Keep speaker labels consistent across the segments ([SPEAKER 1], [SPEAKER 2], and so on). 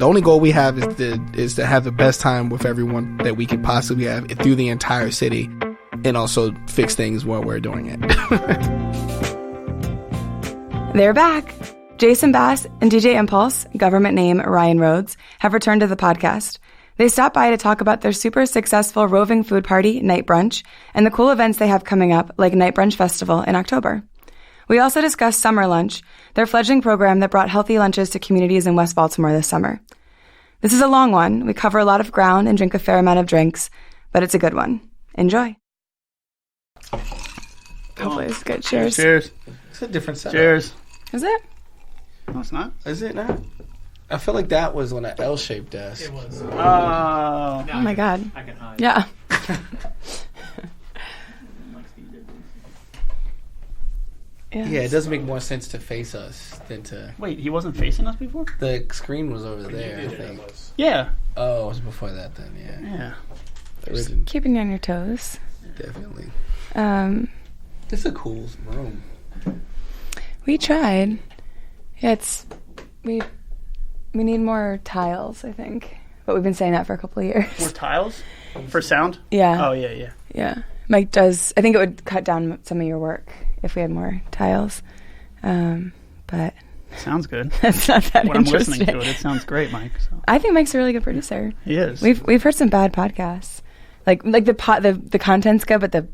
[SPEAKER 1] The only goal we have is to have the best time with everyone that we could possibly have through the entire city, and also fix things while we're doing it.
[SPEAKER 2] They're back. Jason Bass and DJ Impulse, government name Ryan Rhodes, have returned to the podcast. They stopped by to talk about their super successful roving food party, Night Brunch, and the cool events they have coming up, like Night Brunch Festival in October. We also discussed Summer Lunch, their fledgling program that brought healthy lunches to communities in West Baltimore this summer. This is a long one. We cover a lot of ground and drink a fair amount of drinks, but it's a good one. Enjoy. Hopefully it's good. Cheers.
[SPEAKER 3] Cheers.
[SPEAKER 1] It's a different setup.
[SPEAKER 3] Cheers.
[SPEAKER 2] Is it?
[SPEAKER 3] No, it's not.
[SPEAKER 1] Is it not? I feel like that was on an L-shaped desk.
[SPEAKER 4] It was.
[SPEAKER 2] Oh my God.
[SPEAKER 4] I can hide.
[SPEAKER 2] Yeah.
[SPEAKER 1] Yeah, it does make more sense to face us than to...
[SPEAKER 3] Wait, he wasn't facing us before?
[SPEAKER 1] The screen was over
[SPEAKER 4] When
[SPEAKER 1] there,
[SPEAKER 4] you
[SPEAKER 1] I
[SPEAKER 4] did it,
[SPEAKER 1] think.
[SPEAKER 4] it was.
[SPEAKER 3] Yeah.
[SPEAKER 1] Oh, it was before that then, yeah.
[SPEAKER 3] Yeah.
[SPEAKER 1] Original.
[SPEAKER 2] Keeping you on your toes.
[SPEAKER 1] Definitely. It's a cool room.
[SPEAKER 2] We tried. Yeah, we need more tiles, I think. But we've been saying that for a couple of years.
[SPEAKER 3] More tiles? For sound?
[SPEAKER 2] Yeah.
[SPEAKER 3] Oh, yeah.
[SPEAKER 2] Yeah. Mike does. I think it would cut down some of your work if we had more tiles. But
[SPEAKER 3] Sounds good.
[SPEAKER 2] that's not that
[SPEAKER 3] When I'm
[SPEAKER 2] interesting.
[SPEAKER 3] listening to it, it sounds great, Mike. So.
[SPEAKER 2] I think Mike's a really good producer.
[SPEAKER 3] He is.
[SPEAKER 2] We've heard some bad podcasts. Like the content's good, but the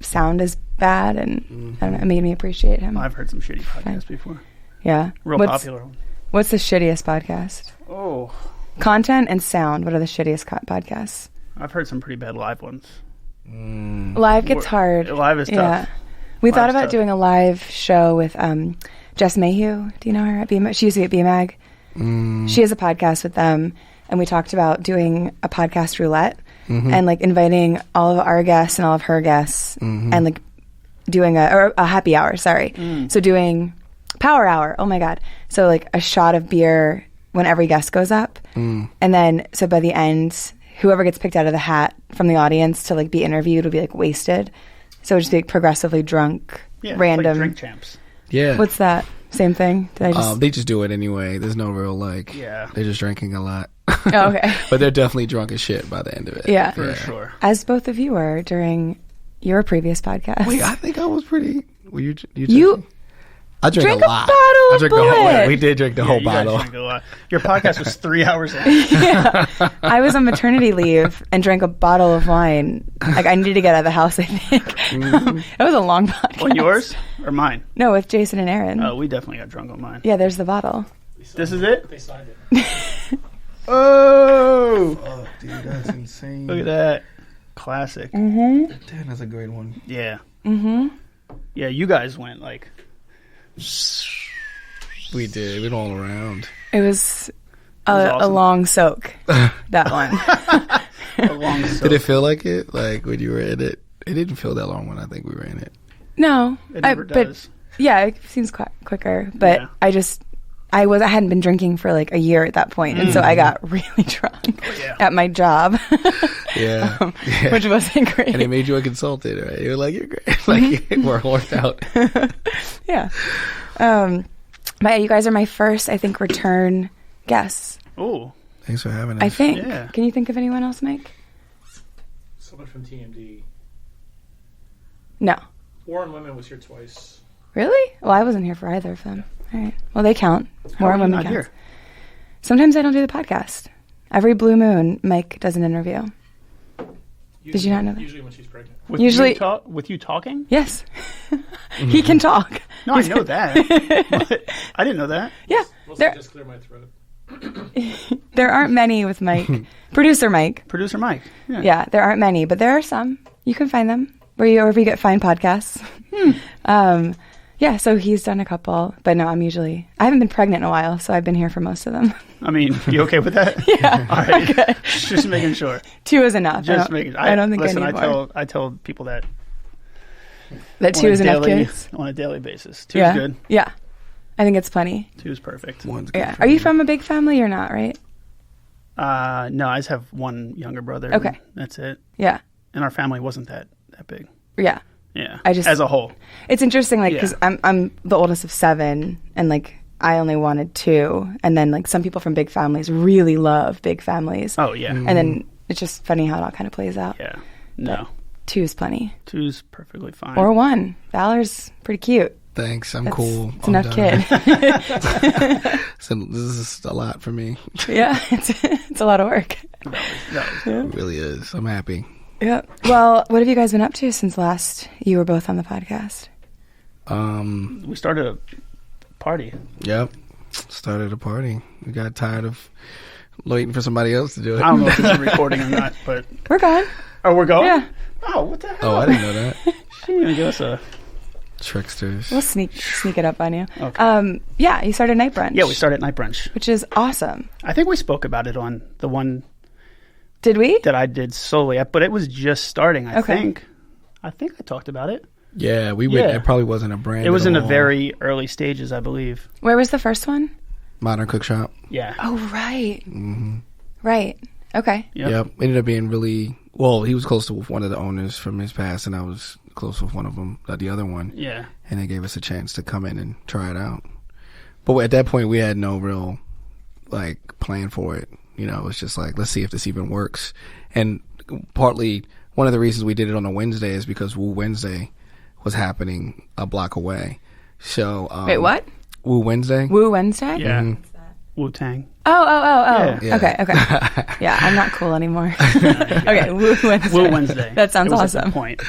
[SPEAKER 2] sound is bad, and I don't know, it made me appreciate him.
[SPEAKER 3] I've heard some shitty podcasts before.
[SPEAKER 2] Yeah.
[SPEAKER 3] Real popular one.
[SPEAKER 2] What's the shittiest podcast?
[SPEAKER 3] Oh.
[SPEAKER 2] Content and sound. What are the shittiest podcasts?
[SPEAKER 3] I've heard some pretty bad live ones.
[SPEAKER 2] Live gets hard.
[SPEAKER 3] Live is tough.
[SPEAKER 2] Yeah. We thought
[SPEAKER 3] Live's
[SPEAKER 2] about
[SPEAKER 3] tough.
[SPEAKER 2] doing a live show with Jess Mayhew. Do you know her? At she used to be at BMAG. She has a podcast with them, and we talked about doing a podcast roulette and like inviting all of our guests and all of her guests and like doing a happy hour. Sorry. So doing power hour. Oh my God. So like a shot of beer when every guest goes up. And then, so by the end, whoever gets picked out of the hat from the audience to like be interviewed will be like wasted. So it would just be like progressively drunk,
[SPEAKER 3] Yeah,
[SPEAKER 2] random.
[SPEAKER 3] Like drink champs.
[SPEAKER 1] Yeah.
[SPEAKER 2] What's that? Same thing? Did I just...
[SPEAKER 1] They just do it anyway. There's no real like...
[SPEAKER 3] Yeah.
[SPEAKER 1] They're just drinking a lot.
[SPEAKER 2] Oh, okay.
[SPEAKER 1] But they're definitely drunk as shit by the end of it.
[SPEAKER 2] Yeah.
[SPEAKER 3] For sure.
[SPEAKER 2] As both of you were during your previous podcast.
[SPEAKER 1] Wait, I think I was pretty... Were you
[SPEAKER 2] You
[SPEAKER 1] I drank
[SPEAKER 2] drink
[SPEAKER 1] a lot.
[SPEAKER 2] bottle
[SPEAKER 1] I
[SPEAKER 2] of
[SPEAKER 1] drank the whole...
[SPEAKER 2] Bulleit.
[SPEAKER 1] We did drink the whole
[SPEAKER 3] You guys
[SPEAKER 1] bottle.
[SPEAKER 3] drank a lot. Your podcast was 3 hours in.
[SPEAKER 2] Yeah. I was on maternity leave and drank a bottle of wine. Like I needed to get out of the house, I think. That was a long podcast.
[SPEAKER 3] What, yours or mine?
[SPEAKER 2] No, with Jason and Aaron.
[SPEAKER 3] Oh, we definitely got drunk on mine.
[SPEAKER 2] Yeah, there's the bottle.
[SPEAKER 3] This is it?
[SPEAKER 4] They signed it.
[SPEAKER 3] Oh!
[SPEAKER 1] Oh, dude, that's insane.
[SPEAKER 3] Look at that. Classic.
[SPEAKER 1] Damn, that's a great one.
[SPEAKER 3] Yeah. Yeah, you guys went like...
[SPEAKER 1] We did. We went all around.
[SPEAKER 2] It was a
[SPEAKER 3] awesome.
[SPEAKER 2] long soak, that one.
[SPEAKER 3] a long
[SPEAKER 1] Did it feel like it? Like when you were in it? It didn't feel that long when I think we were in it.
[SPEAKER 2] No.
[SPEAKER 3] It never does.
[SPEAKER 2] But yeah, it seems quicker. But
[SPEAKER 3] Yeah.
[SPEAKER 2] I hadn't been drinking for like a year at that point, and so I got really drunk at my job.
[SPEAKER 1] Yeah. Yeah.
[SPEAKER 2] Which wasn't great.
[SPEAKER 1] And it made you a consultant, right? You were like, you're great. Like, we're worked out.
[SPEAKER 2] Yeah. You guys are my first, I think, return guests.
[SPEAKER 3] Oh.
[SPEAKER 1] Thanks for having us.
[SPEAKER 2] I think.
[SPEAKER 3] Yeah.
[SPEAKER 2] Can you think of anyone else, Mike?
[SPEAKER 4] Someone from TMD.
[SPEAKER 2] No.
[SPEAKER 4] War on Women was here twice.
[SPEAKER 2] Really? Well, I wasn't here for either of them. All right. Well, they count.
[SPEAKER 3] How
[SPEAKER 2] More
[SPEAKER 3] are you
[SPEAKER 2] women
[SPEAKER 3] not
[SPEAKER 2] counts.
[SPEAKER 3] here?
[SPEAKER 2] Sometimes I don't do the podcast. Every blue moon, Mike does an interview. Did you not know that?
[SPEAKER 4] Usually when she's pregnant.
[SPEAKER 3] With
[SPEAKER 2] Usually-
[SPEAKER 3] with you talking?
[SPEAKER 2] Yes. He can talk.
[SPEAKER 3] No, I know that. What? I didn't know that.
[SPEAKER 2] Yeah.
[SPEAKER 4] Mostly just clear my throat.
[SPEAKER 2] There aren't many with Mike. Producer Mike.
[SPEAKER 3] Producer Mike. Yeah.
[SPEAKER 2] Yeah, there aren't many, but there are some. You can find them wherever you get fine podcasts. Yeah, so he's done a couple, but no, I haven't been pregnant in a while, so I've been here for most of them.
[SPEAKER 3] I mean, you okay with that?
[SPEAKER 2] Yeah.
[SPEAKER 3] All right.
[SPEAKER 2] Okay.
[SPEAKER 3] Just making sure.
[SPEAKER 2] 2 is enough.
[SPEAKER 3] Just making.
[SPEAKER 2] I don't think
[SPEAKER 3] listen,
[SPEAKER 2] I need more.
[SPEAKER 3] I tell people that
[SPEAKER 2] That
[SPEAKER 3] on
[SPEAKER 2] 2
[SPEAKER 3] a
[SPEAKER 2] is enough,
[SPEAKER 3] daily-
[SPEAKER 2] kids.
[SPEAKER 3] on a daily basis. 2
[SPEAKER 2] Yeah.
[SPEAKER 3] is good.
[SPEAKER 2] Yeah. I think it's plenty.
[SPEAKER 3] 2 is perfect.
[SPEAKER 1] One's good
[SPEAKER 2] Yeah.
[SPEAKER 1] for
[SPEAKER 2] Are you
[SPEAKER 1] me.
[SPEAKER 2] from a big family or not, right?
[SPEAKER 3] No, I just have one younger brother.
[SPEAKER 2] Okay.
[SPEAKER 3] and that's it.
[SPEAKER 2] Yeah.
[SPEAKER 3] And our family wasn't that big.
[SPEAKER 2] Yeah.
[SPEAKER 3] Yeah.
[SPEAKER 2] I just-
[SPEAKER 3] as a whole.
[SPEAKER 2] It's interesting, like, because
[SPEAKER 3] Yeah.
[SPEAKER 2] I'm the oldest of 7, and, like, I only wanted 2, and then like some people from big families really love big families.
[SPEAKER 3] Oh yeah.
[SPEAKER 2] And then it's just funny how it all kind of plays out.
[SPEAKER 3] Yeah. No.
[SPEAKER 2] But 2 is plenty.
[SPEAKER 3] 2's perfectly fine.
[SPEAKER 2] Or 1. Valor's pretty cute.
[SPEAKER 1] Thanks. I'm cool.
[SPEAKER 2] It's enough kid.
[SPEAKER 1] So this is a lot for me.
[SPEAKER 2] Yeah, it's a lot of work.
[SPEAKER 1] It really is. I'm happy.
[SPEAKER 2] Yeah. Well, what have you guys been up to since last you were both on the podcast?
[SPEAKER 3] We started a party.
[SPEAKER 1] Yep. Started a party. We got tired of waiting for somebody else to do it.
[SPEAKER 3] I don't know if this is recording or not, but
[SPEAKER 2] We're going.
[SPEAKER 3] oh, we're going.
[SPEAKER 2] Yeah.
[SPEAKER 3] Oh, what the hell?
[SPEAKER 1] Oh, I didn't know that.
[SPEAKER 3] She didn't even give us a.
[SPEAKER 1] Tricksters.
[SPEAKER 2] We'll sneak it up on you.
[SPEAKER 3] Okay.
[SPEAKER 2] Yeah, you started Night Brunch.
[SPEAKER 3] Yeah, we started Night Brunch.
[SPEAKER 2] Which is awesome.
[SPEAKER 3] I think we spoke about it on the one
[SPEAKER 2] Did we?
[SPEAKER 3] that I did solely, but it was just starting. I
[SPEAKER 2] Okay.
[SPEAKER 3] think I talked about it.
[SPEAKER 1] Yeah, we would.
[SPEAKER 3] Yeah.
[SPEAKER 1] It probably wasn't a brand.
[SPEAKER 3] It was
[SPEAKER 1] at
[SPEAKER 3] in the
[SPEAKER 1] all.
[SPEAKER 3] very early stages, I believe.
[SPEAKER 2] Where was the first one?
[SPEAKER 1] Modern Cook Shop.
[SPEAKER 3] Yeah.
[SPEAKER 2] Oh, right. Right. Okay.
[SPEAKER 3] Yep.
[SPEAKER 1] Ended up being really well. He was close to one of the owners from his past, and I was close with one of them, the other one.
[SPEAKER 3] Yeah.
[SPEAKER 1] And they gave us a chance to come in and try it out. But at that point, we had no real like plan for it. You know, it was just like, let's see if this even works. And partly one of the reasons we did it on a Wednesday is because Woo Wednesday was happening a block away. So
[SPEAKER 2] Wait, what?
[SPEAKER 1] Woo Wednesday.
[SPEAKER 2] Woo Wednesday?
[SPEAKER 3] Yeah. Wu-Tang.
[SPEAKER 2] Oh.
[SPEAKER 3] Yeah.
[SPEAKER 2] Okay. Yeah, I'm not cool anymore. Okay, Woo Wednesday.
[SPEAKER 3] Woo Wednesday.
[SPEAKER 2] That sounds
[SPEAKER 3] It was at
[SPEAKER 2] awesome.
[SPEAKER 3] the point.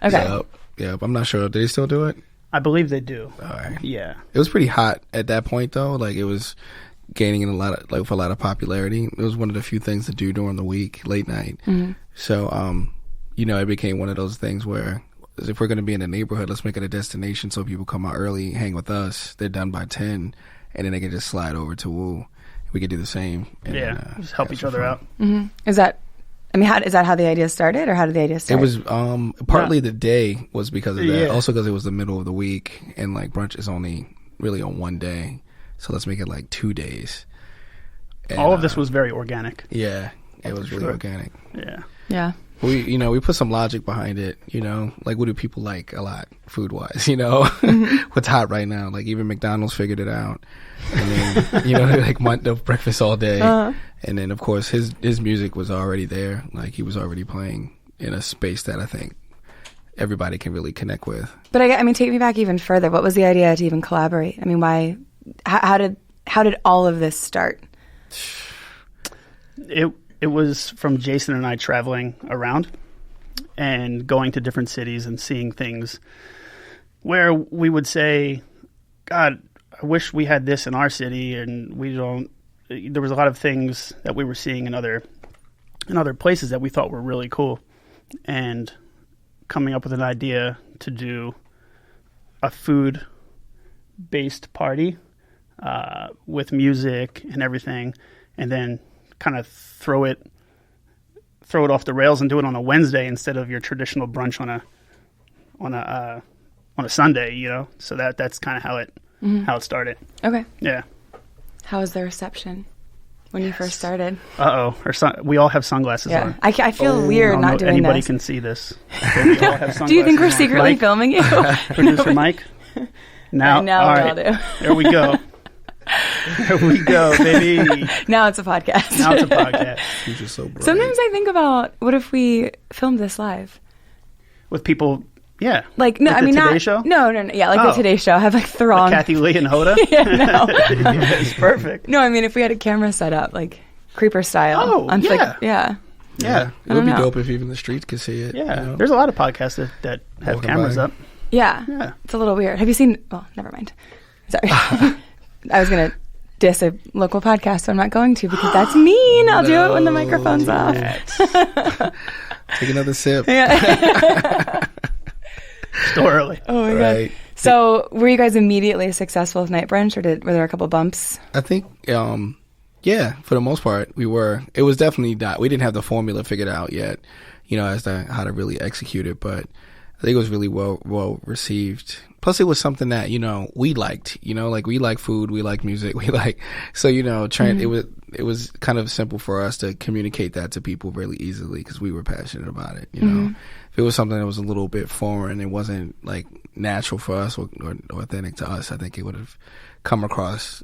[SPEAKER 2] Okay.
[SPEAKER 1] Yep. I'm not sure. Did they still do it?
[SPEAKER 3] I believe they do.
[SPEAKER 1] All right.
[SPEAKER 3] Yeah.
[SPEAKER 1] It was pretty hot at that point, though. Like, it was gaining in a lot of popularity. It was one of the few things to do during the week, late night. So, it became one of those things where if we're going to be in the neighborhood, let's make it a destination so people come out early, hang with us. They're done by 10, and then they can just slide over to Woo. We could do the same. And
[SPEAKER 3] Just help each other out.
[SPEAKER 2] Is that is that how the idea started, or how did the idea start?
[SPEAKER 1] It was partly the day was because of that.
[SPEAKER 3] Yeah.
[SPEAKER 1] Also because it was the middle of the week, and like brunch is only really on one day, so let's make it like 2 days. And,
[SPEAKER 3] All of this was very organic.
[SPEAKER 1] Yeah, it was really
[SPEAKER 3] sure.
[SPEAKER 1] organic.
[SPEAKER 3] Yeah.
[SPEAKER 2] Yeah.
[SPEAKER 1] We put some logic behind it. Like what do people like a lot food wise? What's hot right now? Like even McDonald's figured it out. And then they like want the breakfast all day. And then of course his music was already there. Like he was already playing in a space that I think everybody can really connect with.
[SPEAKER 2] But I mean, take me back even further. What was the idea to even collaborate? I mean, why? How did all of this start?
[SPEAKER 3] It was from Jason and I traveling around and going to different cities and seeing things where we would say, God, I wish we had this in our city, and we don't. There was a lot of things that we were seeing in other places that we thought were really cool, and coming up with an idea to do a food-based party with music and everything, and then kind of throw it off the rails and do it on a Wednesday instead of your traditional brunch on a Sunday, So that's kind of how it started.
[SPEAKER 2] Okay.
[SPEAKER 3] Yeah.
[SPEAKER 2] How was the reception when you first started?
[SPEAKER 3] We all have sunglasses
[SPEAKER 2] Yeah.
[SPEAKER 3] on.
[SPEAKER 2] I feel
[SPEAKER 3] I
[SPEAKER 2] weird
[SPEAKER 3] don't
[SPEAKER 2] not
[SPEAKER 3] know if
[SPEAKER 2] doing
[SPEAKER 3] anybody
[SPEAKER 2] this.
[SPEAKER 3] can see this. But we all have sunglasses
[SPEAKER 2] Do you think we're
[SPEAKER 3] on.
[SPEAKER 2] secretly
[SPEAKER 3] Mike,
[SPEAKER 2] filming you?
[SPEAKER 3] producer Mike? Now,
[SPEAKER 2] Now
[SPEAKER 3] all
[SPEAKER 2] we
[SPEAKER 3] right.
[SPEAKER 2] all do.
[SPEAKER 3] There we go. There we go, baby.
[SPEAKER 2] Now it's a podcast.
[SPEAKER 3] Now it's a podcast
[SPEAKER 1] You're just so bright.
[SPEAKER 2] Sometimes I think about what if we filmed this live?
[SPEAKER 3] with people. Yeah,
[SPEAKER 2] Like no,
[SPEAKER 3] Like
[SPEAKER 2] I
[SPEAKER 3] the
[SPEAKER 2] mean
[SPEAKER 3] Today
[SPEAKER 2] not.
[SPEAKER 3] Show?
[SPEAKER 2] No. Yeah, like the
[SPEAKER 3] Oh.
[SPEAKER 2] Today Show. Have like throng.
[SPEAKER 3] Kathy Lee and Hoda.
[SPEAKER 2] Yeah, no.
[SPEAKER 3] It's perfect.
[SPEAKER 2] No, I mean if we had a camera set up like creeper style.
[SPEAKER 3] Oh,
[SPEAKER 2] on,
[SPEAKER 3] yeah.
[SPEAKER 2] Like, yeah.
[SPEAKER 3] Yeah,
[SPEAKER 1] It would be
[SPEAKER 2] know.
[SPEAKER 1] dope if even the streets could see it.
[SPEAKER 3] yeah. There's a lot of podcasts that have
[SPEAKER 1] Walking
[SPEAKER 3] cameras
[SPEAKER 1] by.
[SPEAKER 3] up.
[SPEAKER 2] Yeah.
[SPEAKER 3] Yeah.
[SPEAKER 2] It's a little weird. Have you seen? Well, never mind. Sorry. I was gonna diss a local podcast, so I'm not going to because that's mean. I'll do it when the microphone's off.
[SPEAKER 1] Take another sip.
[SPEAKER 2] Yeah.
[SPEAKER 3] Still early.
[SPEAKER 2] Oh my
[SPEAKER 1] Right.
[SPEAKER 2] god. So, were you guys immediately successful with Night Brunch, or were there a couple bumps?
[SPEAKER 1] I think, yeah, for the most part, we were. It was definitely not. We didn't have the formula figured out yet, as to how to really execute it. But I think it was really well received. Plus, it was something that, you know, we liked. You know, like we like food, we like music, we like, so, you know, it was kind of simple for us to communicate that to people really easily because we were passionate about it. You know, if it was something that was a little bit foreign, it wasn't like natural for us or authentic to us, I think it would have come across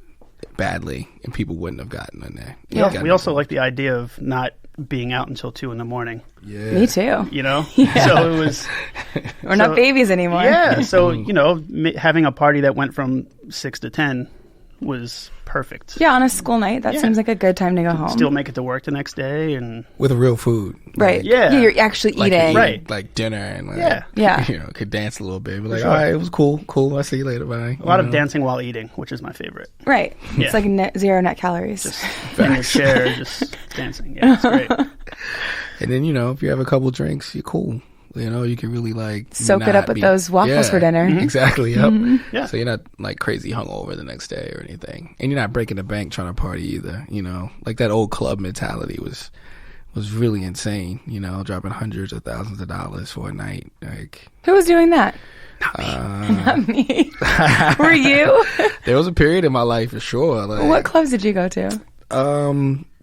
[SPEAKER 1] badly and people wouldn't have gotten in there.
[SPEAKER 3] Yeah, we also like the idea of not being out until 2 a.m.
[SPEAKER 1] Yeah.
[SPEAKER 2] Me too.
[SPEAKER 3] You know, so it was.
[SPEAKER 2] We're not babies anymore.
[SPEAKER 3] Yeah, so you know, having a party that went from 6 to 10 was perfect.
[SPEAKER 2] Yeah, on a school night, that seems like a good time to go home.
[SPEAKER 3] Still make it to work the next day, and
[SPEAKER 1] with real food.
[SPEAKER 2] Right.
[SPEAKER 1] Like,
[SPEAKER 3] Yeah.
[SPEAKER 2] You're actually
[SPEAKER 1] like
[SPEAKER 2] eating.
[SPEAKER 3] Right.
[SPEAKER 1] like dinner and like,
[SPEAKER 2] Yeah.
[SPEAKER 1] you know, could dance a little bit. Be like,
[SPEAKER 3] sure.
[SPEAKER 1] all right, it was cool. I'll see you later. Bye.
[SPEAKER 3] a lot of dancing while eating, which is my favorite.
[SPEAKER 2] Right.
[SPEAKER 3] Yeah.
[SPEAKER 2] It's like zero net calories.
[SPEAKER 3] In the chair, just dancing. Yeah, it's great.
[SPEAKER 1] And then, you know, if you have a couple drinks, you're cool. You know, you can really like
[SPEAKER 2] Soak it
[SPEAKER 1] not
[SPEAKER 2] up with those waffles for dinner.
[SPEAKER 1] Exactly. Yep.
[SPEAKER 3] Yeah.
[SPEAKER 1] So you're not like crazy hungover the next day or anything, and you're not breaking the bank trying to party either. You know, like that old club mentality was really insane. You know, dropping hundreds of thousands of dollars for a night. Like,
[SPEAKER 2] Who was doing that? Not me. Were you?
[SPEAKER 1] there was a period in my life for sure. Like,
[SPEAKER 2] What clubs did you go to?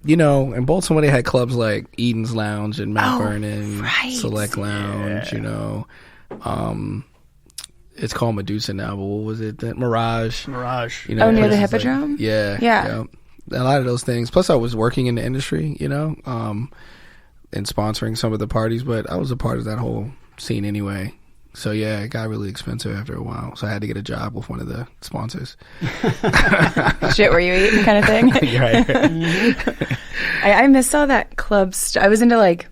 [SPEAKER 1] you know, in Baltimore they had clubs like Eden's Lounge and Mount Vernon,
[SPEAKER 2] right.
[SPEAKER 1] Select Lounge. You know, it's called Medusa now, but what was it? Mirage.
[SPEAKER 3] Mirage.
[SPEAKER 1] You know,
[SPEAKER 2] Near the
[SPEAKER 1] places like-
[SPEAKER 2] Hippodrome?
[SPEAKER 1] Yeah.
[SPEAKER 2] Yeah.
[SPEAKER 1] A lot of those things. Plus, I was working in the industry, you know, and sponsoring some of the parties, but I was a part of that whole scene anyway. So, yeah, it got really expensive after a while. So I had to get a job with one of the sponsors.
[SPEAKER 2] Shit, were you eating kind of thing?
[SPEAKER 1] Right.
[SPEAKER 2] I missed all that club I was into like,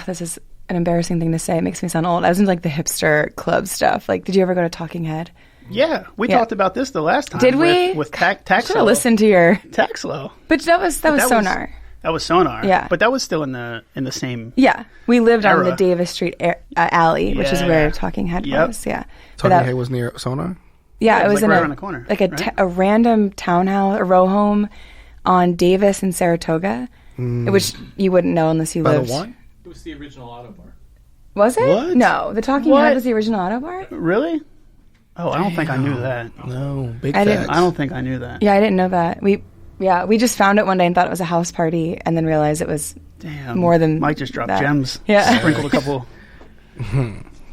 [SPEAKER 2] this is an embarrassing thing to say. It makes me sound old. I was into like the hipster club stuff. Like, did you ever go to Talking Head?
[SPEAKER 3] Yeah, we talked about this the last time.
[SPEAKER 2] Did we?
[SPEAKER 3] With
[SPEAKER 2] Should have
[SPEAKER 3] Taxlow.
[SPEAKER 2] listened to your...
[SPEAKER 3] Taxlow.
[SPEAKER 2] But that was Sonar.
[SPEAKER 3] That was Sonar.
[SPEAKER 2] Yeah.
[SPEAKER 3] But that was still in the same...
[SPEAKER 2] Yeah. We lived on
[SPEAKER 3] Era.
[SPEAKER 2] the Davis Street alley, which is
[SPEAKER 3] Yeah.
[SPEAKER 2] where Talking Head
[SPEAKER 3] Yep.
[SPEAKER 2] was. Yeah.
[SPEAKER 1] Talking Head was near Sonar?
[SPEAKER 2] Yeah,
[SPEAKER 3] Yeah,
[SPEAKER 2] it was
[SPEAKER 3] like
[SPEAKER 2] in
[SPEAKER 3] right around the corner,
[SPEAKER 2] like
[SPEAKER 3] right?
[SPEAKER 2] a random townhouse, a row home on Davis and Saratoga, which you wouldn't know unless you
[SPEAKER 1] By
[SPEAKER 2] lived.
[SPEAKER 1] the one?
[SPEAKER 4] It was the original auto bar.
[SPEAKER 2] Was it?
[SPEAKER 1] What?
[SPEAKER 2] No, the Talking
[SPEAKER 3] What?
[SPEAKER 2] Head was the original auto bar.
[SPEAKER 3] Really? Oh, I don't think I knew that.
[SPEAKER 1] No, big
[SPEAKER 2] I
[SPEAKER 1] facts.
[SPEAKER 2] didn't-
[SPEAKER 3] I don't think I knew that.
[SPEAKER 2] Yeah, I didn't know that. We just found it one day and thought it was a house party, and then realized it was.
[SPEAKER 3] Damn.
[SPEAKER 2] More than
[SPEAKER 3] Mike just dropped
[SPEAKER 2] that.
[SPEAKER 3] gems.
[SPEAKER 2] Yeah.
[SPEAKER 3] Sprinkled a couple.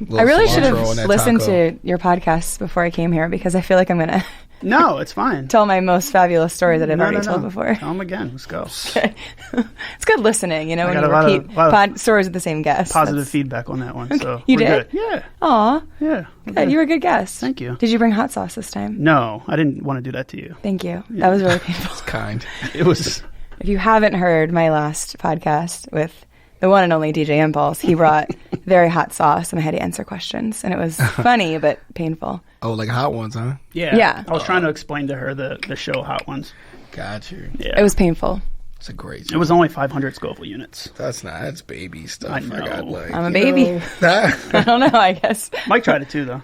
[SPEAKER 1] Little
[SPEAKER 2] I really should
[SPEAKER 1] cilantro in
[SPEAKER 2] have
[SPEAKER 1] that
[SPEAKER 2] listened
[SPEAKER 1] taco.
[SPEAKER 2] to your podcast before I came here because I feel like I'm gonna
[SPEAKER 3] No, it's fine.
[SPEAKER 2] tell my most fabulous story that I've already told before.
[SPEAKER 3] Tell them again. Let's go.
[SPEAKER 2] It's good listening, you know, when
[SPEAKER 3] got
[SPEAKER 2] you
[SPEAKER 3] a lot of-
[SPEAKER 2] repeat
[SPEAKER 3] lot of
[SPEAKER 2] stories with the same guest.
[SPEAKER 3] Positive
[SPEAKER 2] That's-
[SPEAKER 3] feedback on that one. So
[SPEAKER 2] You
[SPEAKER 3] we're
[SPEAKER 2] did?
[SPEAKER 3] Good. Yeah.
[SPEAKER 2] Aw,
[SPEAKER 3] Yeah.
[SPEAKER 2] good. You were a good guest.
[SPEAKER 3] Thank you.
[SPEAKER 2] Did you bring hot sauce this time?
[SPEAKER 3] No, I didn't want to do that to you.
[SPEAKER 2] Thank you. That was really painful.
[SPEAKER 1] Kind.
[SPEAKER 3] It was.
[SPEAKER 2] If you haven't heard my last podcast with the one and only DJ Impulse, he brought very hot sauce and I had to answer questions. And it was funny, but painful.
[SPEAKER 1] Oh, like hot ones, huh?
[SPEAKER 3] Yeah.
[SPEAKER 2] Yeah.
[SPEAKER 3] I was trying to explain to her the show Hot Ones.
[SPEAKER 1] Got you.
[SPEAKER 3] Yeah.
[SPEAKER 2] It was painful.
[SPEAKER 1] It's a great
[SPEAKER 3] It was only 500 Scoville units.
[SPEAKER 1] That's baby stuff.
[SPEAKER 3] I know.
[SPEAKER 1] got, like,
[SPEAKER 2] I'm a
[SPEAKER 1] you
[SPEAKER 2] baby.
[SPEAKER 1] know.
[SPEAKER 2] I don't know, I guess.
[SPEAKER 3] Mike tried it too, though.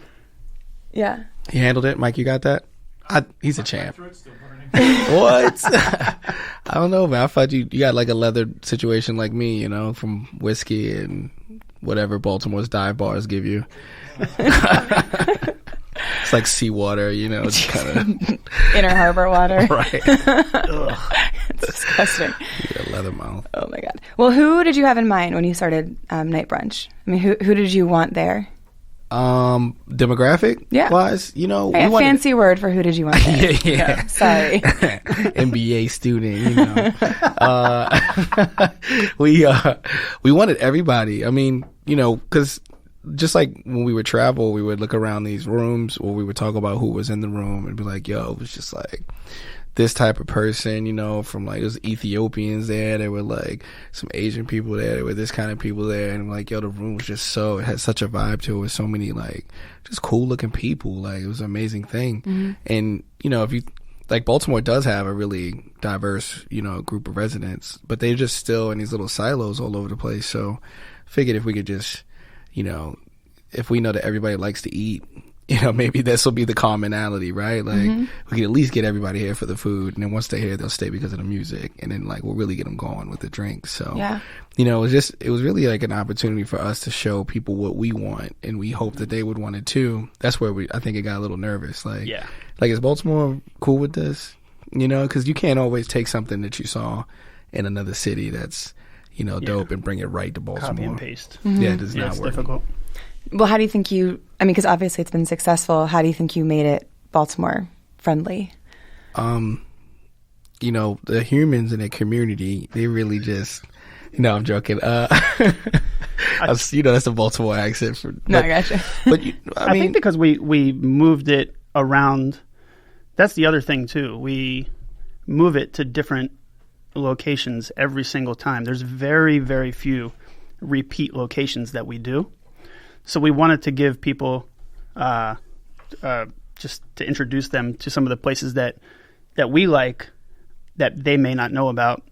[SPEAKER 2] Yeah.
[SPEAKER 1] He handled it. Mike, you got that? He's a champ.
[SPEAKER 4] Throat's still burning.
[SPEAKER 1] What? I don't know, man. I thought you got like a leather situation like me, you know, from whiskey and whatever Baltimore's dive bars give you. It's like seawater, you know, just kind of
[SPEAKER 2] Inner Harbor water.
[SPEAKER 1] right.
[SPEAKER 2] It's disgusting.
[SPEAKER 1] You got a leather mouth.
[SPEAKER 2] Oh my God. Well, who did you have in mind when you started Night Brunch? I mean, who did you want there?
[SPEAKER 1] Demographic wise, you know,
[SPEAKER 2] A fancy word for who did you want there?
[SPEAKER 1] yeah.
[SPEAKER 2] Sorry.
[SPEAKER 1] MBA student, you know. We wanted everybody. I mean, you know, because just like when we would travel, we would look around these rooms or we would talk about who was in the room and be like, yo, it was just like this type of person, you know, from like, there's Ethiopians there were like some Asian people there were this kind of people there, and I'm like, yo, the room was just it had such a vibe to it with so many like just cool looking people. Like, it was an amazing thing. And you know, if you like, Baltimore does have a really diverse, you know, group of residents, but they're just still in these little silos all over the place. So figured if we could just, you know, if we know that everybody likes to eat maybe this will be the commonality, right? Like we can at least get everybody here for the food, and then once they're here, they'll stay because of the music, and then like we'll really get them going with the drinks. So it was really like an opportunity for us to show people what we want, and we hope that they would want it too. That's where I think it got a little nervous. Like is Baltimore cool with this? Because you can't always take something that you saw in another city that's dope and bring it right to Baltimore.
[SPEAKER 3] Copy and paste.
[SPEAKER 1] Yeah, it does not
[SPEAKER 3] it's
[SPEAKER 1] work.
[SPEAKER 3] difficult.
[SPEAKER 2] Well, how do you think because obviously it's been successful, how do you think you made it Baltimore friendly?
[SPEAKER 1] The humans in the community, they really just, no, I'm joking. That's a Baltimore accent.
[SPEAKER 2] I gotcha.
[SPEAKER 1] But
[SPEAKER 3] I think because we moved it around, that's the other thing too. We move it to different locations every single time. There's very, very few repeat locations that we do. So we wanted to give people just to introduce them to some of the places that we like that they may not know about.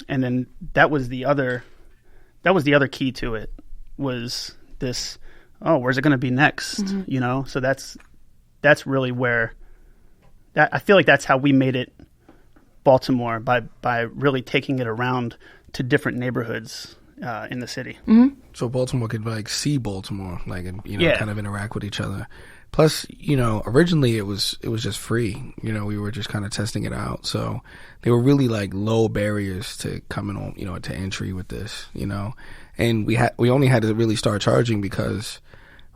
[SPEAKER 3] And then that was the other key to it, was this, where's it going to be next? So that's really where I feel like that's how we made it Baltimore, by really taking it around to different neighborhoods in the city.
[SPEAKER 1] So Baltimore could like see Baltimore, like, and kind of interact with each other. Plus, originally it was just free. We were just kind of testing it out. So they were really like low barriers to coming on, to entry with this, and we only had to really start charging because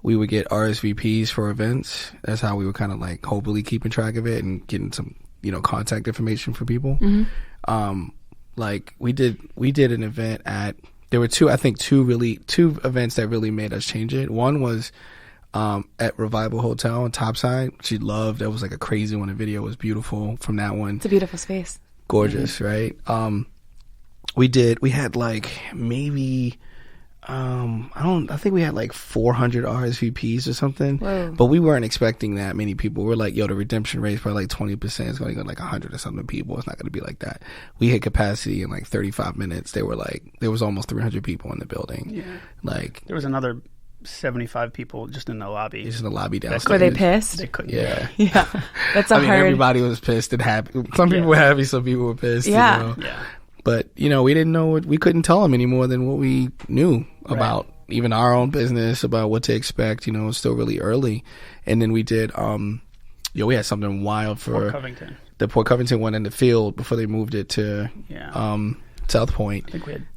[SPEAKER 1] we would get RSVPs for events. That's how we were kind of like hopefully keeping track of it and getting some, contact information for people. Like we did an event there were two events that really made us change it. One was at Revival Hotel in Topside. She loved. That was like a crazy one. The video was beautiful from that one.
[SPEAKER 2] It's a beautiful space.
[SPEAKER 1] Gorgeous, right? We had like maybe I think we had like 400 RSVPs or something.
[SPEAKER 2] Whoa.
[SPEAKER 1] But we weren't expecting that many people. We're like, the redemption rate is probably like 20%. It's going to go like 100 or something people. It's not going to be like that. We hit capacity in like 35 minutes. There was almost 300 people in the building. Yeah. Like
[SPEAKER 3] there was another 75 people just in the lobby.
[SPEAKER 1] Just in the lobby downstairs.
[SPEAKER 2] Were they pissed?
[SPEAKER 3] They couldn't.
[SPEAKER 1] Yeah.
[SPEAKER 2] Yeah. That's hard.
[SPEAKER 1] Everybody was pissed and happy. Some people were happy. Some people were pissed.
[SPEAKER 2] Yeah.
[SPEAKER 1] Yeah. But, we didn't know we couldn't tell them any more than what we knew about even our own business, about what to expect. It was still really early. And then we did, we had something wild for
[SPEAKER 3] Port Covington.
[SPEAKER 1] The Port Covington one in the field before they moved it to South Point.
[SPEAKER 3] I think we had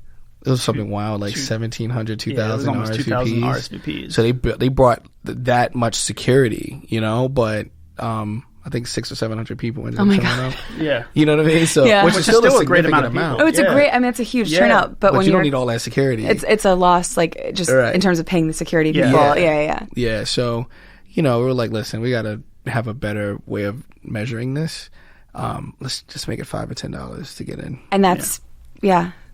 [SPEAKER 1] it was something wild, like 1,700, 2,000
[SPEAKER 3] RSVPs.
[SPEAKER 1] So they brought that much security, but I think 600 or 700 people ended up showing up.
[SPEAKER 3] Yeah.
[SPEAKER 1] You know what I mean? So, which is still a great amount of people.
[SPEAKER 2] Oh, it's it's a huge turnout. But when
[SPEAKER 1] you don't need all that security.
[SPEAKER 2] It's a loss, like, just in terms of paying the security people. Yeah.
[SPEAKER 1] So, we were like, listen, we got to have a better way of measuring this. Let's just make it $5 or $10 to get in.
[SPEAKER 2] And that's,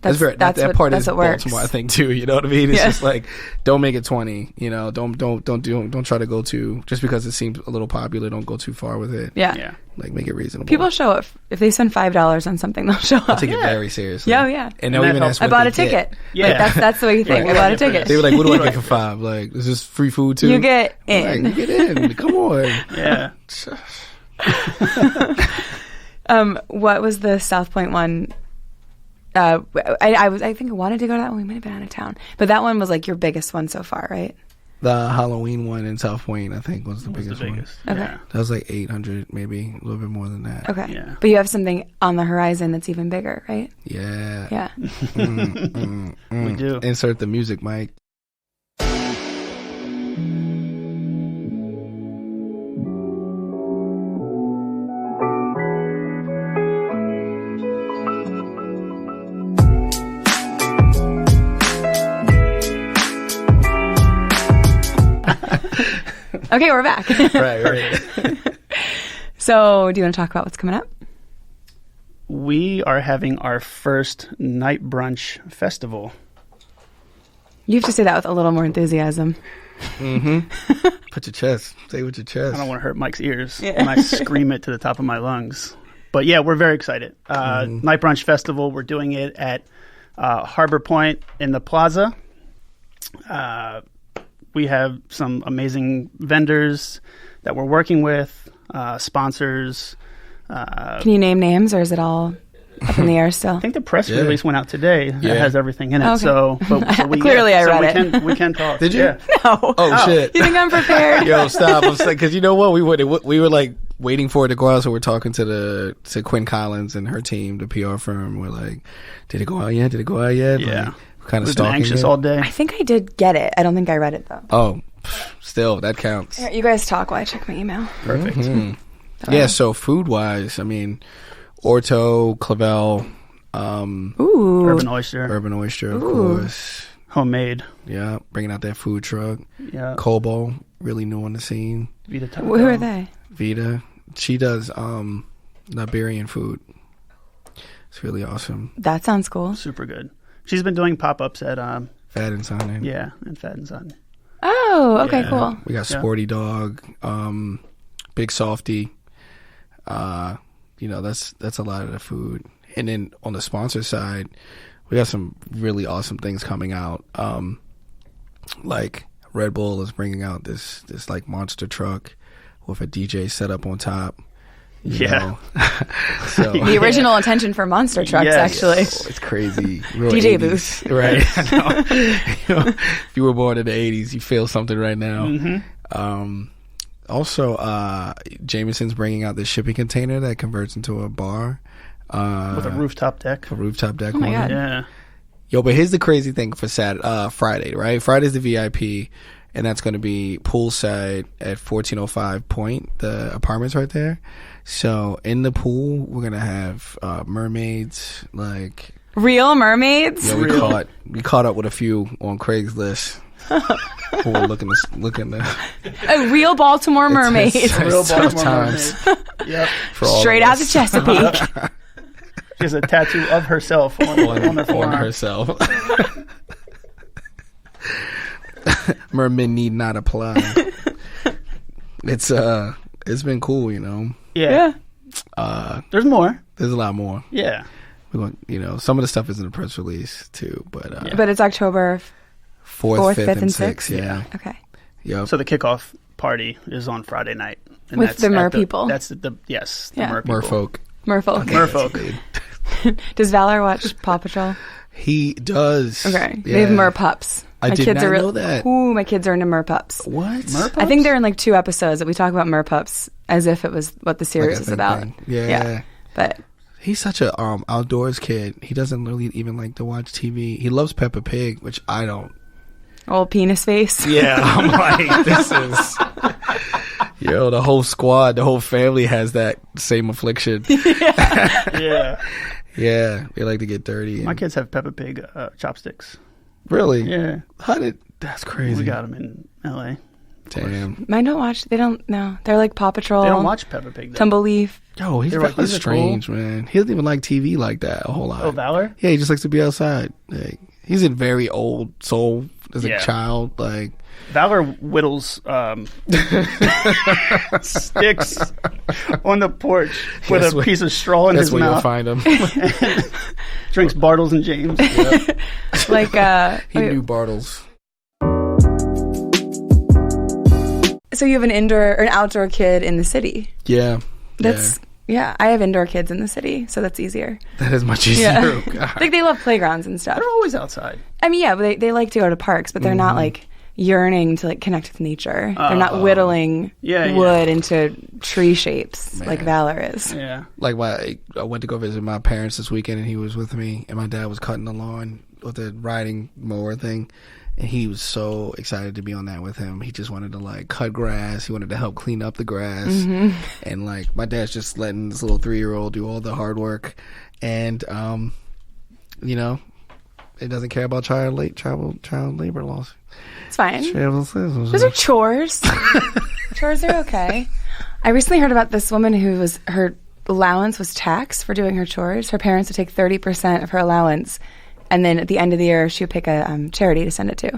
[SPEAKER 2] that's
[SPEAKER 1] that part is
[SPEAKER 2] what works.
[SPEAKER 1] Baltimore, I think, too. You know what I mean? It's just like, don't make it 20. Don't try to go too, just because it seems a little popular. Don't go too far with it.
[SPEAKER 2] Yeah.
[SPEAKER 1] Like, make it reasonable.
[SPEAKER 2] People show up if they spend $5 on something, they'll show up.
[SPEAKER 1] I'll take it very seriously.
[SPEAKER 2] Yeah.
[SPEAKER 1] And they'll even ask
[SPEAKER 2] I
[SPEAKER 1] what
[SPEAKER 2] bought
[SPEAKER 1] they
[SPEAKER 2] a ticket.
[SPEAKER 1] get.
[SPEAKER 2] Yeah, like, that's the way you think. I bought a ticket.
[SPEAKER 1] They were like, "What do I get for $5? Like, is this free food too?"
[SPEAKER 2] You get in.
[SPEAKER 1] Like, you get in. Come on.
[SPEAKER 3] Yeah.
[SPEAKER 2] What was the South Point one? I think I wanted to go to that one. We might have been out of town, but that one was like your biggest one so far, right?
[SPEAKER 1] The Halloween one in South Point, I think, was the biggest one.
[SPEAKER 2] Okay.
[SPEAKER 3] Yeah.
[SPEAKER 1] That was like 800, maybe a little bit more than that.
[SPEAKER 2] Okay.
[SPEAKER 3] Yeah.
[SPEAKER 2] But you have something on the horizon that's even bigger, right?
[SPEAKER 1] Yeah.
[SPEAKER 2] Yeah.
[SPEAKER 3] We do.
[SPEAKER 1] Insert the music, Mike.
[SPEAKER 2] Okay, we're back.
[SPEAKER 1] Right.
[SPEAKER 2] So, do you want to talk about what's coming up?
[SPEAKER 3] We are having our first night brunch festival.
[SPEAKER 2] You have to say that with a little more enthusiasm.
[SPEAKER 1] Mm-hmm. Put your chest. Say it with your chest.
[SPEAKER 3] I don't want to hurt Mike's ears when I scream it to the top of my lungs. But yeah, we're very excited. Night brunch festival. We're doing it at Harbor Point in the Plaza. we have some amazing vendors that we're working with, sponsors.
[SPEAKER 2] Can you name names, or is it all up in the air still?
[SPEAKER 3] I think the press release went out today. It has everything in it.
[SPEAKER 2] Okay.
[SPEAKER 3] So we,
[SPEAKER 2] Clearly I read it.
[SPEAKER 3] We can talk.
[SPEAKER 1] Did you?
[SPEAKER 3] Yeah.
[SPEAKER 2] No.
[SPEAKER 1] Oh, shit.
[SPEAKER 2] You think I'm prepared?
[SPEAKER 1] Yo, stop. I'm saying, because you know what? We were like waiting for it to go out, so we're talking to Quinn Collins and her team, the PR firm. We're like, did it go out yet?
[SPEAKER 3] Yeah.
[SPEAKER 1] Like, kind of
[SPEAKER 3] We've been
[SPEAKER 1] stalking
[SPEAKER 3] anxious
[SPEAKER 1] it.
[SPEAKER 3] all day.
[SPEAKER 2] I think I did get it. I don't think I read it, though.
[SPEAKER 1] Oh, still, that counts.
[SPEAKER 2] Here, you guys talk while I check my email.
[SPEAKER 3] Perfect.
[SPEAKER 1] Mm-hmm. Yeah, so food-wise, I mean, Orto, Clavel,
[SPEAKER 2] Ooh.
[SPEAKER 3] Urban Oyster.
[SPEAKER 1] of course.
[SPEAKER 3] Homemade.
[SPEAKER 1] Yeah, bringing out that food truck.
[SPEAKER 3] Yeah.
[SPEAKER 1] Kobo, really new on the scene.
[SPEAKER 3] Vita Taco.
[SPEAKER 2] Who are they?
[SPEAKER 1] Vita, she does Liberian food. It's really awesome.
[SPEAKER 2] That sounds cool.
[SPEAKER 3] Super good. She's been doing pop-ups at
[SPEAKER 1] Fat and Sonic.
[SPEAKER 3] and Fat and Son.
[SPEAKER 2] Oh, okay,
[SPEAKER 3] Yeah.
[SPEAKER 2] cool.
[SPEAKER 1] We got Sporty Dog, Big Softy. That's a lot of the food. And then on the sponsor side, we got some really awesome things coming out. Like Red Bull is bringing out this like monster truck with a DJ set up on top. You know? So
[SPEAKER 2] The original intention for monster trucks,
[SPEAKER 3] Yes.
[SPEAKER 2] actually.
[SPEAKER 1] it's crazy. Real
[SPEAKER 2] DJ
[SPEAKER 1] 80s.
[SPEAKER 2] booth.
[SPEAKER 1] Right. I know. If you were born in the 80s, you feel something right now. Also, Jameson's bringing out this shipping container that converts into a bar.
[SPEAKER 3] With a rooftop deck.
[SPEAKER 1] A rooftop deck.
[SPEAKER 2] Oh my
[SPEAKER 1] on
[SPEAKER 2] God.
[SPEAKER 1] it.
[SPEAKER 3] Yeah.
[SPEAKER 1] Yo, but here's the crazy thing for Friday, right? Friday's the VIP, and that's going to be poolside at 1405 Point, the apartments right there. So in the pool, we're gonna have mermaids, like
[SPEAKER 2] Real mermaids?
[SPEAKER 1] we caught up with a few on Craigslist who were looking to
[SPEAKER 2] A real Baltimore mermaid.
[SPEAKER 1] It's
[SPEAKER 3] Real
[SPEAKER 1] tough
[SPEAKER 3] Baltimore
[SPEAKER 1] times
[SPEAKER 3] Yep.
[SPEAKER 1] for all
[SPEAKER 2] Straight
[SPEAKER 1] of
[SPEAKER 2] out of
[SPEAKER 1] us.
[SPEAKER 2] Chesapeake.
[SPEAKER 3] She has a tattoo of herself on her
[SPEAKER 1] on
[SPEAKER 3] forearm.
[SPEAKER 1] herself. Mermaid need not apply. It's been cool, you know.
[SPEAKER 3] Yeah. There's more.
[SPEAKER 1] There's a lot more.
[SPEAKER 3] Yeah.
[SPEAKER 1] We're going, some of the stuff is in the press release too, but
[SPEAKER 2] But it's October
[SPEAKER 1] 4th, 5th,
[SPEAKER 2] fifth,
[SPEAKER 1] and
[SPEAKER 2] and
[SPEAKER 1] 6th.
[SPEAKER 2] 6th?
[SPEAKER 1] Yeah.
[SPEAKER 2] Okay.
[SPEAKER 1] Yep.
[SPEAKER 3] So the kickoff party is on Friday night. And
[SPEAKER 2] With
[SPEAKER 3] that's
[SPEAKER 2] the
[SPEAKER 3] at
[SPEAKER 2] mer people?
[SPEAKER 3] That's the yes, the
[SPEAKER 2] Yeah.
[SPEAKER 3] mer people.
[SPEAKER 1] Merfolk.
[SPEAKER 2] Merfolk.
[SPEAKER 3] Merfolk.
[SPEAKER 2] Does Valor watch Paw Patrol?
[SPEAKER 1] He does.
[SPEAKER 2] Okay.
[SPEAKER 1] Yeah.
[SPEAKER 2] They have mer pups.
[SPEAKER 1] I did not know that.
[SPEAKER 2] Ooh, my kids are into mer pups.
[SPEAKER 1] What?
[SPEAKER 2] I think they're in like 2 episodes that we talk about mer pups as if it was what the series is about.
[SPEAKER 1] Thing. Yeah.
[SPEAKER 2] But
[SPEAKER 1] He's such a outdoors kid. He doesn't really even like to watch TV. He loves Peppa Pig, which I don't.
[SPEAKER 2] old penis face.
[SPEAKER 1] Yeah, I'm like, this is. Yo, the whole squad, the whole family has that same affliction.
[SPEAKER 3] Yeah.
[SPEAKER 1] Yeah, they like to get dirty.
[SPEAKER 3] My kids have Peppa Pig chopsticks.
[SPEAKER 1] Really?
[SPEAKER 3] Yeah.
[SPEAKER 1] That's crazy.
[SPEAKER 3] We got them in L.A.
[SPEAKER 1] Damn.
[SPEAKER 2] Mine don't watch. They don't. No, they're like Paw Patrol.
[SPEAKER 3] They don't watch Peppa Pig, though.
[SPEAKER 2] Tumbleweed.
[SPEAKER 1] Yo, he's
[SPEAKER 3] They're like,
[SPEAKER 1] he's
[SPEAKER 3] these are
[SPEAKER 1] strange, man. He doesn't even like TV like that a whole lot.
[SPEAKER 3] Oh, Valor?
[SPEAKER 1] Yeah, he just likes to be outside. Like, he's a very old soul as a
[SPEAKER 3] Yeah.
[SPEAKER 1] child. Like,
[SPEAKER 3] Valor whittles sticks on the porch with
[SPEAKER 1] That's
[SPEAKER 3] a
[SPEAKER 1] where-
[SPEAKER 3] piece of straw in
[SPEAKER 1] that's
[SPEAKER 3] his
[SPEAKER 1] where you'll
[SPEAKER 3] mouth.
[SPEAKER 1] find him.
[SPEAKER 3] Drinks Bartles and James.
[SPEAKER 2] Like
[SPEAKER 1] He knew Bartles.
[SPEAKER 2] So you have an indoor or an outdoor kid in the city.
[SPEAKER 1] Yeah.
[SPEAKER 2] That's yeah. I have indoor kids in the city, so that's easier.
[SPEAKER 1] That is much easier.
[SPEAKER 2] Yeah.
[SPEAKER 1] Oh, God.
[SPEAKER 2] Like they love playgrounds and stuff.
[SPEAKER 3] They're always outside.
[SPEAKER 2] I mean, yeah, but they like to go to parks, but they're not like yearning to like connect with nature. They're not whittling
[SPEAKER 3] Yeah,
[SPEAKER 2] wood into tree shapes like Valor is.
[SPEAKER 3] Yeah.
[SPEAKER 1] Like, I went to go visit my parents this weekend, and he was with me, and my dad was cutting the lawn with the riding mower thing. And he was so excited to be on that with him. He just wanted to like cut grass. He wanted to help clean up the grass. And like my dad's just letting this little 3-year-old do all the hard work. And you know, it doesn't care about child labor laws.
[SPEAKER 2] It's fine.
[SPEAKER 1] Those
[SPEAKER 2] Those are chores. Chores are okay. I recently heard about this woman who was her allowance was taxed for doing her chores. Her parents would take 30% of her allowance. And then at the end of the year, she would pick a charity to send it to.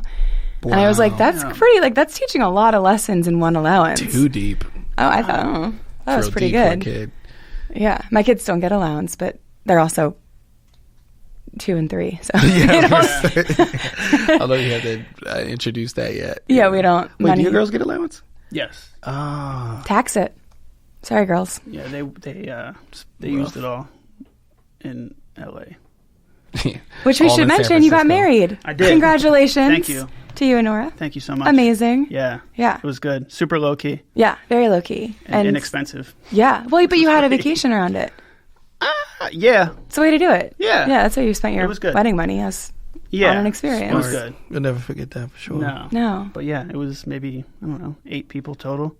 [SPEAKER 2] Wow. And I was like, that's pretty, like, that's teaching a lot of lessons in one allowance.
[SPEAKER 1] too deep.
[SPEAKER 2] Oh, I thought, that was
[SPEAKER 1] Real
[SPEAKER 2] pretty
[SPEAKER 1] deep for a
[SPEAKER 2] good.
[SPEAKER 1] kid.
[SPEAKER 2] Yeah. My kids don't get allowance, but they're also 2 and 3. So
[SPEAKER 1] Yeah, I don't know you haven't introduced that yet.
[SPEAKER 2] yeah, we don't.
[SPEAKER 1] Wait, do your girls get allowance?
[SPEAKER 3] Yes.
[SPEAKER 1] Ah,
[SPEAKER 2] Tax it. Sorry, girls.
[SPEAKER 3] Yeah, they used it all in L.A.
[SPEAKER 2] Which we
[SPEAKER 1] All
[SPEAKER 2] should
[SPEAKER 1] in San
[SPEAKER 2] mention, you got
[SPEAKER 1] Francisco.
[SPEAKER 2] married.
[SPEAKER 3] I did.
[SPEAKER 2] Congratulations.
[SPEAKER 3] Thank you.
[SPEAKER 2] To you and Nora.
[SPEAKER 3] Thank you so much.
[SPEAKER 2] Amazing.
[SPEAKER 3] Yeah.
[SPEAKER 2] Yeah.
[SPEAKER 3] It was good. Super low key
[SPEAKER 2] Yeah, very low key.
[SPEAKER 3] and inexpensive.
[SPEAKER 2] Yeah. Well, but you had a vacation around it.
[SPEAKER 3] Yeah.
[SPEAKER 2] It's the way to do it.
[SPEAKER 3] Yeah.
[SPEAKER 2] Yeah, that's how you spent your
[SPEAKER 3] It was good.
[SPEAKER 2] wedding money as
[SPEAKER 3] Yeah.
[SPEAKER 2] on an experience.
[SPEAKER 3] It was good.
[SPEAKER 1] you'll never forget that for sure.
[SPEAKER 3] No.
[SPEAKER 2] No.
[SPEAKER 3] But yeah, it was maybe, I don't know, 8 people total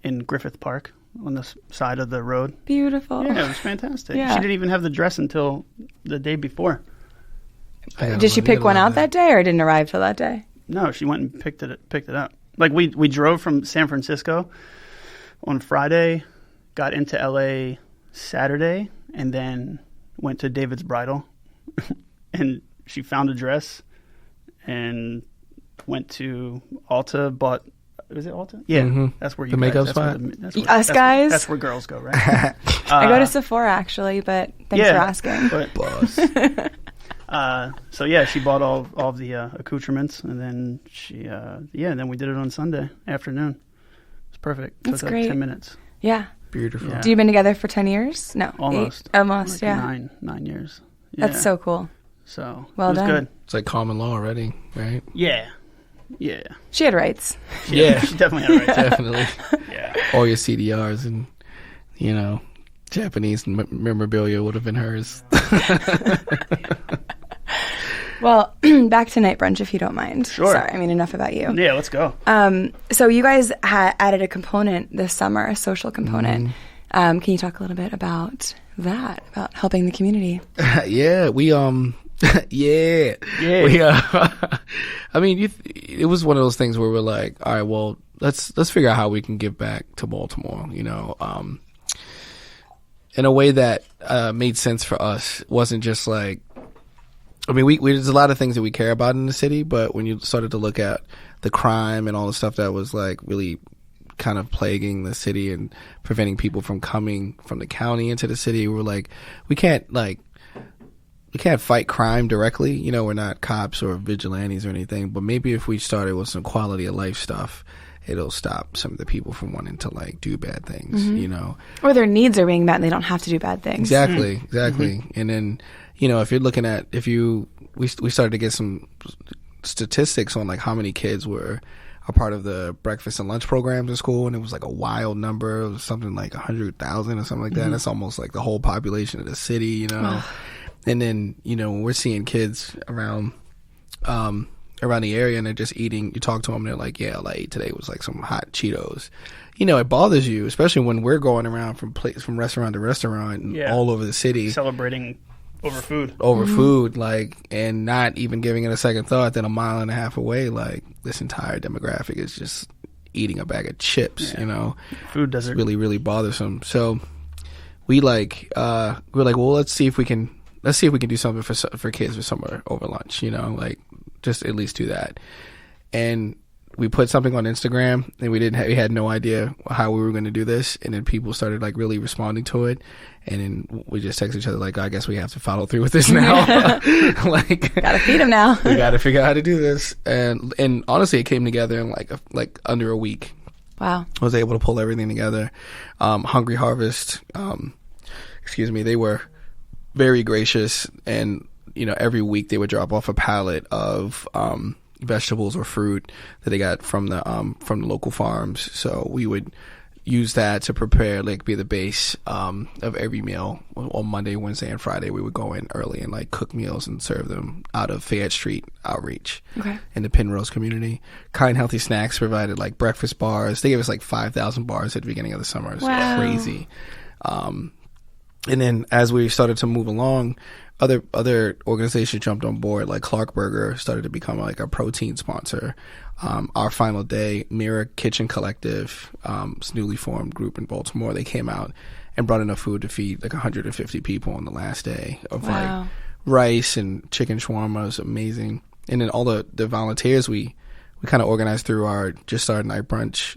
[SPEAKER 3] in Griffith Park on the side of the road.
[SPEAKER 2] Beautiful.
[SPEAKER 3] Yeah, it was fantastic.
[SPEAKER 2] Yeah.
[SPEAKER 3] She didn't even have the dress until the day before.
[SPEAKER 2] Did she pick one out that day or didn't arrive till that day?
[SPEAKER 3] No, she went and picked it up. Like we drove from San Francisco on Friday, got into LA Saturday, and then went to David's Bridal. And she found a dress and went to Ulta, bought. Was it Ulta? Yeah,
[SPEAKER 1] Mhm.
[SPEAKER 3] that's where you
[SPEAKER 1] The
[SPEAKER 3] guys,
[SPEAKER 1] makeup
[SPEAKER 3] that's where
[SPEAKER 1] spot?
[SPEAKER 3] that's where-
[SPEAKER 2] Us guys?
[SPEAKER 3] That's where girls go, right?
[SPEAKER 2] I go to Sephora actually, but thanks
[SPEAKER 3] yeah,
[SPEAKER 2] for asking.
[SPEAKER 3] But,
[SPEAKER 1] Boss.
[SPEAKER 3] so yeah, she bought all of the accoutrements, and then and then we did it on Sunday afternoon. It's perfect.
[SPEAKER 2] That's
[SPEAKER 3] Took
[SPEAKER 2] great.
[SPEAKER 3] like 10 minutes.
[SPEAKER 2] Yeah.
[SPEAKER 1] Beautiful.
[SPEAKER 3] Yeah.
[SPEAKER 2] Do you been together for 10 years? No.
[SPEAKER 3] Almost.
[SPEAKER 2] 8? Almost,
[SPEAKER 3] Like
[SPEAKER 2] yeah.
[SPEAKER 3] 9 years. Yeah.
[SPEAKER 2] That's so cool.
[SPEAKER 3] So
[SPEAKER 2] Well
[SPEAKER 3] it was
[SPEAKER 2] done.
[SPEAKER 3] good.
[SPEAKER 1] It's like common law already, right?
[SPEAKER 3] Yeah. Yeah.
[SPEAKER 2] She had rights.
[SPEAKER 1] Yeah.
[SPEAKER 3] She definitely had right.
[SPEAKER 1] Definitely.
[SPEAKER 3] Yeah.
[SPEAKER 1] All your CDRs and, Japanese memorabilia would have been hers.
[SPEAKER 2] Well, back to night brunch if you don't mind.
[SPEAKER 3] Sure.
[SPEAKER 2] Sorry, I mean, enough about you.
[SPEAKER 3] Yeah, let's go.
[SPEAKER 2] So you guys added a component this summer, a social component. Can you talk a little bit about that, about helping the community?
[SPEAKER 1] Yeah, we yeah. We I mean, it was one of those things where we're like, all right, well, let's figure out how we can give back to Baltimore, in a way that made sense for us. It wasn't just like, I mean, we there's a lot of things that we care about in the city, but when you started to look at the crime and all the stuff that was like really kind of plaguing the city and preventing people from coming from the county into the city, we were like, we can't fight crime directly. We're not cops or vigilantes or anything, but maybe if we started with some quality of life stuff, it'll stop some of the people from wanting to like do bad things,
[SPEAKER 2] Or their needs are being met and they don't have to do bad things.
[SPEAKER 1] Exactly. And then, if you're looking at, we started to get some statistics on like how many kids were a part of the breakfast and lunch programs at school, and it was like a wild number. It was something like 100,000 or something like that. That's almost like the whole population of the city, And then, when we're seeing kids around the area and they're just eating, you talk to them, they're like, yeah, all I ate today was like some hot Cheetos. It bothers you, especially when we're going around from restaurant to restaurant and all over the city.
[SPEAKER 3] Celebrating over food.
[SPEAKER 1] Food, and not even giving it a second thought. Then a mile and a half away, like, this entire demographic is just eating a bag of chips,
[SPEAKER 3] Food doesn't.
[SPEAKER 1] It's really, really bothersome. So we're like, well, let's see if we can do something for kids for summer over lunch, just at least do that. And we put something on Instagram, and we had no idea how we were going to do this. And then people started like really responding to it. And then we just texted each other like, I guess we have to follow through with this now.
[SPEAKER 2] Gotta feed them now.
[SPEAKER 1] We got to figure out how to do this. And honestly, it came together in like under a week.
[SPEAKER 2] Wow.
[SPEAKER 1] I was able to pull everything together. Hungry Harvest, they were very gracious, and every week they would drop off a pallet of vegetables or fruit that they got from the local farms. So we would use that to prepare, like, be the base of every meal. On Monday, Wednesday, and Friday, we would go in early and like cook meals and serve them out of Fayette Street Outreach in the Penrose community. Kind Healthy Snacks provided like breakfast bars. They gave us like 5,000 bars at the beginning of the summer. It was crazy. And then as we started to move along, other organizations jumped on board. Like Clark Burger started to become like a protein sponsor. Our Final Day, Mirror Kitchen Collective, this newly formed group in Baltimore, they came out and brought enough food to feed like 150 people on the last day of like rice and chicken shawarma. It was amazing. And then all the volunteers we kind of organized through our Just Started Night Brunch,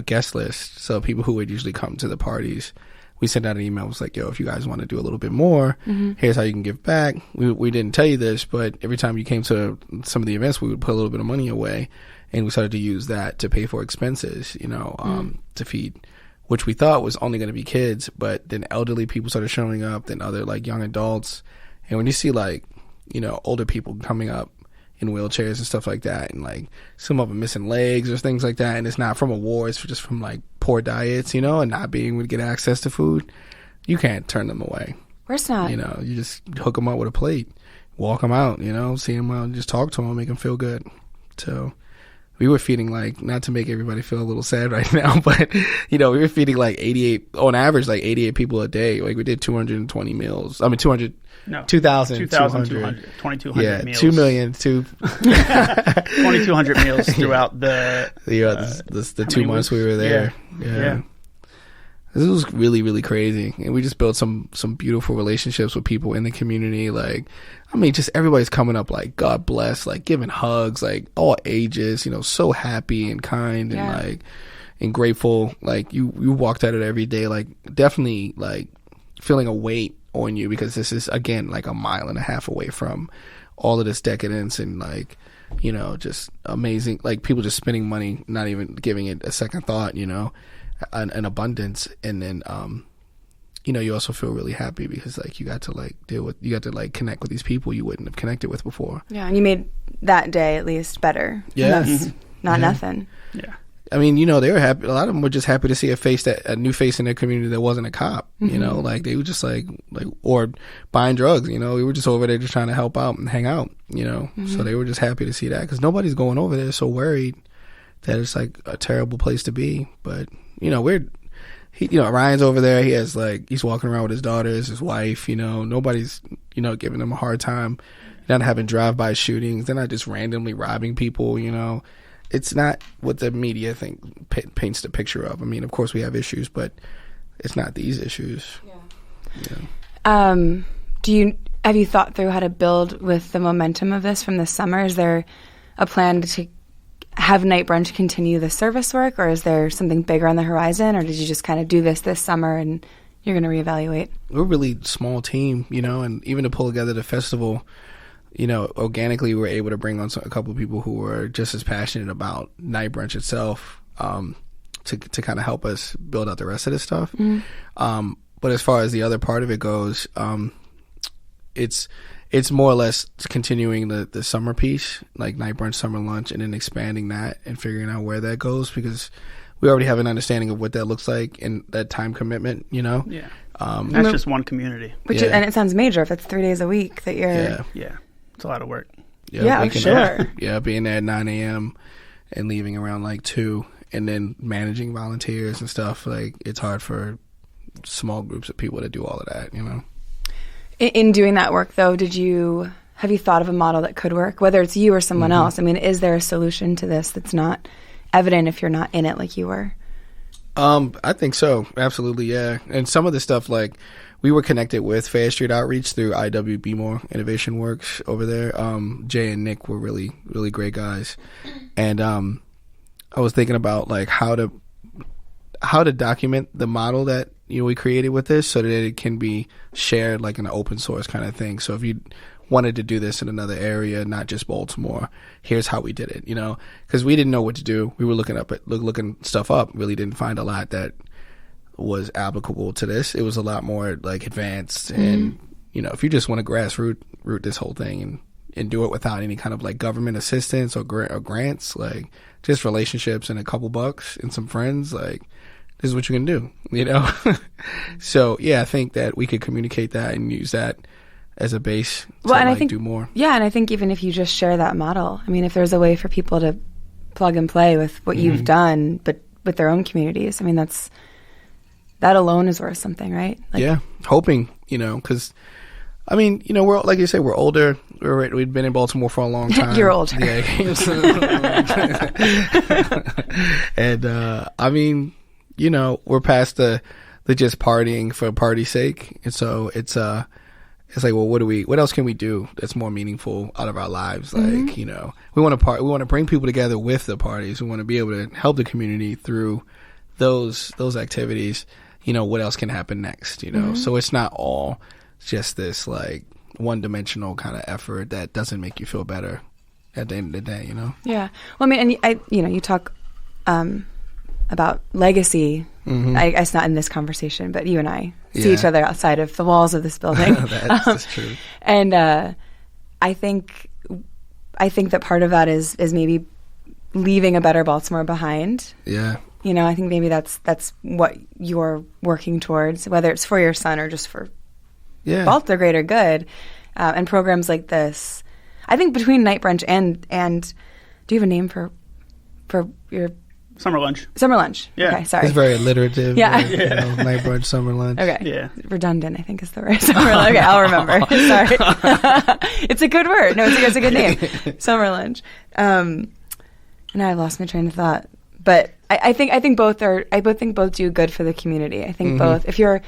[SPEAKER 1] guest list. So people who would usually come to the parties we sent out an email. It was like, yo, if you guys want to do a little bit more, here's how you can give back. We didn't tell you this, but every time you came to some of the events, we would put a little bit of money away, and we started to use that to pay for expenses, to feed, which we thought was only going to be kids, but then elderly people started showing up, then other like young adults. And when you see like, older people coming up in wheelchairs and stuff like that, and like some of them missing legs or things like that, and it's not from a war, it's just from like poor diets, and not being able to get access to food, you can't turn them away.
[SPEAKER 2] Of course not.
[SPEAKER 1] You just hook them up with a plate, walk them out, see them out, just talk to them, make them feel good. So we were feeding like, not to make everybody feel a little sad right now, but we were feeding like 88 people a day. Like we did 220 meals. I mean 2,200
[SPEAKER 3] meals.
[SPEAKER 1] 2 million,
[SPEAKER 3] 2,200 meals throughout the
[SPEAKER 1] 2 months we were there. Yeah. This was really, really crazy. And we just built some beautiful relationships with people in the community. Like, I mean, just everybody's coming up like, God bless, like giving hugs, like all ages, so happy and kind and like, and grateful. Like you walked out of it every day, like definitely like feeling a weight on you, because this is again like a mile and a half away from all of this decadence and like, just amazing, like people just spending money, not even giving it a second thought, an abundance. And then you also feel really happy because like you got to like connect with these people you wouldn't have connected with before.
[SPEAKER 2] Yeah, and you made that day at least better.
[SPEAKER 1] Yeah.
[SPEAKER 2] And that's not nothing.
[SPEAKER 3] Yeah.
[SPEAKER 1] I mean, they were happy. A lot of them were just happy to see a new face in their community that wasn't a cop. Like they were just like or buying drugs. We were just over there just trying to help out and hang out. So they were just happy to see that, because nobody's going over there so worried that it's like a terrible place to be. But Ryan's over there. He has like, he's walking around with his daughters, his wife. Nobody's giving him a hard time. Not having drive-by shootings. They're not just randomly robbing people. It's not what the media paints the picture of. I mean, of course we have issues, but it's not these issues.
[SPEAKER 2] Have you thought through how to build with the momentum of this from this summer? Is there a plan to have Night Brunch continue the service work, or is there something bigger on the horizon, or did you just kind of do this summer and you're going to reevaluate?
[SPEAKER 1] We're a really small team, and even to pull together the festival, organically we were able to bring on a couple of people who were just as passionate about Night Brunch itself, to kind of help us build out the rest of this stuff. But as far as the other part of it goes, it's more or less continuing the summer piece, like Night Brunch, summer lunch, and then expanding that and figuring out where that goes, because we already have an understanding of what that looks like and that time commitment, Yeah.
[SPEAKER 3] That's just one community.
[SPEAKER 2] And it sounds major if it's 3 days a week that you're...
[SPEAKER 3] Yeah. It's a lot of work.
[SPEAKER 2] Yeah, sure.
[SPEAKER 1] Being there at 9 a.m. and leaving around like 2, and then managing volunteers and stuff. Like, it's hard for small groups of people to do all of that,
[SPEAKER 2] In doing that work, though, have you thought of a model that could work, whether it's you or someone else? I mean, is there a solution to this that's not evident if you're not in it like you were?
[SPEAKER 1] I think so. Absolutely, yeah. And some of the stuff, like, we were connected with Fair Street Outreach through IWB Innovation Works over there. Jay and Nick were really, really great guys. And I was thinking about, like, how to document the model that we created with this, so that it can be shared like an open source kind of thing. So if you wanted to do this in another area, not just Baltimore, here's how we did it, because we didn't know what to do. We were looking stuff up, really didn't find a lot that was applicable to this. It was a lot more like advanced, and if you just want to root this whole thing and do it without any kind of like government assistance or grants, like just relationships and a couple bucks and some friends, like, this is what you can do, So, yeah, I think that we could communicate that and use that as a base to I think, do more.
[SPEAKER 2] Yeah, and I think even if you just share that model, I mean, if there's a way for people to plug and play with what you've done, but with their own communities, I mean, that alone is worth something, right? Like,
[SPEAKER 1] yeah, hoping, because, I mean, we're, like you say, we're older. We've been in Baltimore for a long time.
[SPEAKER 2] You're older.
[SPEAKER 1] Yeah. And, I mean, we're past the just partying for party's sake. And so it's like, well, what else can we do that's more meaningful out of our lives? Like, we want to bring people together with the parties. We want to be able to help the community through those activities. what else can happen next, So it's not all just this like one-dimensional kind of effort that doesn't make you feel better at the end of the day,
[SPEAKER 2] Yeah. Well, I mean, and you talk about legacy. I guess not in this conversation, but you and I see each other outside of the walls of this building.
[SPEAKER 1] That's true.
[SPEAKER 2] And I think that part of that is maybe leaving a better Baltimore behind.
[SPEAKER 1] Yeah.
[SPEAKER 2] I think maybe that's what you're working towards, whether it's for your son or just for both the greater good. And programs like this, I think between Night Brunch and do you have a name for your
[SPEAKER 3] Summer lunch?
[SPEAKER 2] Summer lunch.
[SPEAKER 3] Yeah.
[SPEAKER 2] Okay, sorry.
[SPEAKER 1] It's very alliterative.
[SPEAKER 2] Yeah.
[SPEAKER 1] Night Brunch, summer lunch.
[SPEAKER 2] Okay.
[SPEAKER 3] Yeah.
[SPEAKER 2] Redundant, I think is the word. Summer lunch. Okay, I'll remember. Sorry. It's a good word. No, it's a good name. Summer lunch. Now I've lost my train of thought. But I think both do good for the community. I think both. If you're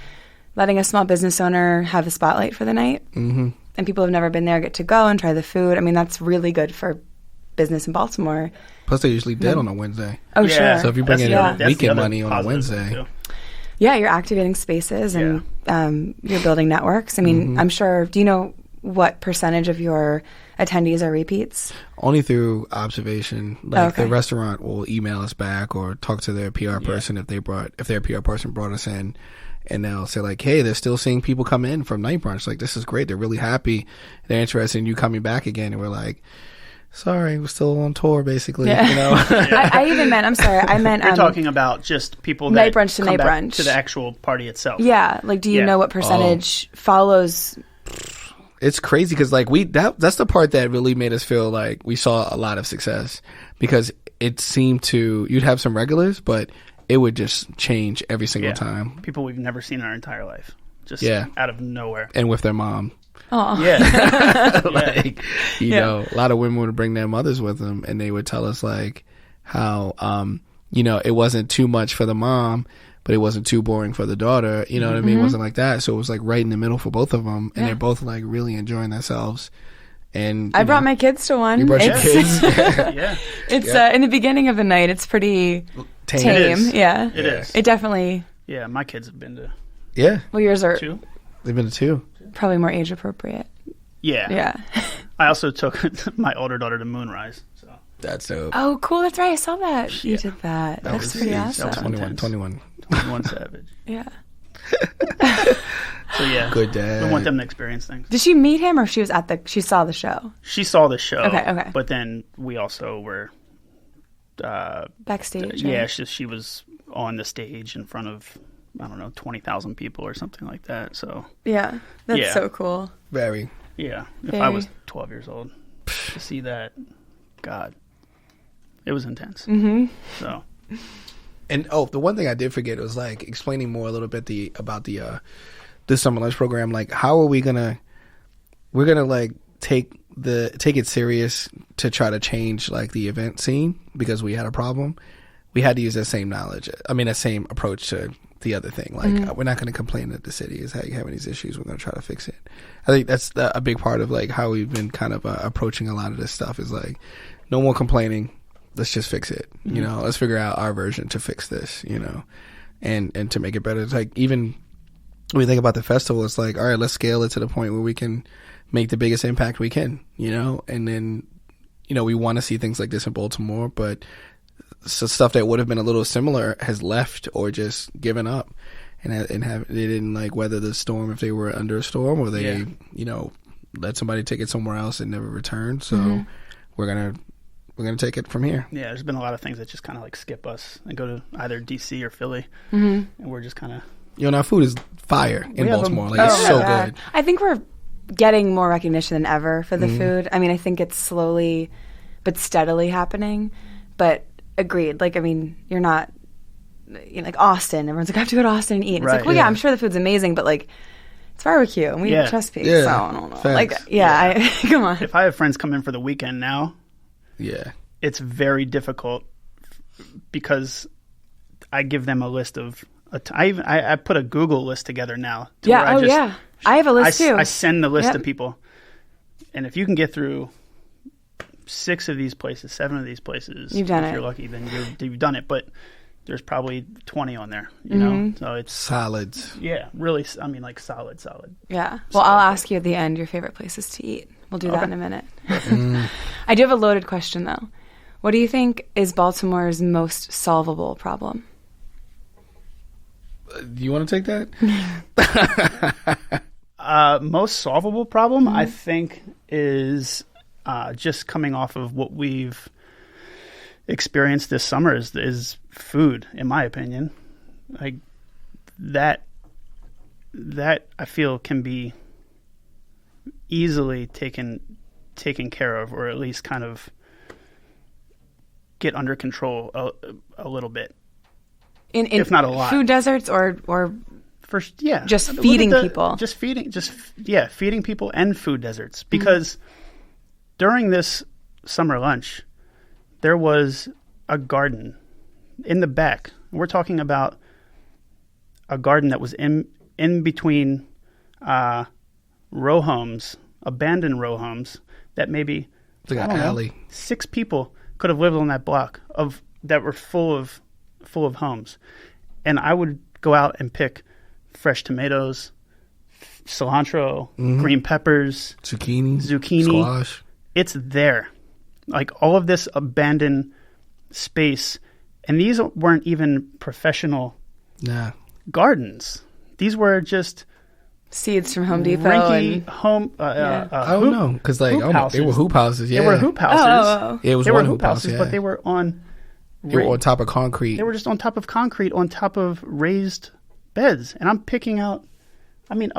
[SPEAKER 2] letting a small business owner have the spotlight for the night, and people who have never been there get to go and try the food, I mean, that's really good for business in Baltimore.
[SPEAKER 1] Plus, they're usually dead on a Wednesday.
[SPEAKER 2] Oh,
[SPEAKER 3] Yeah.
[SPEAKER 2] sure.
[SPEAKER 1] So if you bring in
[SPEAKER 3] That's the
[SPEAKER 1] weekend
[SPEAKER 3] other
[SPEAKER 1] money on a
[SPEAKER 3] positive
[SPEAKER 1] Wednesday,
[SPEAKER 3] too.
[SPEAKER 2] Yeah, you're activating spaces and you're building networks. I mean, I'm sure, do you know what percentage of your attendees are repeats?
[SPEAKER 1] only through observation. Like the restaurant will email us back or talk to their PR person if their PR person brought us in, and they'll say like, hey, they're still seeing people come in from Night Brunch. Like, this is great. They're really happy. They're interested in you coming back again. And we're like, sorry, we're still on tour, basically.
[SPEAKER 2] Yeah. I even meant, I'm sorry, I meant...
[SPEAKER 3] You're talking about just people that
[SPEAKER 2] Night Brunch to
[SPEAKER 3] come
[SPEAKER 2] Night
[SPEAKER 3] back
[SPEAKER 2] Brunch.
[SPEAKER 3] to the actual party itself.
[SPEAKER 2] Yeah, like, do you know what percentage follows...
[SPEAKER 1] It's crazy because like that's the part that really made us feel like we saw a lot of success, because it seemed you'd have some regulars, but it would just change every single time.
[SPEAKER 3] People we've never seen in our entire life. Just out of nowhere.
[SPEAKER 1] And with their mom.
[SPEAKER 2] Oh.
[SPEAKER 3] Yeah.
[SPEAKER 1] Like, you know, a lot of women would bring their mothers with them, and they would tell us like how, it wasn't too much for the mom, but it wasn't too boring for the daughter. You know what I mean? It wasn't like that. So it was like right in the middle for both of them, and they're both like really enjoying themselves. And
[SPEAKER 2] I brought my kids to one.
[SPEAKER 1] You brought your kids?
[SPEAKER 2] It's in the beginning of the night. It's pretty tame.
[SPEAKER 3] It is.
[SPEAKER 2] Yeah,
[SPEAKER 3] It is.
[SPEAKER 2] It definitely.
[SPEAKER 3] Yeah, my kids have been to
[SPEAKER 2] Well, yours are
[SPEAKER 3] 2.
[SPEAKER 1] They've been to 2.
[SPEAKER 2] probably more age appropriate.
[SPEAKER 3] Yeah.
[SPEAKER 2] Yeah.
[SPEAKER 3] I also took my older daughter to Moonrise. So
[SPEAKER 1] That's dope.
[SPEAKER 2] Oh, cool. That's right. I saw that. You did that. That's pretty awesome.
[SPEAKER 3] that was
[SPEAKER 1] 21.
[SPEAKER 3] 21 Savage.
[SPEAKER 2] Yeah.
[SPEAKER 3] So yeah,
[SPEAKER 1] Good dad.
[SPEAKER 3] we want them to experience things.
[SPEAKER 2] Did she meet him, or she saw the show?
[SPEAKER 3] She saw the show.
[SPEAKER 2] Okay.
[SPEAKER 3] But then we also were
[SPEAKER 2] Backstage.
[SPEAKER 3] yeah,
[SPEAKER 2] right?
[SPEAKER 3] she was on the stage in front of, I don't know, 20,000 people or something like that. So
[SPEAKER 2] Yeah. That's
[SPEAKER 3] Yeah.
[SPEAKER 2] so cool.
[SPEAKER 1] Very.
[SPEAKER 3] yeah, if
[SPEAKER 2] Very.
[SPEAKER 3] I was 12 years old to see that, God, it was intense. Mm-hmm. So
[SPEAKER 1] And the one thing I did forget was like explaining more a little bit about the summer lunch program. Like, how are we're gonna like take it serious to try to change like the event scene, because we had a problem. We had to use that same that same approach to the other thing. Like, we're not going to complain that the city is having these issues. We're going to try to fix it. I think that's a big part of like how we've been kind of approaching a lot of this stuff, is like, no more complaining. Let's just fix it. You know, let's figure out our version to fix this, and to make it better. It's like, even when we think about the festival, it's like, all right, let's scale it to the point where we can make the biggest impact we can, and then, we want to see things like this in Baltimore, but so stuff that would have been a little similar has left or just given up, and they didn't like weather the storm if they were under a storm, or they, let somebody take it somewhere else and never return. So we're gonna take it from here.
[SPEAKER 3] yeah, there's been a lot of things that just kind of like skip us and go to either DC or Philly, and we're just kind of.
[SPEAKER 1] Our food is fire in Baltimore. It's so good.
[SPEAKER 2] I think we're getting more recognition than ever for the food. I mean, I think it's slowly but steadily happening. But agreed. Like, I mean, you're not, like Austin. Everyone's like, I have to go to Austin and eat. And it's
[SPEAKER 3] Right,
[SPEAKER 2] like, well, yeah, I'm sure the food's amazing, but like, it's barbecue and we eat Chesapeake.
[SPEAKER 1] Yeah.
[SPEAKER 2] So I don't know.
[SPEAKER 1] Facts.
[SPEAKER 2] Like, come on.
[SPEAKER 3] If I have friends come in for the weekend now,
[SPEAKER 1] Yeah.
[SPEAKER 3] it's very difficult because I give them a list of. I put a Google list together now.
[SPEAKER 2] Yeah. Yeah. I have a list too.
[SPEAKER 3] I send the list
[SPEAKER 2] Yep.
[SPEAKER 3] to people, and if you can get through 6 of these places, 7 of these places,
[SPEAKER 2] You've done
[SPEAKER 3] if
[SPEAKER 2] it.
[SPEAKER 3] you're lucky, then you've done it. But there's probably 20 on there, you know? So it's,
[SPEAKER 1] Solids.
[SPEAKER 3] yeah, really, I mean, like solid.
[SPEAKER 2] Yeah. Well, I'll ask you at the end your favorite places to eat. We'll do that in a minute. I do have a loaded question, though. What do you think is Baltimore's most solvable problem?
[SPEAKER 1] Do you want to take that?
[SPEAKER 3] Most solvable problem, I think, is just coming off of what we've experienced this summer is food, in my opinion. Like that I feel can be easily taken care of, or at least kind of get under control a little bit, if not a lot.
[SPEAKER 2] Food deserts or
[SPEAKER 3] First, yeah,
[SPEAKER 2] just feeding people.
[SPEAKER 3] Feeding people and food deserts. Because during this summer lunch, there was a garden in the back. We're talking about a garden that was in between row homes, abandoned row homes, that maybe
[SPEAKER 1] It's like an alley.
[SPEAKER 3] 6 people could have lived on that block that were full of homes. And I would go out and pick fresh tomatoes, cilantro, green peppers,
[SPEAKER 1] Zucchini, squash.
[SPEAKER 3] It's there. Like all of this abandoned space. And these weren't even professional gardens. These were just
[SPEAKER 2] seeds from Home Depot.
[SPEAKER 3] rinky home.
[SPEAKER 1] I don't know, because like they were hoop houses. Yeah,
[SPEAKER 3] They were hoop houses.
[SPEAKER 2] Oh.
[SPEAKER 1] Yeah, it was
[SPEAKER 3] They
[SPEAKER 1] one
[SPEAKER 3] were
[SPEAKER 1] hoop house, yeah.
[SPEAKER 3] but they were on.
[SPEAKER 1] They were on top of concrete.
[SPEAKER 3] They were just on top of concrete, on top of raised beds, and I'm picking out. I mean,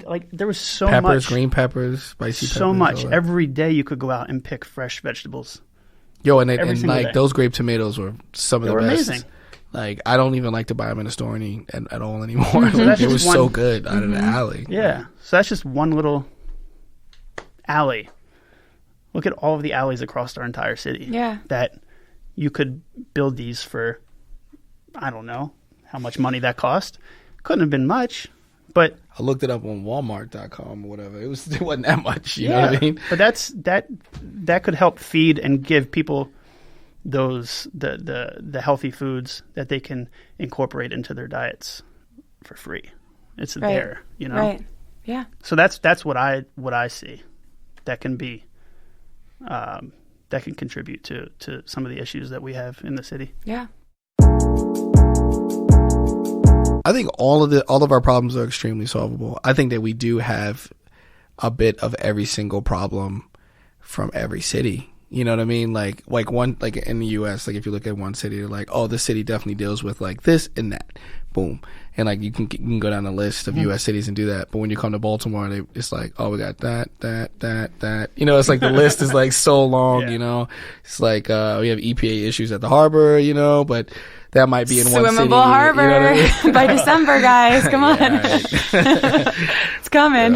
[SPEAKER 3] like there was so
[SPEAKER 1] peppers,
[SPEAKER 3] much,
[SPEAKER 1] green peppers, spicy peppers.
[SPEAKER 3] so much.
[SPEAKER 1] all that.
[SPEAKER 3] Every day you could go out and pick fresh vegetables.
[SPEAKER 1] Yo, and
[SPEAKER 3] every single
[SPEAKER 1] like
[SPEAKER 3] day.
[SPEAKER 1] those grape tomatoes were some of the
[SPEAKER 3] They were
[SPEAKER 1] best.
[SPEAKER 3] amazing.
[SPEAKER 1] Like I don't even like to buy them in the store at all anymore.
[SPEAKER 3] that's
[SPEAKER 1] They were
[SPEAKER 3] just
[SPEAKER 1] so
[SPEAKER 3] one-
[SPEAKER 1] good out of the alley.
[SPEAKER 3] Yeah, so that's just one little alley. Look at all of the alleys across our entire city.
[SPEAKER 2] Yeah.
[SPEAKER 3] That you could build these for, I don't know how much money that cost. Couldn't have been much, but
[SPEAKER 1] I looked it up on Walmart.com or whatever. It wasn't that much. You know what I mean?
[SPEAKER 3] But that could help feed and give people those the healthy foods that they can incorporate into their diets for free. It's there, you know.
[SPEAKER 2] Right. Yeah.
[SPEAKER 3] So that's what I see that can be that can contribute to some of the issues that we have in the city.
[SPEAKER 2] Yeah.
[SPEAKER 1] I think all of our problems are extremely solvable. I think that we do have a bit of every single problem from every city. You know what I mean? Like in the US, like if you look at one city, they're like, oh, this city definitely deals with like this and that. Boom. And like you can go down the list of US cities and do that. But when you come to Baltimore, it's like, oh, we got that. You know, it's like the list is like so long, you know. It's like we have EPA issues at the harbor, you know, but that might be in one city.
[SPEAKER 2] Swimmable harbor,
[SPEAKER 1] you know what I mean?
[SPEAKER 2] by December, guys. Come on. It's coming.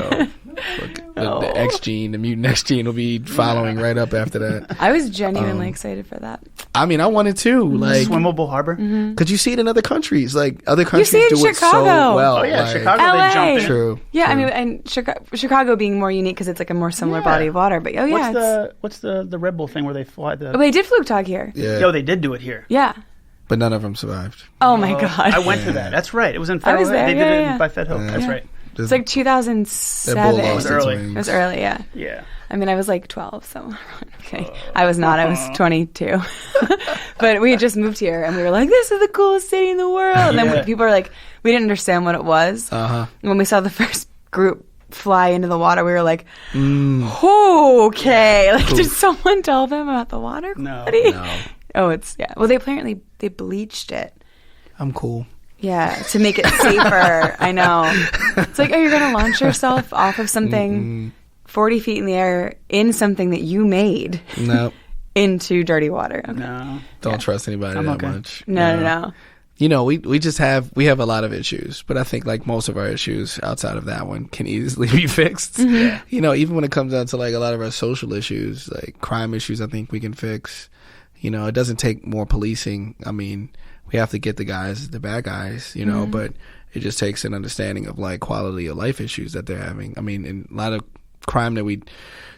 [SPEAKER 1] The X gene, the mutant X gene will be following right up after that.
[SPEAKER 2] I was genuinely excited for that.
[SPEAKER 1] I mean, I wanted to. Like,
[SPEAKER 3] Swimmable harbor.
[SPEAKER 1] could you see it in other countries? Like, other countries
[SPEAKER 2] see it in
[SPEAKER 1] do it so
[SPEAKER 2] Chicago.
[SPEAKER 1] well.
[SPEAKER 3] Oh yeah,
[SPEAKER 1] like,
[SPEAKER 3] Chicago.
[SPEAKER 2] LA.
[SPEAKER 3] They jump in.
[SPEAKER 1] True.
[SPEAKER 2] Yeah,
[SPEAKER 1] true.
[SPEAKER 2] I mean, and Chicago being more unique because it's like a more similar body of water. But
[SPEAKER 3] What's the Red Bull thing where they fly the?
[SPEAKER 2] Oh, they did fluke talk here.
[SPEAKER 1] Yeah.
[SPEAKER 3] Yo, they did do it here.
[SPEAKER 2] Yeah.
[SPEAKER 1] But none of them survived.
[SPEAKER 2] Oh my god.
[SPEAKER 3] I went to that. That's right. It was in Federal
[SPEAKER 2] was
[SPEAKER 3] Hill.
[SPEAKER 2] there,
[SPEAKER 3] They did
[SPEAKER 2] yeah.
[SPEAKER 3] it by Fed Hill. That's
[SPEAKER 2] Yeah.
[SPEAKER 3] right.
[SPEAKER 2] It's like
[SPEAKER 1] That bull
[SPEAKER 2] 2007.
[SPEAKER 1] lost
[SPEAKER 3] It was
[SPEAKER 1] its
[SPEAKER 3] early.
[SPEAKER 1] wings.
[SPEAKER 2] It was early, yeah.
[SPEAKER 3] Yeah.
[SPEAKER 2] I mean, I was like 12, so okay. I was not. I was 22. But we had just moved here, and we were like, "This is the coolest city in the world." And then people were like, we didn't understand what it was. When we saw the first group fly into the water, we were like, "Okay." Like, did someone tell them about the water quality?
[SPEAKER 1] No.
[SPEAKER 2] Oh, it's Well, they bleached it.
[SPEAKER 1] I'm cool.
[SPEAKER 2] Yeah, to make it safer. I know. It's like, oh, you're going to launch yourself off of something 40 feet in the air in something that you made
[SPEAKER 1] Nope.
[SPEAKER 2] into dirty water. Okay.
[SPEAKER 3] No.
[SPEAKER 1] Don't trust anybody that
[SPEAKER 3] okay.
[SPEAKER 1] much.
[SPEAKER 2] No.
[SPEAKER 1] You know, we just have a lot of issues, but I think like most of our issues outside of that one can easily be fixed. You know, even when it comes down to like a lot of our social issues, like crime issues, I think we can fix. You know, it doesn't take more policing. I mean, we have to get the bad guys, you know, but it just takes an understanding of like quality of life issues that they're having. I mean, in a lot of crime that we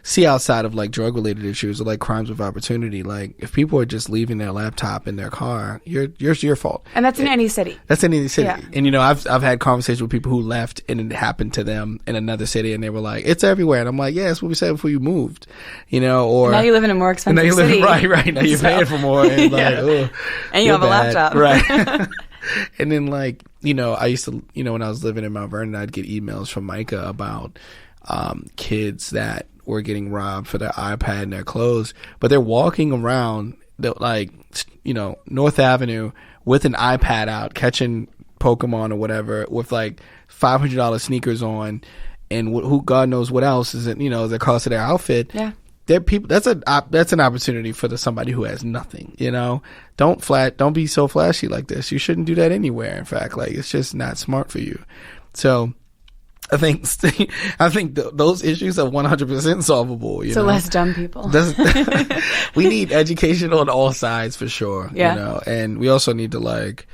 [SPEAKER 1] see outside of like drug related issues or like crimes of opportunity. Like if people are just leaving their laptop in their car, it's your fault.
[SPEAKER 2] And that's in any city.
[SPEAKER 1] That's in any city.
[SPEAKER 2] Yeah.
[SPEAKER 1] And you know, I've had conversations with people who left and it happened to them in another city and they were like, it's everywhere. And I'm like, yeah, that's what we said before you moved, you know, or
[SPEAKER 2] now you live in a more expensive city.
[SPEAKER 1] Right. Now you're paying for more and like, oh,
[SPEAKER 2] and you have
[SPEAKER 1] bad.
[SPEAKER 2] a laptop.
[SPEAKER 1] Right. And then like, you know, I used to, you know, when I was living in Mount Vernon, I'd get emails from Micah about kids that were getting robbed for their iPad and their clothes, but they're walking around like, you know, North Avenue with an iPad out, catching Pokemon or whatever, with like $500 sneakers on, and who God knows what else is it, you know, the cost of their outfit.
[SPEAKER 2] Yeah.
[SPEAKER 1] They're people. That's an opportunity for somebody who has nothing. You know, don't be so flashy like this. You shouldn't do that anywhere. In fact, like it's just not smart for you. So, I think those issues are 100% solvable. You
[SPEAKER 2] so
[SPEAKER 1] know?
[SPEAKER 2] less dumb people.
[SPEAKER 1] We need education on all sides for sure.
[SPEAKER 2] Yeah.
[SPEAKER 1] You know, and we also need to like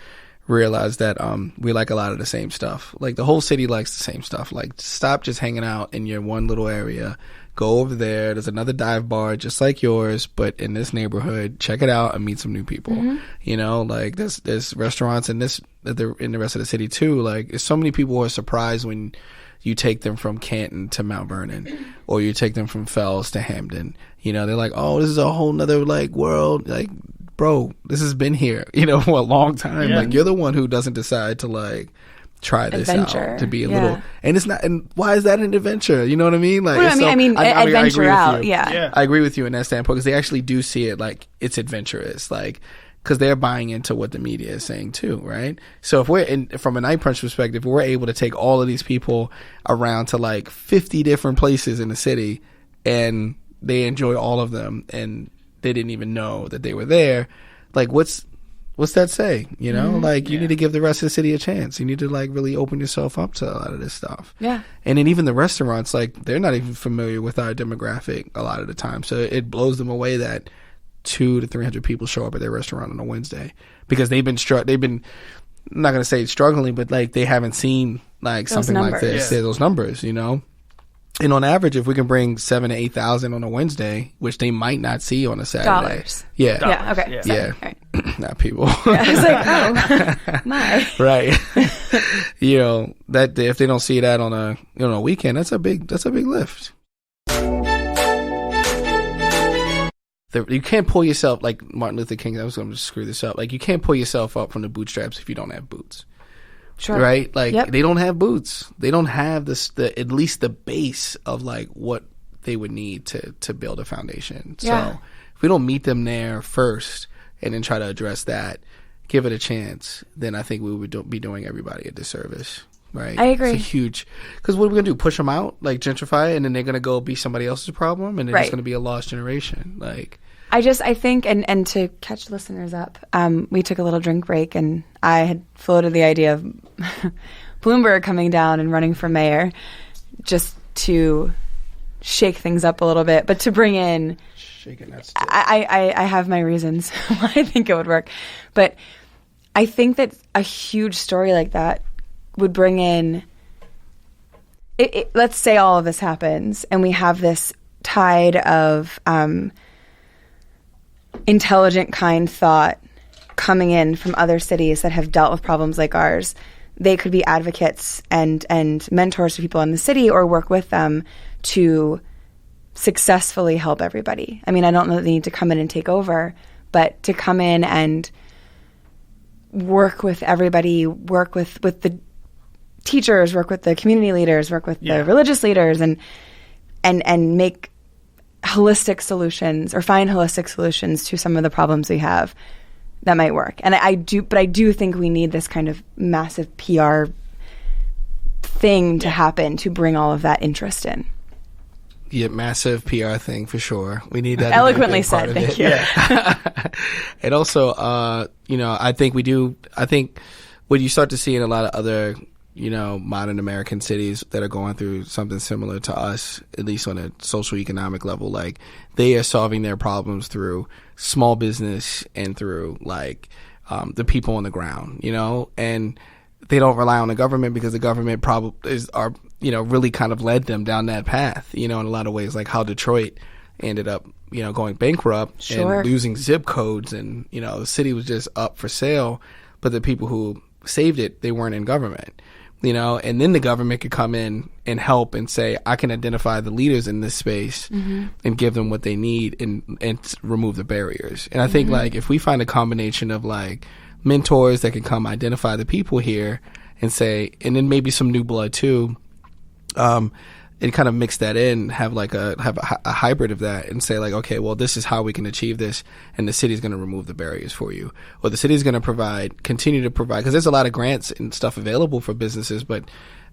[SPEAKER 1] realize that we like a lot of the same stuff. Like the whole city likes the same stuff. Like stop just hanging out in your one little area. Go over there. There's another dive bar just like yours, but in this neighborhood. Check it out and meet some new people. Mm-hmm. You know, like there's restaurants in the rest of the city too. Like there's so many people who are surprised when you take them from Canton to Mount Vernon, or you take them from Fells to Hamden. You know, they're like, oh, this is a whole nother like world. Like, bro, this has been here, you know, for a long time. Yeah. Like you're the one who doesn't decide to like try this
[SPEAKER 2] adventure.
[SPEAKER 1] Out to be a little, and it's not. And why is that an adventure? You know what I mean? Like,
[SPEAKER 2] well, I mean, adventure out. Yeah,
[SPEAKER 1] I agree with you in that standpoint because they actually do see it like it's adventurous, like because they're buying into what the media is saying too, right? So if we're from a Night Brunch perspective, we're able to take all of these people around to like 50 different places in the city, and they enjoy all of them, and they didn't even know that they were there. Like, what's that say? You know, like you need to give the rest of the city a chance. You need to like really open yourself up to a lot of this stuff.
[SPEAKER 2] Yeah.
[SPEAKER 1] And then even the restaurants, like they're not even familiar with our demographic a lot of the time. So it blows them away that 200 to 300 people show up at their restaurant on a Wednesday because they've been I'm not going to say struggling, but like they haven't seen like those something numbers. Like this. Yeah. Those numbers, you know? And on average, if we can bring 7,000 to 8,000 on a Wednesday, which they might not see on a Saturday.
[SPEAKER 2] Dollars.
[SPEAKER 1] Yeah.
[SPEAKER 2] Dollars. Yeah. Okay.
[SPEAKER 1] Yeah.
[SPEAKER 2] Right.
[SPEAKER 1] Not people.
[SPEAKER 2] Yeah, I was like, oh, my.
[SPEAKER 1] Right. You know, that if they don't see that on a weekend, that's a big lift. You can't pull yourself like Martin Luther King. I was going to screw this up. Like you can't pull yourself up from the bootstraps if you don't have boots.
[SPEAKER 2] Sure.
[SPEAKER 1] Right? Like they don't have boots. They don't have at least the base of like what they would need to build a foundation.
[SPEAKER 2] Yeah.
[SPEAKER 1] So if we don't meet them there first and then try to address that, give it a chance, then I think we would be doing everybody a disservice. Right.
[SPEAKER 2] I agree.
[SPEAKER 1] It's a huge, because what are we going to do? Push them out, like gentrify it, and then they're going to go be somebody else's problem, and then it's going to be a lost generation. Like,
[SPEAKER 2] I think, and to catch listeners up, we took a little drink break, and I had floated the idea of Bloomberg coming down and running for mayor, just to shake things up a little bit, but to bring in.
[SPEAKER 1] Shaking that stick.
[SPEAKER 2] I have my reasons why I think it would work, but I think that a huge story like that would bring in, let's say all of this happens and we have this tide of intelligent, kind thought coming in from other cities that have dealt with problems like ours. They could be advocates and mentors to people in the city or work with them to successfully help everybody. I mean, I don't know that they need to come in and take over, but to come in and work with everybody, work with the teachers, work with the community leaders, work with the religious leaders, and make holistic solutions or find holistic solutions to some of the problems we have that might work. And I do think we need this kind of massive PR thing to happen to bring all of that interest in.
[SPEAKER 1] Yeah, massive PR thing for sure. We need that.
[SPEAKER 2] Eloquently said. Thank you.
[SPEAKER 1] Yeah. And also, I think what you start to see in a lot of other, modern American cities that are going through something similar to us, at least on a social economic level, like they are solving their problems through small business and through like the people on the ground, and they don't rely on the government because the government really kind of led them down that path, in a lot of ways, like how Detroit ended up, going bankrupt and losing zip codes, and, the city was just up for sale, but the people who saved it, they weren't in government, and then the government could come in and help and say, I can identify the leaders in this space and give them what they need and remove the barriers. And I think like if we find a combination of like mentors that can come identify the people here and say, and then maybe some new blood too, and kind of mix that in, have a hybrid of that, and say like, okay, well, this is how we can achieve this, and the city's going to remove the barriers for you, or the city's going to continue to provide, because there's a lot of grants and stuff available for businesses, but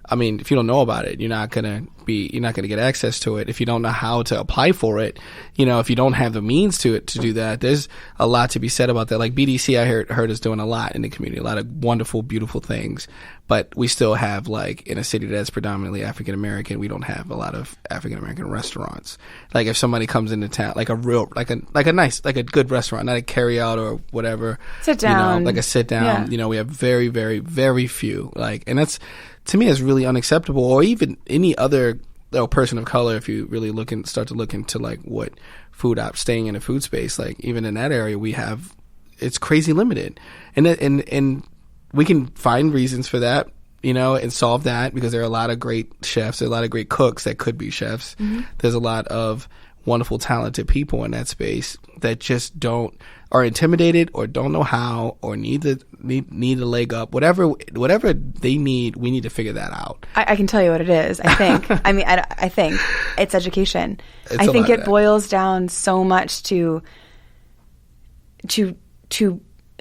[SPEAKER 1] I mean, if you don't know about it, you're not going to get access to it. If you don't know how to apply for it, if you don't have the means to do that, there's a lot to be said about that. Like BDC, I heard is doing a lot in the community, a lot of wonderful, beautiful things. But we still have, like, in a city that's predominantly African American, we don't have a lot of African American restaurants. Like if somebody comes into town, like a good restaurant, not a carry out or whatever,
[SPEAKER 2] sit down,
[SPEAKER 1] like a sit down. We have very, very, very few. Like, and that's, to me, is really unacceptable. Or even any other person of color, if you really start to look into like what staying in a food space, like even in that area, it's crazy limited, and we can find reasons for that, and solve that, because there are a lot of great chefs, there are a lot of great cooks that could be chefs. There's a lot of wonderful, talented people in that space that just are intimidated or don't know how, or need a leg up. Whatever they need, we need to figure that out.
[SPEAKER 2] I can tell you what it is. I think. I think it's education. I think it boils down so much to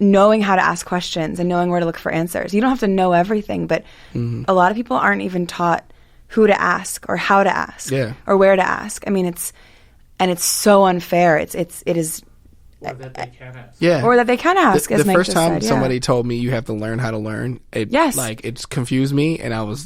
[SPEAKER 2] knowing how to ask questions and knowing where to look for answers. You don't have to know everything, but a lot of people aren't even taught who to ask or how to ask or where to ask. I mean, it's so unfair. It is.
[SPEAKER 4] Or that they can ask.
[SPEAKER 1] Yeah.
[SPEAKER 2] Or that they can ask.
[SPEAKER 1] The first time somebody told me you have to learn how to learn, it confused me, and I was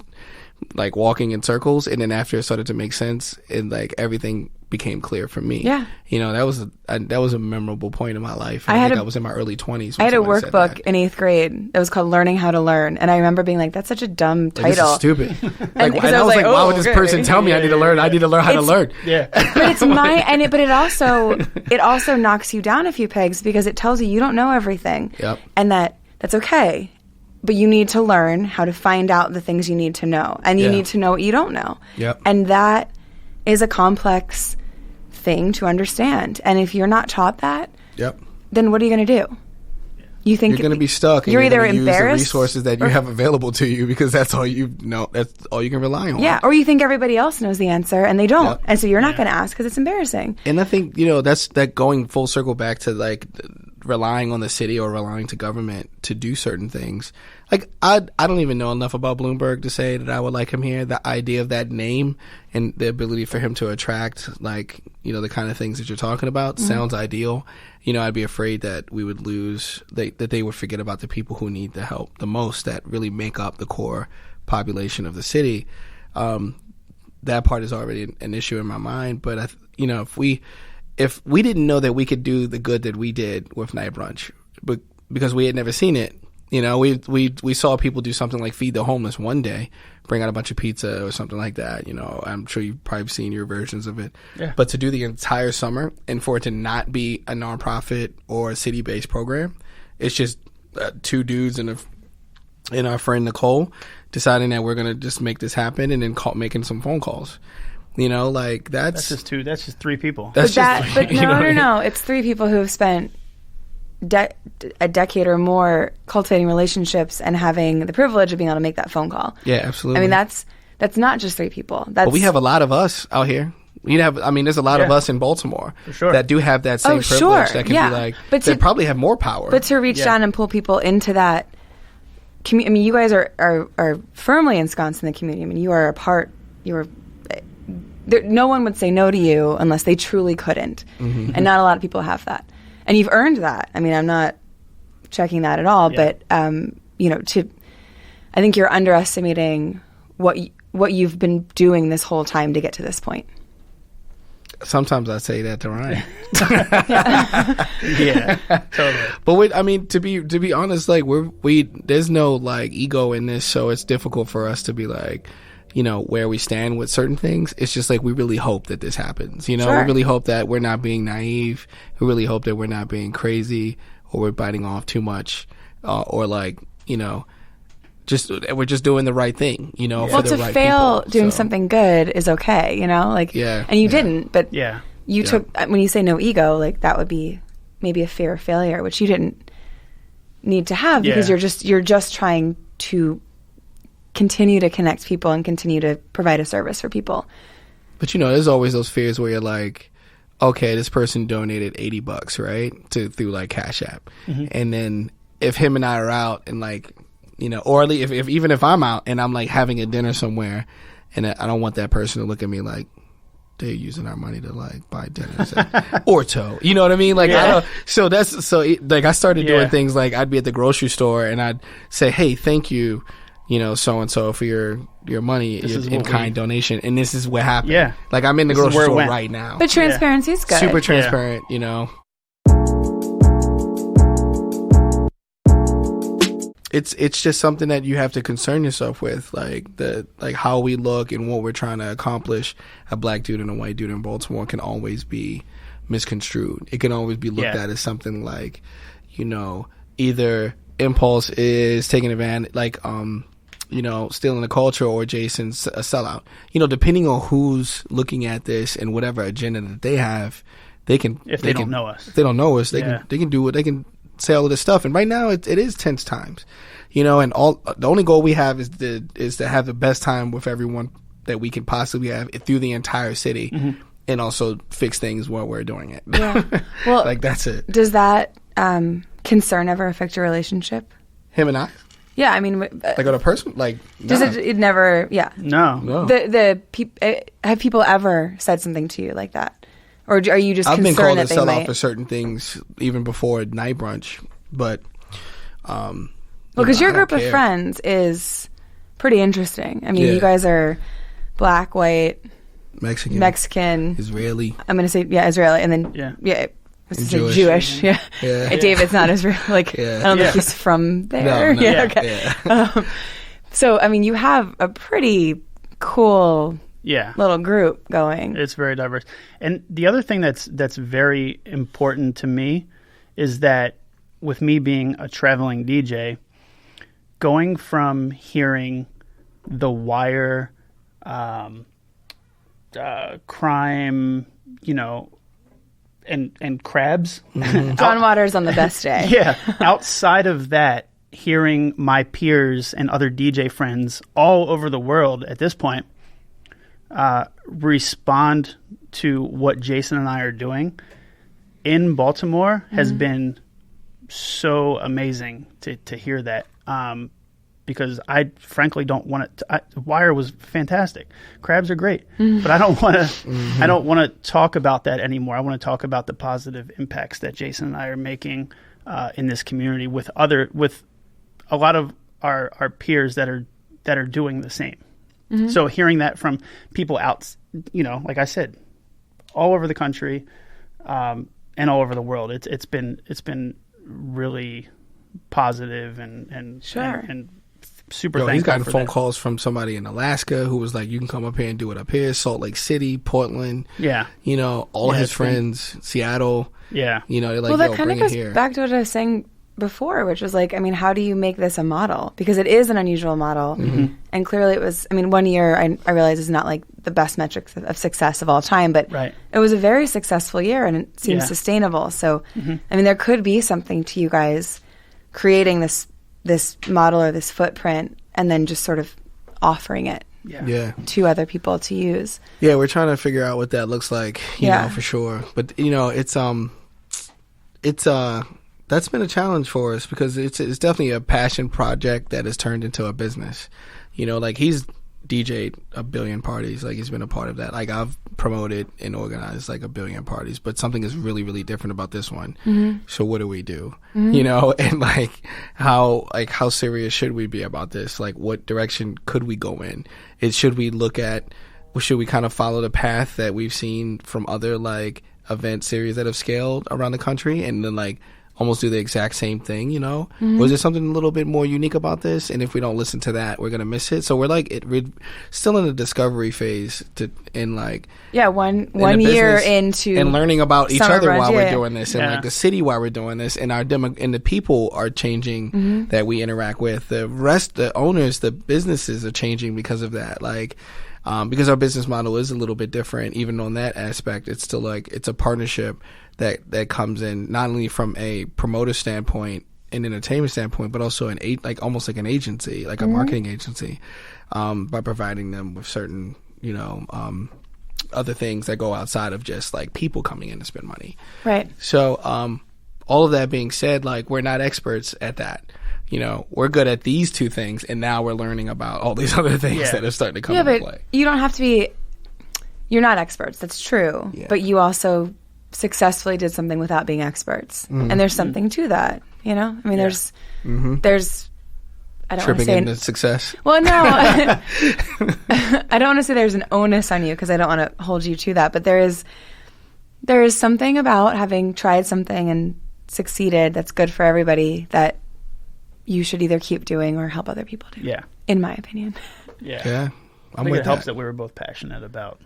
[SPEAKER 1] like walking in circles, and then after it started to make sense, and like everything became clear for me.
[SPEAKER 2] Yeah.
[SPEAKER 1] That was a memorable point in my life. I was in my early 20s.
[SPEAKER 2] I had a workbook in 8th grade that was called Learning How to Learn, and I remember being like, that's such a dumb title.
[SPEAKER 1] This is stupid. I was like, why would this person tell me I need to learn? I need to learn how to learn.
[SPEAKER 3] Yeah.
[SPEAKER 2] But it also knocks you down a few pegs, because it tells you don't know everything.
[SPEAKER 1] Yep.
[SPEAKER 2] And that's okay. But you need to learn how to find out the things you need to know, and you need to know what you don't know.
[SPEAKER 1] Yep.
[SPEAKER 2] And that is a complex thing to understand. And if you're not taught that, then what are you going to do? You think
[SPEAKER 1] you're going to be stuck.
[SPEAKER 2] You're either
[SPEAKER 1] use
[SPEAKER 2] embarrassed,
[SPEAKER 1] the resources that you have available to you, because that's all you know. That's all you can rely on.
[SPEAKER 2] Yeah, or you think everybody else knows the answer and they don't, and so you're not going to ask because it's embarrassing.
[SPEAKER 1] And I think that's going full circle back to like relying on the city or relying to government to do certain things. Like I don't even know enough about Bloomberg to say that I would like him here. The idea of that name and the ability for him to attract the kind of things that you're talking about sounds ideal. I'd be afraid that we would lose, that they would forget about the people who need the help the most, that really make up the core population of the city. That part is already an issue in my mind. But if we didn't know that we could do the good that we did with Night Brunch, but because we had never seen it, we saw people do something like feed the homeless one day, bring out a bunch of pizza or something like that. I'm sure you've probably seen your versions of it. Yeah. But to do the entire summer and for it to not be a nonprofit or a city-based program, it's just two dudes and our friend Nicole deciding that we're gonna just make this happen, and then making some phone calls. That's
[SPEAKER 3] just two. That's just three people.
[SPEAKER 2] But no. It's three people who have spent a decade or more cultivating relationships and having the privilege of being able to make that phone call.
[SPEAKER 1] Yeah, absolutely.
[SPEAKER 2] I mean, that's not just three people.
[SPEAKER 1] But we have a lot of us out here. There's a lot of us in Baltimore that do have that same privilege that can be they probably have more power.
[SPEAKER 2] But to reach down and pull people into that community, I mean, you guys are firmly ensconced in the community. I mean, you are a part, no one would say no to you unless they truly couldn't. Mm-hmm. And not a lot of people have that. And you've earned that. I mean, I'm not checking that at all, but I think you're underestimating what you've been doing this whole time to get to this point.
[SPEAKER 1] Sometimes I say that to Ryan.
[SPEAKER 3] Yeah, totally.
[SPEAKER 1] But to be honest, like there's no like ego in this, so it's difficult for us to be like, where we stand with certain things. It's just like we really hope that this happens. We
[SPEAKER 2] Sure.
[SPEAKER 1] really hope that we're not being naive. We really hope that we're not being crazy or we're biting off too much, or like we're just doing the right thing.
[SPEAKER 2] Well,
[SPEAKER 1] for the
[SPEAKER 2] to
[SPEAKER 1] right
[SPEAKER 2] fail
[SPEAKER 1] people.
[SPEAKER 2] doing
[SPEAKER 1] So,
[SPEAKER 2] something good is okay.
[SPEAKER 1] Yeah,
[SPEAKER 2] and you
[SPEAKER 1] yeah.
[SPEAKER 2] didn't, but
[SPEAKER 3] Yeah.
[SPEAKER 2] you took when you say no ego, like that would be maybe a fear of failure, which you didn't need to have because
[SPEAKER 3] Yeah.
[SPEAKER 2] you're just trying to continue to connect people and continue to provide a service for people.
[SPEAKER 1] But there's always those fears where you're like, okay, this person donated $80, right, through like Cash App, and then if him and I are out and like, or if even if I'm out and I'm like having a dinner somewhere, and I don't want that person to look at me like they're using our money to like buy dinners at Orto, you know what I mean? Like,
[SPEAKER 3] Yeah.
[SPEAKER 1] I started doing
[SPEAKER 3] Yeah.
[SPEAKER 1] things like I'd be at the grocery store and I'd say, hey, thank you. So and so for your money,
[SPEAKER 3] This is
[SPEAKER 1] your
[SPEAKER 3] what
[SPEAKER 1] in-kind donation, and this is what happened.
[SPEAKER 3] Yeah.
[SPEAKER 1] Like I'm in the
[SPEAKER 3] This is
[SPEAKER 1] grocery
[SPEAKER 3] where it
[SPEAKER 1] store
[SPEAKER 3] went.
[SPEAKER 1] right now.
[SPEAKER 2] But transparency is good.
[SPEAKER 1] Super transparent, It's just something that you have to concern yourself with, like how we look and what we're trying to accomplish. A black dude and a white dude in Baltimore can always be misconstrued. It can always be looked at as something like, either Impulse is taking advantage, like stealing the culture, or Jason's a sellout. Depending on who's looking at this and whatever agenda that they have, they can.
[SPEAKER 3] If they don't know us.
[SPEAKER 1] If they don't know us, they
[SPEAKER 3] Yeah.
[SPEAKER 1] can do what they can say all of this stuff. And right now, it is tense times, And all the only goal we have is to have the best time with everyone that we can possibly have through the entire city, and also fix things while we're doing it.
[SPEAKER 2] Yeah. Well,
[SPEAKER 1] like that's it.
[SPEAKER 2] Does that concern ever affect your relationship?
[SPEAKER 1] Him and I,
[SPEAKER 2] Yeah, I mean,
[SPEAKER 1] like on a person, like
[SPEAKER 2] does
[SPEAKER 1] nah.
[SPEAKER 2] it never? Yeah.
[SPEAKER 3] No.
[SPEAKER 2] Have people ever said something to you like that, or are you just
[SPEAKER 1] I've been
[SPEAKER 2] concerned
[SPEAKER 1] called a
[SPEAKER 2] that they
[SPEAKER 1] sellout
[SPEAKER 2] might?
[SPEAKER 1] for certain things even before night brunch, but
[SPEAKER 2] Well, because your
[SPEAKER 1] I don't
[SPEAKER 2] group of
[SPEAKER 1] care.
[SPEAKER 2] friends is pretty interesting. I mean,
[SPEAKER 1] Yeah.
[SPEAKER 2] you guys are black, white, Mexican.
[SPEAKER 1] Israeli.
[SPEAKER 2] I'm going to say, Israeli. And then,
[SPEAKER 3] Yeah.
[SPEAKER 2] I was
[SPEAKER 1] And
[SPEAKER 2] gonna say
[SPEAKER 1] Jewish.
[SPEAKER 2] Jewish. Yeah.
[SPEAKER 1] Yeah.
[SPEAKER 2] And David's not Israeli. Like,
[SPEAKER 1] Yeah.
[SPEAKER 2] I don't
[SPEAKER 3] Yeah.
[SPEAKER 2] think he's from there.
[SPEAKER 1] No,
[SPEAKER 2] Yeah, okay.
[SPEAKER 1] yeah.
[SPEAKER 2] So, I mean, you have a pretty cool
[SPEAKER 3] Yeah.
[SPEAKER 2] little group going.
[SPEAKER 3] It's very diverse. And the other thing that's very important to me is that with me being a traveling DJ, going from hearing The Wire, crime, and crabs.
[SPEAKER 2] John Waters on the best day.
[SPEAKER 3] Yeah. Outside of that, hearing my peers and other DJ friends all over the world at this point respond to what Jason and I are doing in Baltimore has been so amazing to hear that. Because I frankly don't want to. Wire was fantastic. Crabs are great, but I don't want to. I don't want to talk about that anymore. I want to talk about the positive impacts that Jason and I are making in this community with a lot of our peers that are doing the same. So hearing that from people out, like I said, all over the country and all over the world, it's been really positive and
[SPEAKER 2] Sure.
[SPEAKER 3] and super
[SPEAKER 1] Yo,
[SPEAKER 3] thankful
[SPEAKER 1] he's gotten
[SPEAKER 3] for
[SPEAKER 1] phone
[SPEAKER 3] that.
[SPEAKER 1] calls from somebody in Alaska who was like, you can come up here and do it up here. Salt Lake City, Portland,
[SPEAKER 3] Yeah,
[SPEAKER 1] all
[SPEAKER 3] Yeah,
[SPEAKER 1] his
[SPEAKER 3] it's been-
[SPEAKER 1] friends, Seattle,
[SPEAKER 3] yeah,
[SPEAKER 1] they're like,
[SPEAKER 2] Well, that
[SPEAKER 1] yo,
[SPEAKER 2] kind of
[SPEAKER 1] bring it
[SPEAKER 2] goes
[SPEAKER 1] here.
[SPEAKER 2] back to what I was saying before, which was like, I mean, how do you make this a model? Because it is an unusual model. And clearly it was, I mean, 1 year, I realize is not like the best metrics of success of all time, but
[SPEAKER 3] Right.
[SPEAKER 2] it was a very successful year and it seems
[SPEAKER 3] Yeah.
[SPEAKER 2] sustainable. So, I mean, there could be something to you guys creating this model or this footprint and then just sort of offering it
[SPEAKER 1] Yeah.
[SPEAKER 2] to other people to use.
[SPEAKER 1] Yeah, we're trying to figure out what that looks like, you
[SPEAKER 2] Yeah.
[SPEAKER 1] know, for sure. But it's that's been a challenge for us because it's definitely a passion project that has turned into a business. Like he's DJ'd a billion parties, like he's been a part of that. Like I've promoted and organized like a billion parties, but something is really, really different about this one. So what do we do? And how serious should we be about this? Like what direction could we go in? Should we kind of follow the path that we've seen from other like event series that have scaled around the country and then like almost do the exact same thing, you know? Or is there something a little bit more unique about this? And if we don't listen to that, we're going to miss it. So we're like, we're still in the discovery phase
[SPEAKER 2] one year into
[SPEAKER 1] and learning about each
[SPEAKER 2] Summer
[SPEAKER 1] other
[SPEAKER 2] Brunch,
[SPEAKER 1] while we're doing this, and
[SPEAKER 3] Yeah.
[SPEAKER 1] like the city while we're doing this, and our and the people are changing that we interact with. The owners, the businesses are changing because of that. Like, because our business model is a little bit different, even on that aspect, it's still like, it's a partnership that comes in not only from a promoter standpoint and entertainment standpoint, but also almost like an agency, like a marketing agency, by providing them with certain, you know, other things that go outside of just like people coming in to spend money.
[SPEAKER 2] right.
[SPEAKER 1] So, all of that being said, like, we're not experts at that. You know, we're good at these two things, and now we're learning about all these other things that are starting to come into play.
[SPEAKER 2] You don't have to be. You're not experts. That's true.
[SPEAKER 1] Yeah.
[SPEAKER 2] But you also successfully did something without being experts, and there's something to that. You know, I mean, there's. I don't want to
[SPEAKER 1] Tripping
[SPEAKER 2] say
[SPEAKER 1] into success.
[SPEAKER 2] Well, no, I don't want to say there's an onus on you because I don't want to hold you to that. But there is something about having tried something and succeeded that's good for everybody that you should either keep doing or help other people do.
[SPEAKER 3] Yeah.
[SPEAKER 2] In my opinion.
[SPEAKER 1] Yeah,
[SPEAKER 3] I think it helps that we were both passionate about.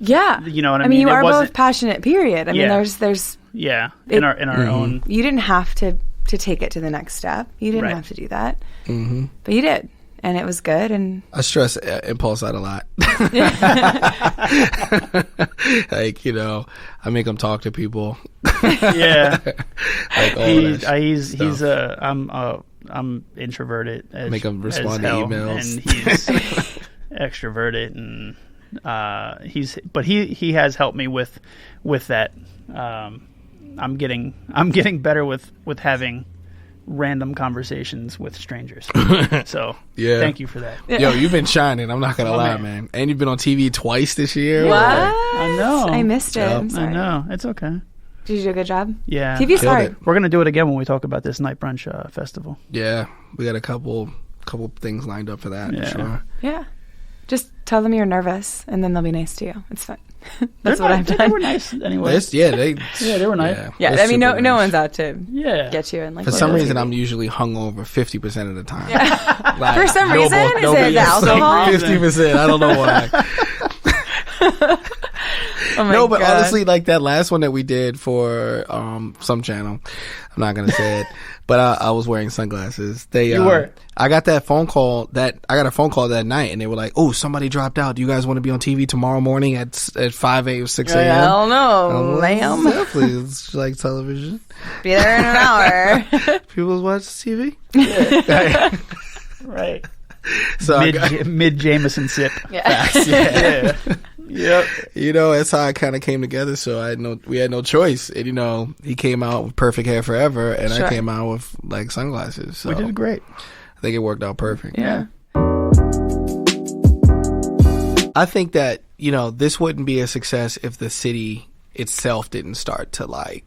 [SPEAKER 2] Yeah.
[SPEAKER 3] You know what I
[SPEAKER 2] I
[SPEAKER 3] mean?
[SPEAKER 2] mean, you
[SPEAKER 3] It
[SPEAKER 2] are
[SPEAKER 3] wasn't-
[SPEAKER 2] both passionate, period. I mean,
[SPEAKER 3] Yeah.
[SPEAKER 2] there's
[SPEAKER 3] Yeah, in our own.
[SPEAKER 2] you didn't have to take it to the next step. You didn't
[SPEAKER 3] Right.
[SPEAKER 2] have to do that. But you did. And it was good. And
[SPEAKER 1] I stress Impulse out a lot. Like, you know, I make him talk to people.
[SPEAKER 3] Yeah,
[SPEAKER 1] Like all that
[SPEAKER 3] he's I'm introverted. As,
[SPEAKER 1] Make him respond
[SPEAKER 3] as
[SPEAKER 1] to
[SPEAKER 3] hell,
[SPEAKER 1] emails.
[SPEAKER 3] and he's extroverted, and he has helped me with that. I'm getting better with having random conversations with strangers. So
[SPEAKER 1] Yeah.
[SPEAKER 3] thank you for that.
[SPEAKER 1] Yo, you've been shining. I'm not gonna lie,
[SPEAKER 3] man.
[SPEAKER 1] man. And you've been on TV twice this year.
[SPEAKER 2] what?
[SPEAKER 3] I know.
[SPEAKER 2] I missed it.
[SPEAKER 1] Yep.
[SPEAKER 2] I'm sorry.
[SPEAKER 3] I know, it's okay.
[SPEAKER 2] Did you do a good job?
[SPEAKER 3] Yeah,
[SPEAKER 2] TV's
[SPEAKER 1] Killed
[SPEAKER 2] hard.
[SPEAKER 1] it.
[SPEAKER 3] we're gonna do it again when we talk about this night brunch festival.
[SPEAKER 1] Yeah, we got a couple things lined up for that.
[SPEAKER 3] Yeah.
[SPEAKER 1] For sure.
[SPEAKER 2] Yeah. Just tell them you're nervous, and then they'll be nice to you. It's fine. That's
[SPEAKER 3] They're
[SPEAKER 2] what
[SPEAKER 3] not-
[SPEAKER 2] I've
[SPEAKER 3] They
[SPEAKER 2] done.
[SPEAKER 3] were nice anyway.
[SPEAKER 1] Yeah,
[SPEAKER 3] they were nice.
[SPEAKER 2] Yeah,
[SPEAKER 1] they're
[SPEAKER 2] I mean, no
[SPEAKER 1] super
[SPEAKER 2] no
[SPEAKER 1] nice.
[SPEAKER 2] one's out to
[SPEAKER 3] Yeah,
[SPEAKER 2] get you. And like
[SPEAKER 1] For some
[SPEAKER 2] look
[SPEAKER 1] reason,
[SPEAKER 2] at
[SPEAKER 1] I'm
[SPEAKER 2] you.
[SPEAKER 1] usually hungover 50% of the time.
[SPEAKER 2] Yeah.
[SPEAKER 1] Like,
[SPEAKER 2] For some reason? Is it the alcohol?
[SPEAKER 1] 50%. I don't know why.
[SPEAKER 2] Oh my
[SPEAKER 1] No, but
[SPEAKER 2] God.
[SPEAKER 1] honestly, like that last one that we did for some channel, I'm not gonna say it, but I was wearing sunglasses.
[SPEAKER 3] You were.
[SPEAKER 1] I got a phone call that night, and they were like, "Oh, somebody dropped out. Do you guys want to be on TV tomorrow morning at 5 a.m. 6 a.m.?"
[SPEAKER 2] Hell no,
[SPEAKER 1] I'm like,
[SPEAKER 2] ma'am.
[SPEAKER 1] Definitely, it's like television.
[SPEAKER 2] Be there in an hour.
[SPEAKER 1] People watch TV.
[SPEAKER 3] right.
[SPEAKER 1] So I got-
[SPEAKER 3] Mid Jameson sip.
[SPEAKER 2] Yeah.
[SPEAKER 3] Yeah. Yep.
[SPEAKER 1] you know, that's how it kind of came together. So we had no choice. And you know, he came out with perfect hair forever, and
[SPEAKER 2] Sure.
[SPEAKER 1] I came out with like sunglasses. So
[SPEAKER 3] We did great.
[SPEAKER 1] I think it worked out perfect.
[SPEAKER 2] Yeah.
[SPEAKER 1] I think that, you know, this wouldn't be a success if the city itself didn't start to like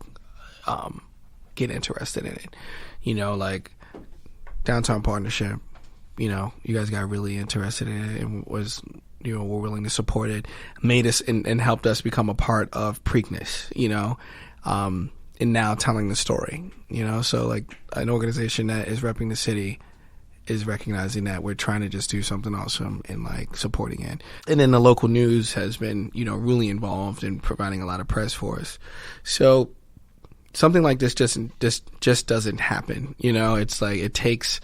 [SPEAKER 1] get interested in it. You know, like Downtown Partnership, you know, you guys got really interested in it and were willing to support it, made us and helped us become a part of Preakness, you know, and now telling the story, you know. So like an organization that is repping the city is recognizing that we're trying to just do something awesome and like supporting it. And then the local news has been, you know, really involved in providing a lot of press for us. So something like this just doesn't happen. You know, it's like it takes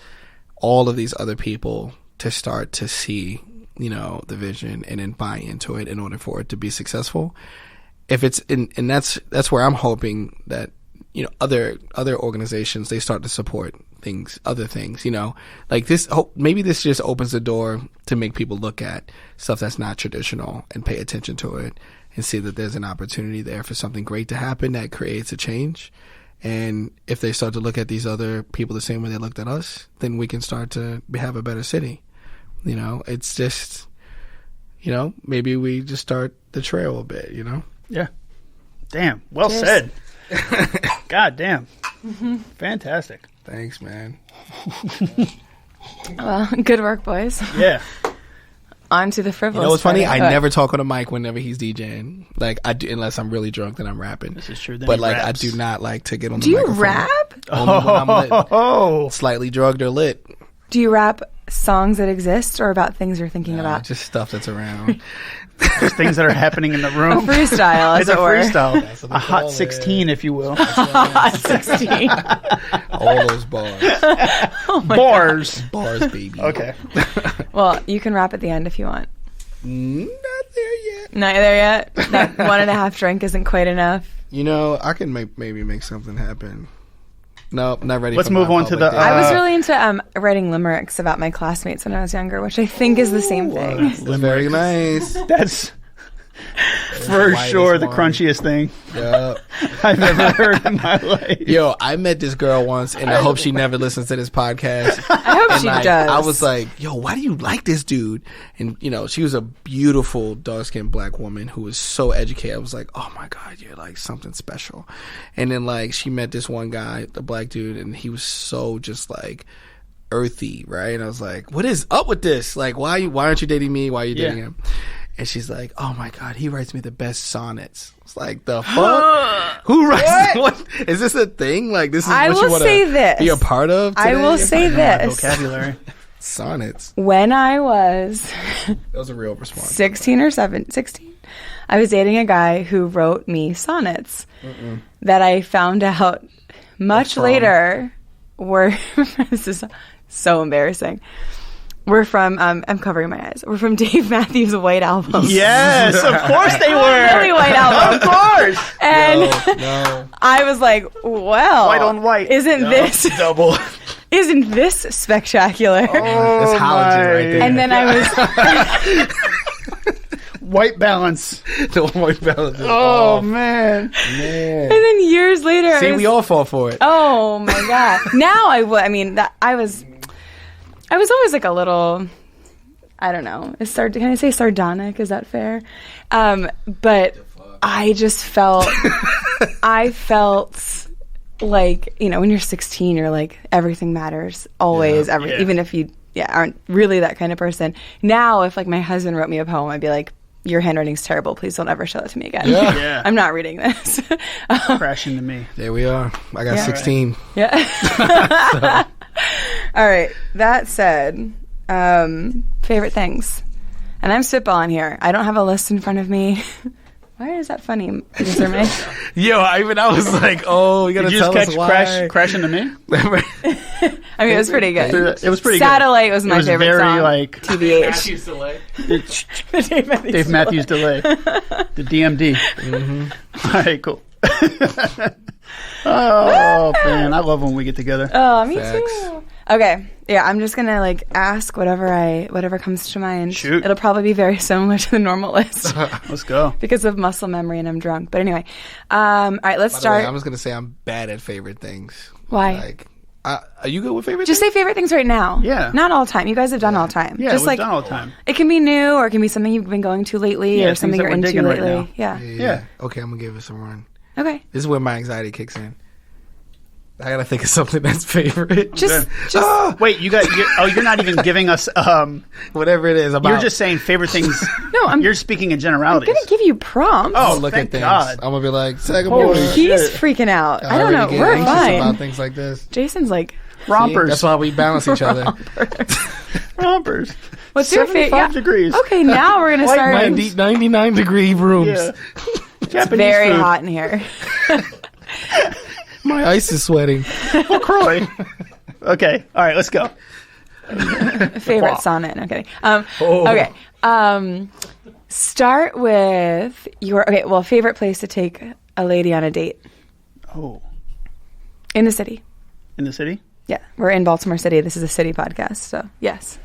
[SPEAKER 1] all of these other people to start to see, you know, the vision and then buy into it in order for it to be successful. If it's and that's where I'm hoping that, you know, other organizations, they start to support other things, you know, like this. Maybe this just opens the door to make people look at stuff that's not traditional and pay attention to it and see that there's an opportunity there for something great to happen that creates a change. And if they start to look at these other people the same way they looked at us, then we can start to have a better city. You know, it's just, you know, maybe we just start the trail a bit, you know?
[SPEAKER 3] Yeah. Damn. Well
[SPEAKER 2] Cheers.
[SPEAKER 3] said. God damn. Fantastic.
[SPEAKER 1] Thanks, man.
[SPEAKER 2] Well, good work, boys.
[SPEAKER 3] Yeah.
[SPEAKER 2] onto the frivolous.
[SPEAKER 1] You know what's funny?
[SPEAKER 2] part.
[SPEAKER 1] I never talk on a mic whenever he's DJing. Like I do, unless I'm really drunk, then I'm rapping.
[SPEAKER 3] This is true. Then
[SPEAKER 1] But
[SPEAKER 3] he
[SPEAKER 1] like
[SPEAKER 3] raps.
[SPEAKER 1] I do not like to get on the
[SPEAKER 2] Do you
[SPEAKER 1] microphone.
[SPEAKER 2] rap?
[SPEAKER 1] Only when I'm lit.
[SPEAKER 3] Oh,
[SPEAKER 1] Slightly drugged or lit.
[SPEAKER 2] Do you rap songs that exist or about things you're thinking about?
[SPEAKER 1] Just stuff that's around.
[SPEAKER 3] there's things that are happening in the
[SPEAKER 2] A
[SPEAKER 3] room.
[SPEAKER 2] freestyle, as
[SPEAKER 3] It's a
[SPEAKER 2] it were.
[SPEAKER 3] freestyle.
[SPEAKER 1] That's what
[SPEAKER 3] A
[SPEAKER 1] they
[SPEAKER 3] hot
[SPEAKER 1] call it.
[SPEAKER 3] 16, if you will.
[SPEAKER 2] Hot 16.
[SPEAKER 1] All those bars.
[SPEAKER 3] Bars.
[SPEAKER 1] Bars, baby.
[SPEAKER 3] Okay.
[SPEAKER 2] Well, you can rap at the end if you want.
[SPEAKER 1] Not there yet.
[SPEAKER 2] Not there yet? That 1.5 drink isn't quite enough.
[SPEAKER 1] You know, I can maybe make something happen. No, not ready.
[SPEAKER 3] Let's
[SPEAKER 1] for
[SPEAKER 3] move
[SPEAKER 1] my
[SPEAKER 3] on to
[SPEAKER 1] public
[SPEAKER 3] the,
[SPEAKER 1] day.
[SPEAKER 2] I was really into writing limericks about my classmates when I was younger, which I think is the same thing.
[SPEAKER 1] It's very nice.
[SPEAKER 3] That's for
[SPEAKER 1] white
[SPEAKER 3] sure
[SPEAKER 1] as
[SPEAKER 3] the
[SPEAKER 1] wine.
[SPEAKER 3] crunchiest thing
[SPEAKER 1] Yeah.
[SPEAKER 3] I've ever heard in my life.
[SPEAKER 1] Yo, I met this girl once, and I hope she never listens to this podcast.
[SPEAKER 2] I hope
[SPEAKER 1] And
[SPEAKER 2] she
[SPEAKER 1] like,
[SPEAKER 2] does.
[SPEAKER 1] I was like, yo, why do you like this dude? And, you know, she was a beautiful, dark-skinned black woman who was so educated. I was like, oh, my God, you're like something special. And then, like, she met this one guy, the black dude, and he was so just like earthy, right? And I was like, what is up with this? Like, why aren't you dating me? Why are you dating him? And she's like, oh, my God, he writes me the best sonnets. It's like, the fuck? Who writes what? Is this a thing? Like, this is
[SPEAKER 2] I
[SPEAKER 1] what you
[SPEAKER 2] will
[SPEAKER 1] want
[SPEAKER 2] say
[SPEAKER 1] to
[SPEAKER 2] this.
[SPEAKER 1] be a part of today?
[SPEAKER 2] I will say this.
[SPEAKER 3] Vocabulary.
[SPEAKER 1] Sonnets.
[SPEAKER 2] When I was
[SPEAKER 1] That was a real response.
[SPEAKER 2] 16 or 16, I was dating a guy who wrote me sonnets that I found out much later were, this is so embarrassing. We're from, I'm covering my eyes. We're from Dave Matthews' White Album.
[SPEAKER 3] Yes, of course they were.
[SPEAKER 2] Really White Album.
[SPEAKER 3] Of course.
[SPEAKER 2] And
[SPEAKER 1] No.
[SPEAKER 2] I was like, well.
[SPEAKER 3] White on white.
[SPEAKER 2] Isn't this
[SPEAKER 1] Double.
[SPEAKER 2] Isn't this spectacular?
[SPEAKER 1] It's halogen right there.
[SPEAKER 2] And then I was,
[SPEAKER 3] White balance.
[SPEAKER 1] the white balance. Is
[SPEAKER 3] Oh,
[SPEAKER 1] off.
[SPEAKER 3] man.
[SPEAKER 1] Man.
[SPEAKER 2] and then years later,
[SPEAKER 1] See,
[SPEAKER 2] I was,
[SPEAKER 1] we all fall for it.
[SPEAKER 2] oh my God. Now I would, I mean, that I was always like a little, I don't know, can I say sardonic? Is that fair? But I just felt, I felt like, you know, when you're 16, you're like, everything matters, always,
[SPEAKER 3] Yeah.
[SPEAKER 2] even if you aren't really that kind of person. Now, if like my husband wrote me a poem, I'd be like, your handwriting's terrible. Please don't ever show it to me again.
[SPEAKER 1] Yeah.
[SPEAKER 3] Yeah.
[SPEAKER 2] I'm not reading this.
[SPEAKER 3] Crash into me.
[SPEAKER 1] There we are. I got
[SPEAKER 2] Yeah.
[SPEAKER 1] 16.
[SPEAKER 2] Yeah. All right. That said, favorite things. And I'm spitballing here. I don't have a list in front of me. Why is that funny, Mr. May?
[SPEAKER 1] Yo, I was like, oh, you gotta
[SPEAKER 3] Did you just
[SPEAKER 1] tell
[SPEAKER 3] catch
[SPEAKER 1] us why.
[SPEAKER 3] Crash into me?
[SPEAKER 2] I mean, it was pretty good.
[SPEAKER 3] It was pretty
[SPEAKER 2] Satellite was my
[SPEAKER 3] It was
[SPEAKER 2] favorite
[SPEAKER 3] very,
[SPEAKER 2] song.
[SPEAKER 3] like-
[SPEAKER 2] TBH.
[SPEAKER 4] Matthews delay.
[SPEAKER 3] good. Dave Matthews delay. The DMD. All right, cool. Oh, man. I love when we get together.
[SPEAKER 2] Oh, me
[SPEAKER 1] Facts.
[SPEAKER 2] too. Okay. Yeah, I'm just gonna like ask whatever comes to mind.
[SPEAKER 3] Shoot.
[SPEAKER 2] It'll probably be very similar to the normal list
[SPEAKER 3] Let's go.
[SPEAKER 2] because of muscle memory and I'm drunk. But anyway, all right, let's
[SPEAKER 1] By the way,
[SPEAKER 2] start.
[SPEAKER 1] I'm just gonna say I'm bad at favorite things.
[SPEAKER 2] Why?
[SPEAKER 1] Like, are you good with favorite
[SPEAKER 2] Just
[SPEAKER 1] things?
[SPEAKER 2] say favorite things right now.
[SPEAKER 3] Yeah.
[SPEAKER 2] Not all the time. You guys have done all the time.
[SPEAKER 3] Yeah,
[SPEAKER 2] just
[SPEAKER 3] we've
[SPEAKER 2] like
[SPEAKER 3] done all the time.
[SPEAKER 2] it can be new or it can be something you've been going to lately
[SPEAKER 3] Yeah,
[SPEAKER 2] or
[SPEAKER 3] things
[SPEAKER 2] something
[SPEAKER 3] that
[SPEAKER 2] you're
[SPEAKER 3] we're
[SPEAKER 2] into
[SPEAKER 3] digging right
[SPEAKER 2] lately.
[SPEAKER 3] now.
[SPEAKER 2] Yeah.
[SPEAKER 3] Yeah.
[SPEAKER 1] Okay, I'm gonna give it some run.
[SPEAKER 2] Okay.
[SPEAKER 1] This is where my anxiety kicks in. I gotta think of something that's favorite.
[SPEAKER 2] Just
[SPEAKER 3] Wait, you're not even giving us.
[SPEAKER 1] Whatever it is. About.
[SPEAKER 3] You're just saying favorite things.
[SPEAKER 2] no. I'm
[SPEAKER 3] You're speaking in
[SPEAKER 2] I'm
[SPEAKER 3] generalities.
[SPEAKER 2] gonna give you prompts.
[SPEAKER 3] Oh,
[SPEAKER 1] look
[SPEAKER 3] thank
[SPEAKER 1] at things.
[SPEAKER 3] God.
[SPEAKER 1] I'm gonna be like, second
[SPEAKER 3] Holy
[SPEAKER 1] boy.
[SPEAKER 2] He's
[SPEAKER 3] shit.
[SPEAKER 2] freaking out. I don't know.
[SPEAKER 1] already get
[SPEAKER 2] We're
[SPEAKER 1] anxious
[SPEAKER 2] fine.
[SPEAKER 1] about things like this.
[SPEAKER 2] Jason's like,
[SPEAKER 3] rompers.
[SPEAKER 1] That's why we balance each other.
[SPEAKER 3] rompers.
[SPEAKER 2] what's your
[SPEAKER 3] 75
[SPEAKER 2] favorite?
[SPEAKER 3] degrees.
[SPEAKER 2] Okay, now we're gonna
[SPEAKER 3] Like
[SPEAKER 2] start.
[SPEAKER 1] 99-degree rooms.
[SPEAKER 3] Yeah. Japanese
[SPEAKER 2] Very
[SPEAKER 3] food.
[SPEAKER 2] hot in here.
[SPEAKER 1] My ice is sweating.
[SPEAKER 3] LaCroix. Okay. All right. Let's go.
[SPEAKER 2] Favorite sonnet. No kidding.
[SPEAKER 3] Oh.
[SPEAKER 2] Okay. Start with your favorite place to take a lady on a date
[SPEAKER 3] Oh,
[SPEAKER 2] in the city.
[SPEAKER 3] in the city.
[SPEAKER 2] Yeah, we're in Baltimore City. This is a city podcast, so yes.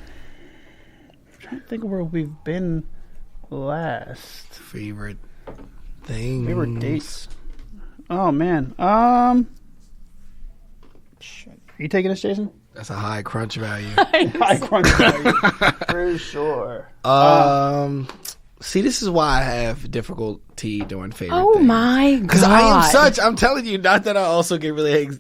[SPEAKER 3] I'm trying to think of where we've been last.
[SPEAKER 1] Favorite things.
[SPEAKER 3] Favorite dates. Oh man. Shit. Are you taking us, Jason?
[SPEAKER 1] That's a high crunch value.
[SPEAKER 3] High crunch value. For sure.
[SPEAKER 1] See, this is why I have difficulty doing favorite
[SPEAKER 2] Oh
[SPEAKER 1] things.
[SPEAKER 2] my god!
[SPEAKER 1] Because I'm telling you, not that I also get really,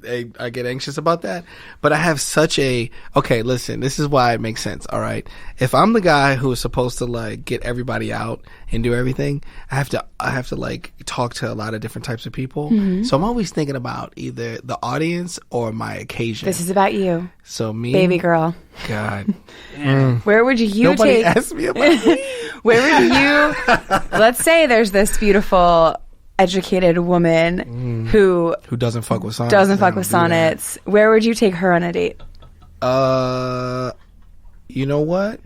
[SPEAKER 1] I get anxious about that, but I have such okay, listen, this is why it makes sense, all right? If I'm the guy who is supposed to, like, get everybody out and do everything, I have to, like, talk to a lot of different types of people.
[SPEAKER 2] Mm-hmm.
[SPEAKER 1] So I'm always thinking about either the audience or my occasion.
[SPEAKER 2] This is about you,
[SPEAKER 1] So me.
[SPEAKER 2] baby girl.
[SPEAKER 1] God.
[SPEAKER 2] Where would you
[SPEAKER 1] Nobody
[SPEAKER 2] take?
[SPEAKER 1] asked me about me.
[SPEAKER 2] Where would you? Let's say there's this beautiful, educated woman who
[SPEAKER 1] Who doesn't fuck with sonnets.
[SPEAKER 2] doesn't fuck
[SPEAKER 1] I
[SPEAKER 2] with
[SPEAKER 1] don't do that.
[SPEAKER 2] sonnets. Where would you take her on a date?
[SPEAKER 1] You know what?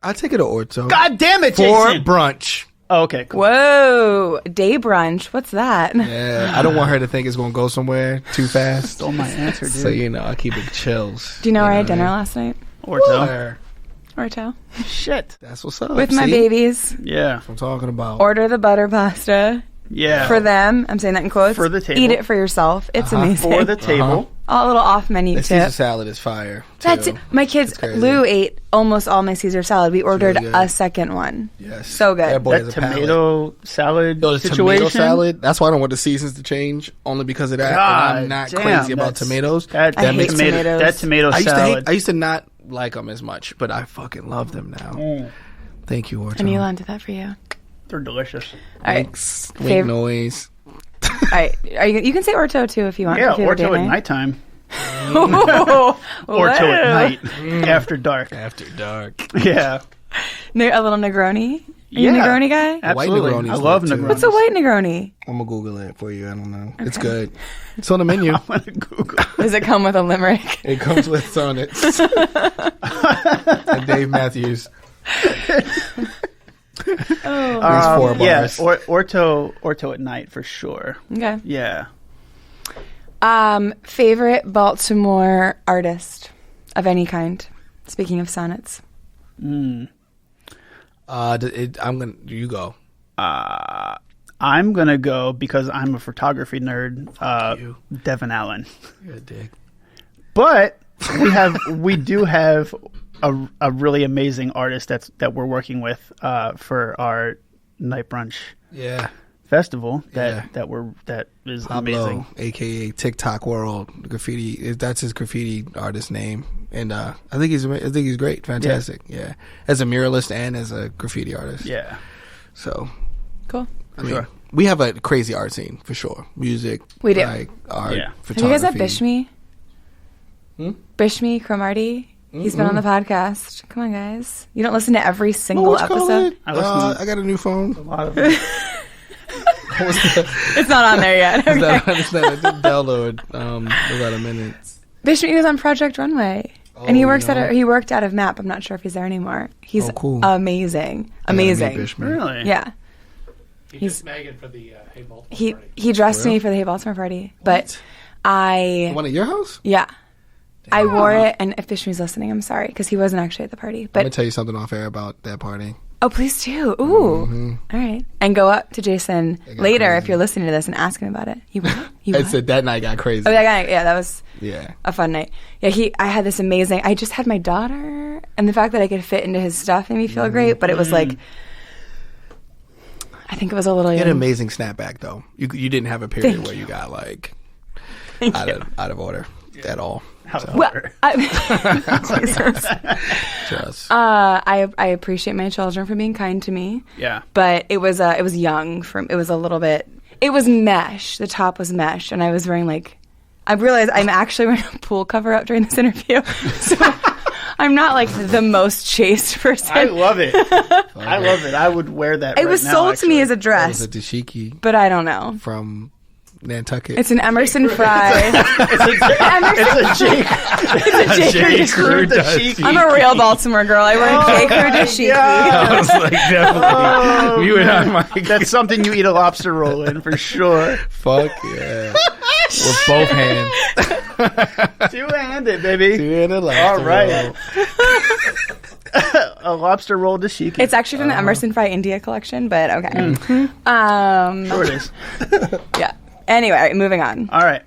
[SPEAKER 1] I'll take it to Orto.
[SPEAKER 3] God damn it,
[SPEAKER 1] For
[SPEAKER 3] Jason.
[SPEAKER 1] brunch.
[SPEAKER 3] Oh, okay, cool.
[SPEAKER 2] Whoa, day brunch. What's that?
[SPEAKER 1] Yeah, I don't want her to think it's going to go somewhere too fast.
[SPEAKER 3] Stole my answer, dude.
[SPEAKER 1] So, I keep it chills.
[SPEAKER 2] Do you know where I had
[SPEAKER 1] what
[SPEAKER 2] dinner
[SPEAKER 1] mean?
[SPEAKER 2] last night?
[SPEAKER 3] Orto.
[SPEAKER 2] Orto.
[SPEAKER 3] Shit.
[SPEAKER 1] That's what's up.
[SPEAKER 2] With my
[SPEAKER 1] See?
[SPEAKER 2] babies.
[SPEAKER 3] Yeah.
[SPEAKER 1] That's what I'm talking about.
[SPEAKER 2] Order the butter pasta
[SPEAKER 3] Yeah.
[SPEAKER 2] for them. I'm saying that in quotes.
[SPEAKER 3] For the table.
[SPEAKER 2] Eat it for yourself. It's amazing.
[SPEAKER 3] For the table.
[SPEAKER 2] A little off menu
[SPEAKER 1] The Caesar
[SPEAKER 2] tip.
[SPEAKER 1] salad is fire.
[SPEAKER 2] That's
[SPEAKER 1] too.
[SPEAKER 2] it. My kids,
[SPEAKER 1] It's crazy.
[SPEAKER 2] Lou ate almost all my Caesar salad. We ordered
[SPEAKER 1] really good.
[SPEAKER 2] a second one.
[SPEAKER 1] Yes.
[SPEAKER 2] So good.
[SPEAKER 1] That boy
[SPEAKER 3] That
[SPEAKER 1] is a palate.
[SPEAKER 3] tomato salad
[SPEAKER 1] The
[SPEAKER 3] situation.
[SPEAKER 1] tomato salad. That's why I don't want the seasons to change. Only because of that. And
[SPEAKER 3] God
[SPEAKER 1] I'm not
[SPEAKER 3] damn,
[SPEAKER 1] crazy about
[SPEAKER 3] that's-
[SPEAKER 1] tomatoes.
[SPEAKER 3] That,
[SPEAKER 2] I
[SPEAKER 3] that
[SPEAKER 2] hate
[SPEAKER 3] tomato,
[SPEAKER 2] tomatoes.
[SPEAKER 3] That tomato salad.
[SPEAKER 1] I used to not like them as much, but I fucking love them now. Thank you, Orto.
[SPEAKER 2] And Elon did that for you.
[SPEAKER 3] They're delicious.
[SPEAKER 2] All right.
[SPEAKER 1] Thanks. Wink
[SPEAKER 2] Fav-
[SPEAKER 1] noise.
[SPEAKER 2] All right. You can say Orto too if you want.
[SPEAKER 3] Yeah,
[SPEAKER 2] if you have a
[SPEAKER 3] Orto
[SPEAKER 2] date
[SPEAKER 3] at
[SPEAKER 2] night.
[SPEAKER 3] nighttime.
[SPEAKER 2] Orto
[SPEAKER 3] Orto at night. After dark.
[SPEAKER 1] After dark.
[SPEAKER 3] Yeah.
[SPEAKER 2] A little Negroni. Are you
[SPEAKER 3] Yeah.
[SPEAKER 2] a Negroni guy?
[SPEAKER 3] Absolutely.
[SPEAKER 1] Negroni's
[SPEAKER 3] I love
[SPEAKER 1] good, too.
[SPEAKER 3] Negroni.
[SPEAKER 2] What's a white Negroni?
[SPEAKER 1] I'm gonna Google it for you. I don't know. It's good. It's on the menu.
[SPEAKER 3] I'm gonna Google.
[SPEAKER 2] Does it come with a limerick?
[SPEAKER 1] It comes with sonnets. And Dave Matthews. There's 4
[SPEAKER 3] Yeah,
[SPEAKER 1] bars.
[SPEAKER 3] Orto at night for sure.
[SPEAKER 2] Okay.
[SPEAKER 3] Yeah.
[SPEAKER 2] Favorite Baltimore artist of any kind. Speaking of sonnets.
[SPEAKER 1] I'm gonna. You go.
[SPEAKER 3] I'm gonna go because I'm a photography nerd. Devin Allen.
[SPEAKER 1] You're a dick.
[SPEAKER 3] But we do have a really amazing artist that we're working with for our night brunch
[SPEAKER 1] Yeah.
[SPEAKER 3] festival
[SPEAKER 1] Yeah.
[SPEAKER 3] that is
[SPEAKER 1] Pablo,
[SPEAKER 3] amazing.
[SPEAKER 1] aka TikTok World Graffiti. That's his graffiti artist name, and I think he's great, fantastic. Yeah, as a muralist and as a graffiti artist.
[SPEAKER 3] Yeah.
[SPEAKER 1] So
[SPEAKER 2] Cool.
[SPEAKER 1] I mean,
[SPEAKER 3] Sure.
[SPEAKER 1] we have a crazy art scene for sure. Music,
[SPEAKER 2] We do.
[SPEAKER 1] like art,
[SPEAKER 3] Yeah.
[SPEAKER 2] Have you guys
[SPEAKER 1] photography.
[SPEAKER 2] met Bishmi? Bishmi Cromarty? He's been on the podcast. Come on, guys. You don't listen to every single
[SPEAKER 1] What's it called?
[SPEAKER 2] episode?
[SPEAKER 3] I listen
[SPEAKER 1] I got a new phone.
[SPEAKER 3] A lot of it.
[SPEAKER 2] It's not on there yet. Okay.
[SPEAKER 1] I didn't download about a minute.
[SPEAKER 2] Bishmi was on Project Runway. And he
[SPEAKER 1] Oh,
[SPEAKER 2] works
[SPEAKER 1] no.
[SPEAKER 2] he worked out of MAP. I'm not sure if he's there anymore. He's
[SPEAKER 1] Oh, cool.
[SPEAKER 2] amazing.
[SPEAKER 1] I gotta meet
[SPEAKER 2] Amazing.
[SPEAKER 1] Bishman.
[SPEAKER 3] Really?
[SPEAKER 2] Yeah.
[SPEAKER 4] He
[SPEAKER 2] He's-
[SPEAKER 4] did Megan for the Hey Baltimore
[SPEAKER 2] He
[SPEAKER 4] party.
[SPEAKER 2] he dressed
[SPEAKER 1] For real?
[SPEAKER 2] me for the Hey Baltimore party. But I
[SPEAKER 1] One at your house?
[SPEAKER 2] yeah. I wore it, and if Bishmi's listening, I'm sorry, because he wasn't actually at the party.
[SPEAKER 1] I'm gonna
[SPEAKER 2] But
[SPEAKER 1] tell you something off air about that party.
[SPEAKER 2] oh, please do. Ooh, all right. And go up to Jason
[SPEAKER 1] got
[SPEAKER 2] later
[SPEAKER 1] crazy.
[SPEAKER 2] if you're listening to this and ask him about it. You what? You
[SPEAKER 1] I
[SPEAKER 2] what?
[SPEAKER 1] said that night got crazy.
[SPEAKER 2] Oh, that guy. Yeah, that was
[SPEAKER 1] Yeah.
[SPEAKER 2] a fun night. Yeah, I had this amazing. I just had my daughter, and the fact that I could fit into his stuff made me feel great. But it was like, I think it was a little.
[SPEAKER 1] You had an
[SPEAKER 2] young.
[SPEAKER 1] amazing snapback though. You didn't have a period
[SPEAKER 2] Thank
[SPEAKER 1] where you got like
[SPEAKER 2] Thank
[SPEAKER 1] out
[SPEAKER 2] you.
[SPEAKER 1] of order at all.
[SPEAKER 2] Well,
[SPEAKER 1] Just
[SPEAKER 2] I appreciate my children for being kind to me.
[SPEAKER 3] Yeah.
[SPEAKER 2] But it was young. It was a little bit. It was mesh. The top was mesh, and I was wearing like. I realized I'm actually wearing a pool cover up during this interview, so I'm not like the most chaste person.
[SPEAKER 3] I love it. I love it. I would wear that.
[SPEAKER 2] It
[SPEAKER 3] right
[SPEAKER 2] was
[SPEAKER 3] now,
[SPEAKER 2] sold to me
[SPEAKER 3] actually.
[SPEAKER 2] as a
[SPEAKER 1] that was
[SPEAKER 2] dress,
[SPEAKER 1] a dashiki
[SPEAKER 2] but I don't know.
[SPEAKER 1] from Nantucket.
[SPEAKER 2] It's an Emerson Fry.
[SPEAKER 3] It's a J.
[SPEAKER 2] It's a J.
[SPEAKER 3] Crew dashiki.
[SPEAKER 2] I'm a real Baltimore girl. I wear a J. Crew dashiki.
[SPEAKER 1] I was like, definitely. You and I, Mike.
[SPEAKER 3] That's something you eat a lobster roll in for sure.
[SPEAKER 1] Fuck yeah. With both hands.
[SPEAKER 3] Two-handed, baby.
[SPEAKER 1] Two-handed
[SPEAKER 3] All
[SPEAKER 1] lobster
[SPEAKER 3] right.
[SPEAKER 1] roll.
[SPEAKER 3] A lobster roll dashiki.
[SPEAKER 2] It's actually from the Emerson Fry India collection, but okay.
[SPEAKER 3] Sure it is.
[SPEAKER 2] Yeah. Anyway, all right, moving on.
[SPEAKER 3] All right.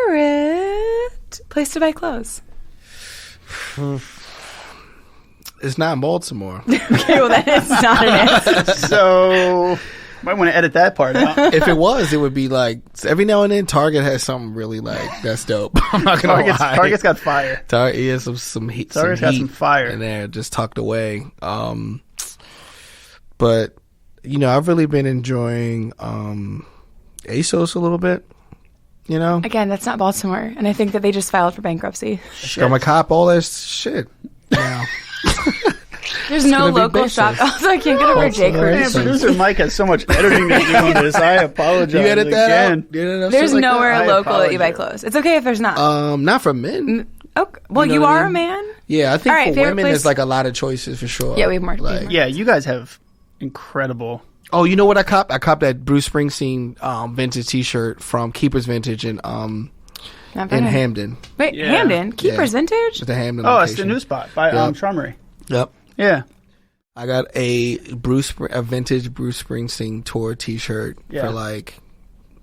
[SPEAKER 2] Favorite place to buy clothes?
[SPEAKER 1] It's not in Baltimore.
[SPEAKER 2] Okay, well then it's not an answer.
[SPEAKER 3] So might want to edit that part out.
[SPEAKER 1] If it was, it would be like every now and then Target has something really like that's dope. I'm not gonna lie.
[SPEAKER 3] Target's got fire.
[SPEAKER 1] Target, yeah, some heat.
[SPEAKER 3] Target's got some fire
[SPEAKER 1] in there, just tucked away. But I've really been enjoying ASOS a little bit.
[SPEAKER 2] Again, that's not Baltimore, and I think that they just filed for bankruptcy.
[SPEAKER 1] Got my cop all that shit now.
[SPEAKER 2] There's no
[SPEAKER 1] gonna be
[SPEAKER 2] local
[SPEAKER 1] big
[SPEAKER 2] shop.
[SPEAKER 1] sis.
[SPEAKER 2] Also, I can't get over J. Crew.
[SPEAKER 3] Man, producer Mike has so much editing to do on this. I apologize.
[SPEAKER 1] You edit that
[SPEAKER 3] again.
[SPEAKER 1] out? You know,
[SPEAKER 2] There's
[SPEAKER 1] shit like
[SPEAKER 2] nowhere
[SPEAKER 3] that? I
[SPEAKER 2] local that you buy
[SPEAKER 3] apologize.
[SPEAKER 2] clothes. It's okay if there's not.
[SPEAKER 1] Not for men.
[SPEAKER 2] Okay. Well,
[SPEAKER 1] You know
[SPEAKER 2] you
[SPEAKER 1] what I
[SPEAKER 2] are a
[SPEAKER 1] mean?
[SPEAKER 2] man.
[SPEAKER 1] Yeah, I think
[SPEAKER 2] All right,
[SPEAKER 1] for
[SPEAKER 2] favorite
[SPEAKER 1] women,
[SPEAKER 2] place-
[SPEAKER 1] there's like a lot of choices for sure.
[SPEAKER 2] Yeah, we have more.
[SPEAKER 1] Like,
[SPEAKER 3] Yeah, you guys have incredible.
[SPEAKER 1] oh, you know what I copped? I copped that Bruce Springsteen vintage T-shirt from Keepers Vintage in
[SPEAKER 2] Not
[SPEAKER 1] in
[SPEAKER 2] bad.
[SPEAKER 1] Hamden.
[SPEAKER 2] Wait,
[SPEAKER 3] Yeah.
[SPEAKER 2] Hamden Keepers Vintage.
[SPEAKER 1] At the Hamden
[SPEAKER 3] Oh, it's the
[SPEAKER 1] location.
[SPEAKER 3] new spot by
[SPEAKER 1] Yep.
[SPEAKER 3] Charmery.
[SPEAKER 1] Yep.
[SPEAKER 3] Yeah.
[SPEAKER 1] I got a vintage Bruce Springsteen tour T-shirt
[SPEAKER 3] Yeah.
[SPEAKER 1] for like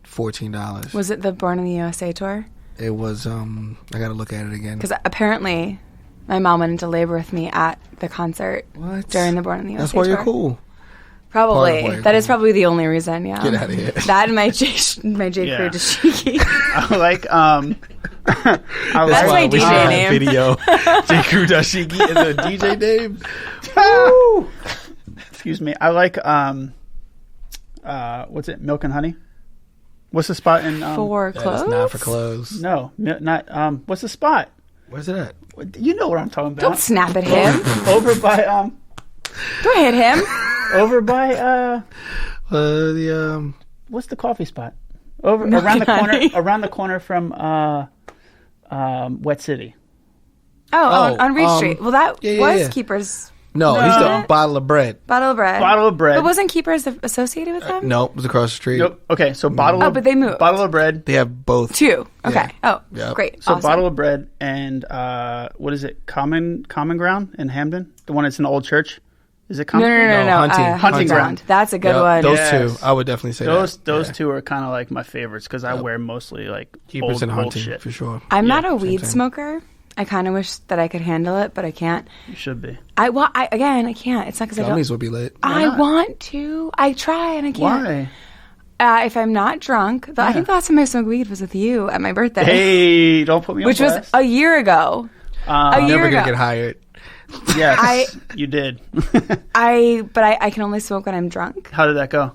[SPEAKER 1] $14.
[SPEAKER 2] Was it the Born in the USA tour?
[SPEAKER 1] It was I got to look at it again.
[SPEAKER 2] Because apparently, my mom went into labor with me at the concert
[SPEAKER 1] What?
[SPEAKER 2] during the Born in the USA
[SPEAKER 1] That's why
[SPEAKER 2] tour.
[SPEAKER 1] you're cool.
[SPEAKER 2] Probably.
[SPEAKER 1] Part of why you're
[SPEAKER 2] That is
[SPEAKER 1] cool.
[SPEAKER 2] probably the only reason. Yeah.
[SPEAKER 1] Get outta here.
[SPEAKER 2] That and my J.
[SPEAKER 3] Yeah.
[SPEAKER 2] Crew dashiki.
[SPEAKER 3] I like
[SPEAKER 2] That's
[SPEAKER 3] I
[SPEAKER 2] my
[SPEAKER 3] like,
[SPEAKER 2] DJ name.
[SPEAKER 1] Video. J. Crew Dashiki is a DJ name.
[SPEAKER 3] excuse me. I like what's it? Milk and Honey. What's the spot in
[SPEAKER 2] For
[SPEAKER 1] That
[SPEAKER 2] clothes.
[SPEAKER 1] is not for clothes.
[SPEAKER 3] No, not what's the spot?
[SPEAKER 1] Where's it at?
[SPEAKER 3] You know what I'm talking
[SPEAKER 2] Don't
[SPEAKER 3] about.
[SPEAKER 2] snap at him.
[SPEAKER 3] Over by
[SPEAKER 2] Don't hit him.
[SPEAKER 3] over by
[SPEAKER 1] The
[SPEAKER 3] what's the coffee spot? Over
[SPEAKER 2] Milk
[SPEAKER 3] around the
[SPEAKER 2] and
[SPEAKER 3] corner
[SPEAKER 2] Honey.
[SPEAKER 3] around the corner from Wet City.
[SPEAKER 2] Oh, on Reed Street. Well, that
[SPEAKER 1] yeah,
[SPEAKER 2] was
[SPEAKER 1] yeah.
[SPEAKER 2] Keepers
[SPEAKER 1] No, he's the bottle of bread.
[SPEAKER 2] Bottle of Bread.
[SPEAKER 3] Bottle of bread.
[SPEAKER 2] But wasn't Keepers associated with them?
[SPEAKER 1] No, it was across the street.
[SPEAKER 3] Nope. Okay, so bottle
[SPEAKER 2] Oh,
[SPEAKER 3] of
[SPEAKER 2] but they moved.
[SPEAKER 3] bottle of bread.
[SPEAKER 1] They have both.
[SPEAKER 2] Two. Okay. Oh,
[SPEAKER 1] Yep.
[SPEAKER 2] great.
[SPEAKER 3] So
[SPEAKER 2] Awesome.
[SPEAKER 3] bottle of bread and what is it? Common Ground in Hamden, the one that's in the old church. Is it
[SPEAKER 2] No,
[SPEAKER 3] Common?
[SPEAKER 1] No, Hunting.
[SPEAKER 2] Hunting
[SPEAKER 3] Hunting
[SPEAKER 2] Ground.
[SPEAKER 3] Ground.
[SPEAKER 2] That's a good
[SPEAKER 1] Yep,
[SPEAKER 2] one.
[SPEAKER 1] Those
[SPEAKER 3] Yes.
[SPEAKER 1] two, I would definitely say
[SPEAKER 3] Those
[SPEAKER 1] that.
[SPEAKER 3] two are kind of like my favorites because I wear mostly like
[SPEAKER 1] Keepers
[SPEAKER 3] old,
[SPEAKER 1] and
[SPEAKER 3] old
[SPEAKER 1] Hunting
[SPEAKER 3] shit.
[SPEAKER 1] for sure.
[SPEAKER 2] I'm not a
[SPEAKER 1] same
[SPEAKER 2] weed
[SPEAKER 1] thing.
[SPEAKER 2] smoker. I kind of wish that I could handle it, but I can't.
[SPEAKER 3] You should be.
[SPEAKER 2] I can't. It's not because I don't.
[SPEAKER 1] Gummies would be lit.
[SPEAKER 2] I
[SPEAKER 3] not?
[SPEAKER 2] want to. I try and I can't.
[SPEAKER 3] Why?
[SPEAKER 2] If I'm not drunk, I think the last time I smoked weed was with you at my birthday,
[SPEAKER 3] Hey, don't put me on
[SPEAKER 2] which was
[SPEAKER 3] blast.
[SPEAKER 2] a year ago. A year
[SPEAKER 1] Never
[SPEAKER 2] ago.
[SPEAKER 1] gonna get hired.
[SPEAKER 3] Yes, you did.
[SPEAKER 2] But I can only smoke when I'm drunk.
[SPEAKER 3] How did that go?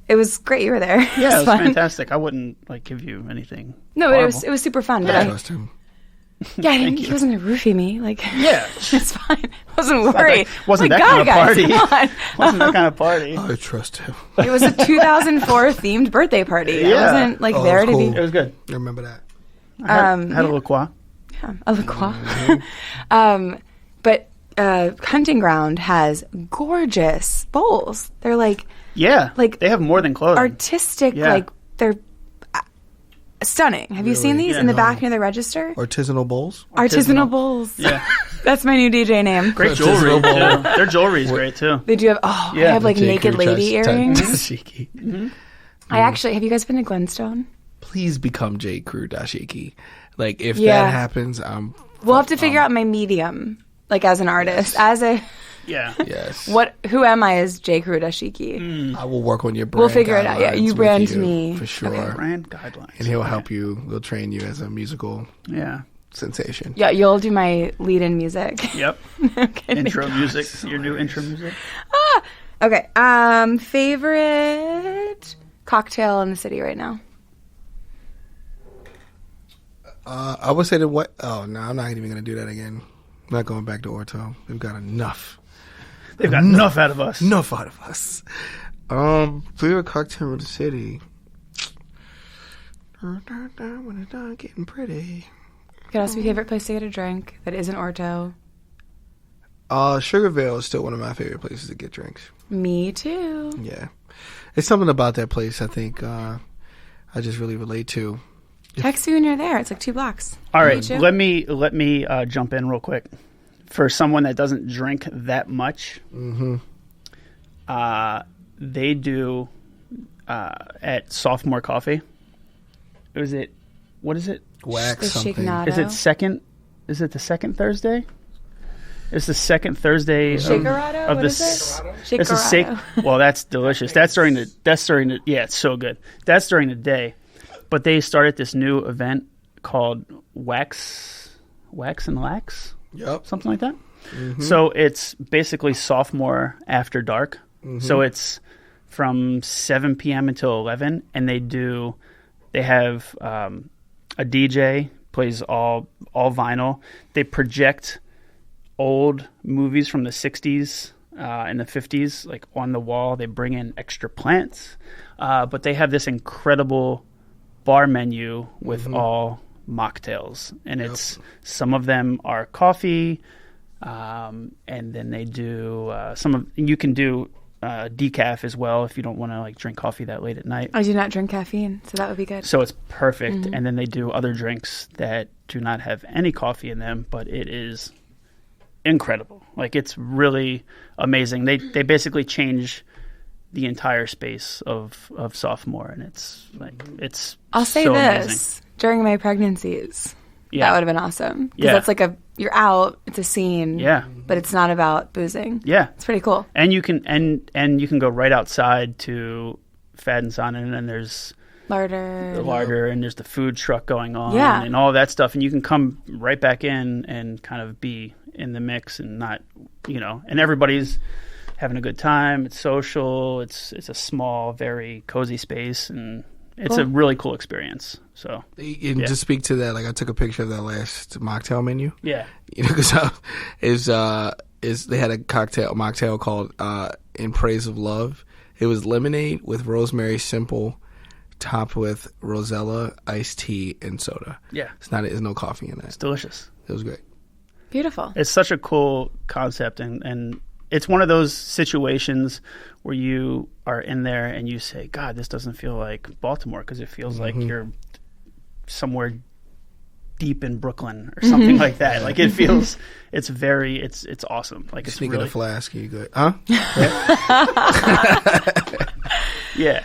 [SPEAKER 2] It was great. You were there.
[SPEAKER 3] Yeah, it was
[SPEAKER 2] fun.
[SPEAKER 3] fantastic. I wouldn't like give you anything.
[SPEAKER 2] No, but
[SPEAKER 3] horrible.
[SPEAKER 2] it was super fun.
[SPEAKER 1] I
[SPEAKER 2] But
[SPEAKER 1] trust him.
[SPEAKER 2] he wasn't gonna roofie me. Like,
[SPEAKER 3] Yeah.
[SPEAKER 2] it's fine. I wasn't worried.
[SPEAKER 3] wasn't
[SPEAKER 2] Oh my
[SPEAKER 3] that kind of
[SPEAKER 2] God,
[SPEAKER 3] party.
[SPEAKER 2] guys, come on.
[SPEAKER 3] Wasn't that kind of party.
[SPEAKER 1] I trust him.
[SPEAKER 2] It was a 2004 themed birthday party.
[SPEAKER 3] Yeah.
[SPEAKER 2] I wasn't like
[SPEAKER 1] Oh,
[SPEAKER 2] there
[SPEAKER 1] that's
[SPEAKER 2] to
[SPEAKER 1] cool.
[SPEAKER 2] be.
[SPEAKER 3] It was good.
[SPEAKER 1] I remember that.
[SPEAKER 3] I had a little qua.
[SPEAKER 2] A La Croix. But Hunting Ground has gorgeous bowls. They're like
[SPEAKER 3] Yeah,
[SPEAKER 2] Like,
[SPEAKER 3] they have more than clothing.
[SPEAKER 2] artistic,
[SPEAKER 3] Yeah.
[SPEAKER 2] like they're stunning. Have you seen
[SPEAKER 1] Really?
[SPEAKER 2] these
[SPEAKER 3] Yeah.
[SPEAKER 2] in the
[SPEAKER 1] No.
[SPEAKER 2] back near the register?
[SPEAKER 1] Artisanal bowls.
[SPEAKER 2] Artisanal bowls.
[SPEAKER 3] Yeah,
[SPEAKER 2] That's my new DJ name.
[SPEAKER 3] great jewelry.
[SPEAKER 1] Artisanal bowl.
[SPEAKER 3] too. Their jewelry is great too.
[SPEAKER 2] They do have. Oh,
[SPEAKER 3] Yeah.
[SPEAKER 2] I have like
[SPEAKER 1] J.
[SPEAKER 2] naked
[SPEAKER 1] Crew
[SPEAKER 2] lady
[SPEAKER 1] touch-
[SPEAKER 2] earrings.
[SPEAKER 1] dashiki.
[SPEAKER 2] I actually have. You guys been to Glenstone?
[SPEAKER 1] Please become J. Crew Dashiki. Like if
[SPEAKER 2] Yeah.
[SPEAKER 1] that happens,
[SPEAKER 2] We'll have to figure out my medium, like as an artist, as a
[SPEAKER 3] Yeah,
[SPEAKER 1] yes.
[SPEAKER 2] who am I as J. Crew Dashiki?
[SPEAKER 1] I will work on your brand.
[SPEAKER 2] We'll figure it out. Yeah,
[SPEAKER 1] guidelines
[SPEAKER 2] you
[SPEAKER 1] with
[SPEAKER 2] brand
[SPEAKER 1] you,
[SPEAKER 2] me.
[SPEAKER 1] for sure.
[SPEAKER 2] Okay.
[SPEAKER 3] brand guidelines.
[SPEAKER 1] And he'll help you. We'll train you as a musical
[SPEAKER 3] Yeah.
[SPEAKER 1] sensation.
[SPEAKER 2] Yeah, you'll do my lead-in music.
[SPEAKER 3] Yep.
[SPEAKER 2] I'm kidding.
[SPEAKER 3] Intro music. Your new intro music.
[SPEAKER 2] Okay. Favorite cocktail in the city right now?
[SPEAKER 1] I would say what? Oh no, I'm not even going to do that again. I'm not going back to Orto. We've got enough.
[SPEAKER 3] They've got enough out of us.
[SPEAKER 1] Enough out of us. Favorite cocktail in the city. When it's done getting pretty.
[SPEAKER 2] Could also be favorite place to get a drink that isn't Orto.
[SPEAKER 1] Sugarville is still one of my favorite places to get drinks.
[SPEAKER 2] Me too.
[SPEAKER 1] Yeah, it's something about that place. I think I just really relate to.
[SPEAKER 2] Text me when you're there. It's like 2 blocks.
[SPEAKER 3] All right,
[SPEAKER 2] Me too.
[SPEAKER 3] let me jump in real quick. For someone that doesn't drink that much, they do at Sophomore Coffee. What is it?
[SPEAKER 2] The
[SPEAKER 1] Wax something.
[SPEAKER 2] Shignado.
[SPEAKER 3] Is it second? Is it the second Thursday? It's the second Thursday
[SPEAKER 2] Shakerado?
[SPEAKER 3] of
[SPEAKER 2] What
[SPEAKER 3] this.
[SPEAKER 2] is it?
[SPEAKER 3] It's a
[SPEAKER 2] Shakerado.
[SPEAKER 3] Well, that's delicious. That's during the. Yeah, it's so good. That's during the day, but they started this new event called Wax and Lax,
[SPEAKER 1] Yep.
[SPEAKER 3] something like that. So it's basically sophomore after dark. So it's from 7 p.m. until 11, and they have a DJ plays all vinyl. They project old movies from the 60s and the 50s like on the wall. They bring in extra plants, but they have this incredible bar menu with all mocktails, and it's some of them are coffee, and then they do you can do decaf as well if you don't want to like drink coffee that late at night.
[SPEAKER 2] I do not drink caffeine, so that would be good.
[SPEAKER 3] So it's perfect. And then they do other drinks that do not have any coffee in them, but it is incredible. Like, it's really amazing. They basically change the entire space of sophomore, and it's like
[SPEAKER 2] I'll say
[SPEAKER 3] so
[SPEAKER 2] this
[SPEAKER 3] amazing.
[SPEAKER 2] during my pregnancies.
[SPEAKER 3] Yeah.
[SPEAKER 2] That would have been awesome. Because
[SPEAKER 3] Yeah.
[SPEAKER 2] that's like you're out, it's a scene.
[SPEAKER 3] Yeah.
[SPEAKER 2] But it's not about boozing.
[SPEAKER 3] Yeah.
[SPEAKER 2] It's pretty cool.
[SPEAKER 3] And you can and you can go right outside to Fad and Sonnen, and there's
[SPEAKER 2] Larder.
[SPEAKER 3] the larder, and there's the food truck going on,
[SPEAKER 2] Yeah.
[SPEAKER 3] and all that stuff, and you can come right back in and kind of be in the mix and not, and everybody's having a good time. It's social. It's a small, very cozy space, and it's a really cool experience. So,
[SPEAKER 1] And just speak to that. Like, I took a picture of that last mocktail menu.
[SPEAKER 3] yeah.
[SPEAKER 1] Because they had a mocktail called "In Praise of Love." It was lemonade with rosemary simple, topped with rosella, iced tea, and soda.
[SPEAKER 3] Yeah.
[SPEAKER 1] There's no coffee in that.
[SPEAKER 3] It's delicious.
[SPEAKER 1] It was great.
[SPEAKER 2] Beautiful.
[SPEAKER 3] It's such a cool concept, and it's one of those situations where you are in there and you say, God, this doesn't feel like Baltimore, because it feels like you're somewhere deep in Brooklyn or something like that. Like, it feels, it's awesome. Like, it's
[SPEAKER 1] Speaking
[SPEAKER 3] really,
[SPEAKER 1] of flask, you good? Huh?
[SPEAKER 3] yeah.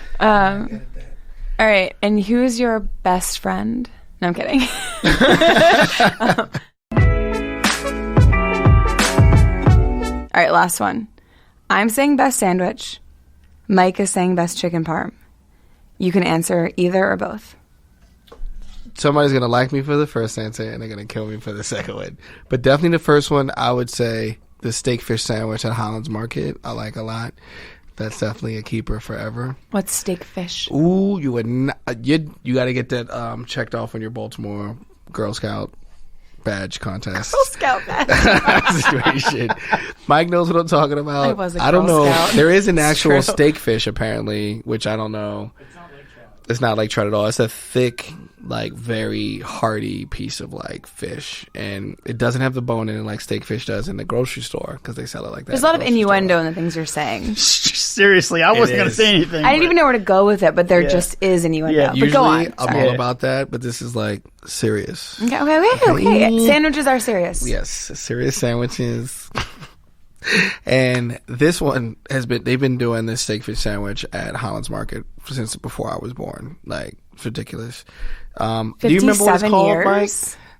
[SPEAKER 2] All right. And who's your best friend? No, I'm kidding. All right, last one. I'm saying best sandwich. Mike is saying best chicken parm. You can answer either or both.
[SPEAKER 1] Somebody's going to like me for the first answer, and they're going to kill me for the second one. But definitely the first one, I would say the steak fish sandwich at Holland's Market. I like a lot. That's definitely a keeper forever.
[SPEAKER 2] What's steak fish?
[SPEAKER 1] Ooh, you would not, you got to get that checked off on your Baltimore Girl Scout badge contest
[SPEAKER 2] Girl Scout badge.
[SPEAKER 1] situation. Mike knows what I'm talking about.
[SPEAKER 2] I was a
[SPEAKER 1] I don't
[SPEAKER 2] Girl
[SPEAKER 1] know.
[SPEAKER 2] Scout.
[SPEAKER 1] There is an actual
[SPEAKER 2] true.
[SPEAKER 1] steak fish apparently, which I don't know. It's not like trout at all. It's a thick, like, very hearty piece of, like, fish. And it doesn't have the bone in it like steak fish does in the grocery store, because they sell it like that.
[SPEAKER 2] There's a lot of innuendo in the things you're saying.
[SPEAKER 3] Seriously, I wasn't going to say anything.
[SPEAKER 2] I didn't even know where to go with it, but there just is innuendo.
[SPEAKER 3] Yeah,
[SPEAKER 2] but
[SPEAKER 1] Usually,
[SPEAKER 2] go on.
[SPEAKER 1] I'm
[SPEAKER 2] Sorry.
[SPEAKER 1] all about that, but this is, like, serious.
[SPEAKER 2] Okay. Sandwiches are serious.
[SPEAKER 1] Yes, serious sandwiches. And this one they've been doing this steak fish sandwich at Holland's Market since before I was born. Like, it's ridiculous. Do you remember what it's
[SPEAKER 2] 57
[SPEAKER 1] called,
[SPEAKER 2] years?
[SPEAKER 1] Mike?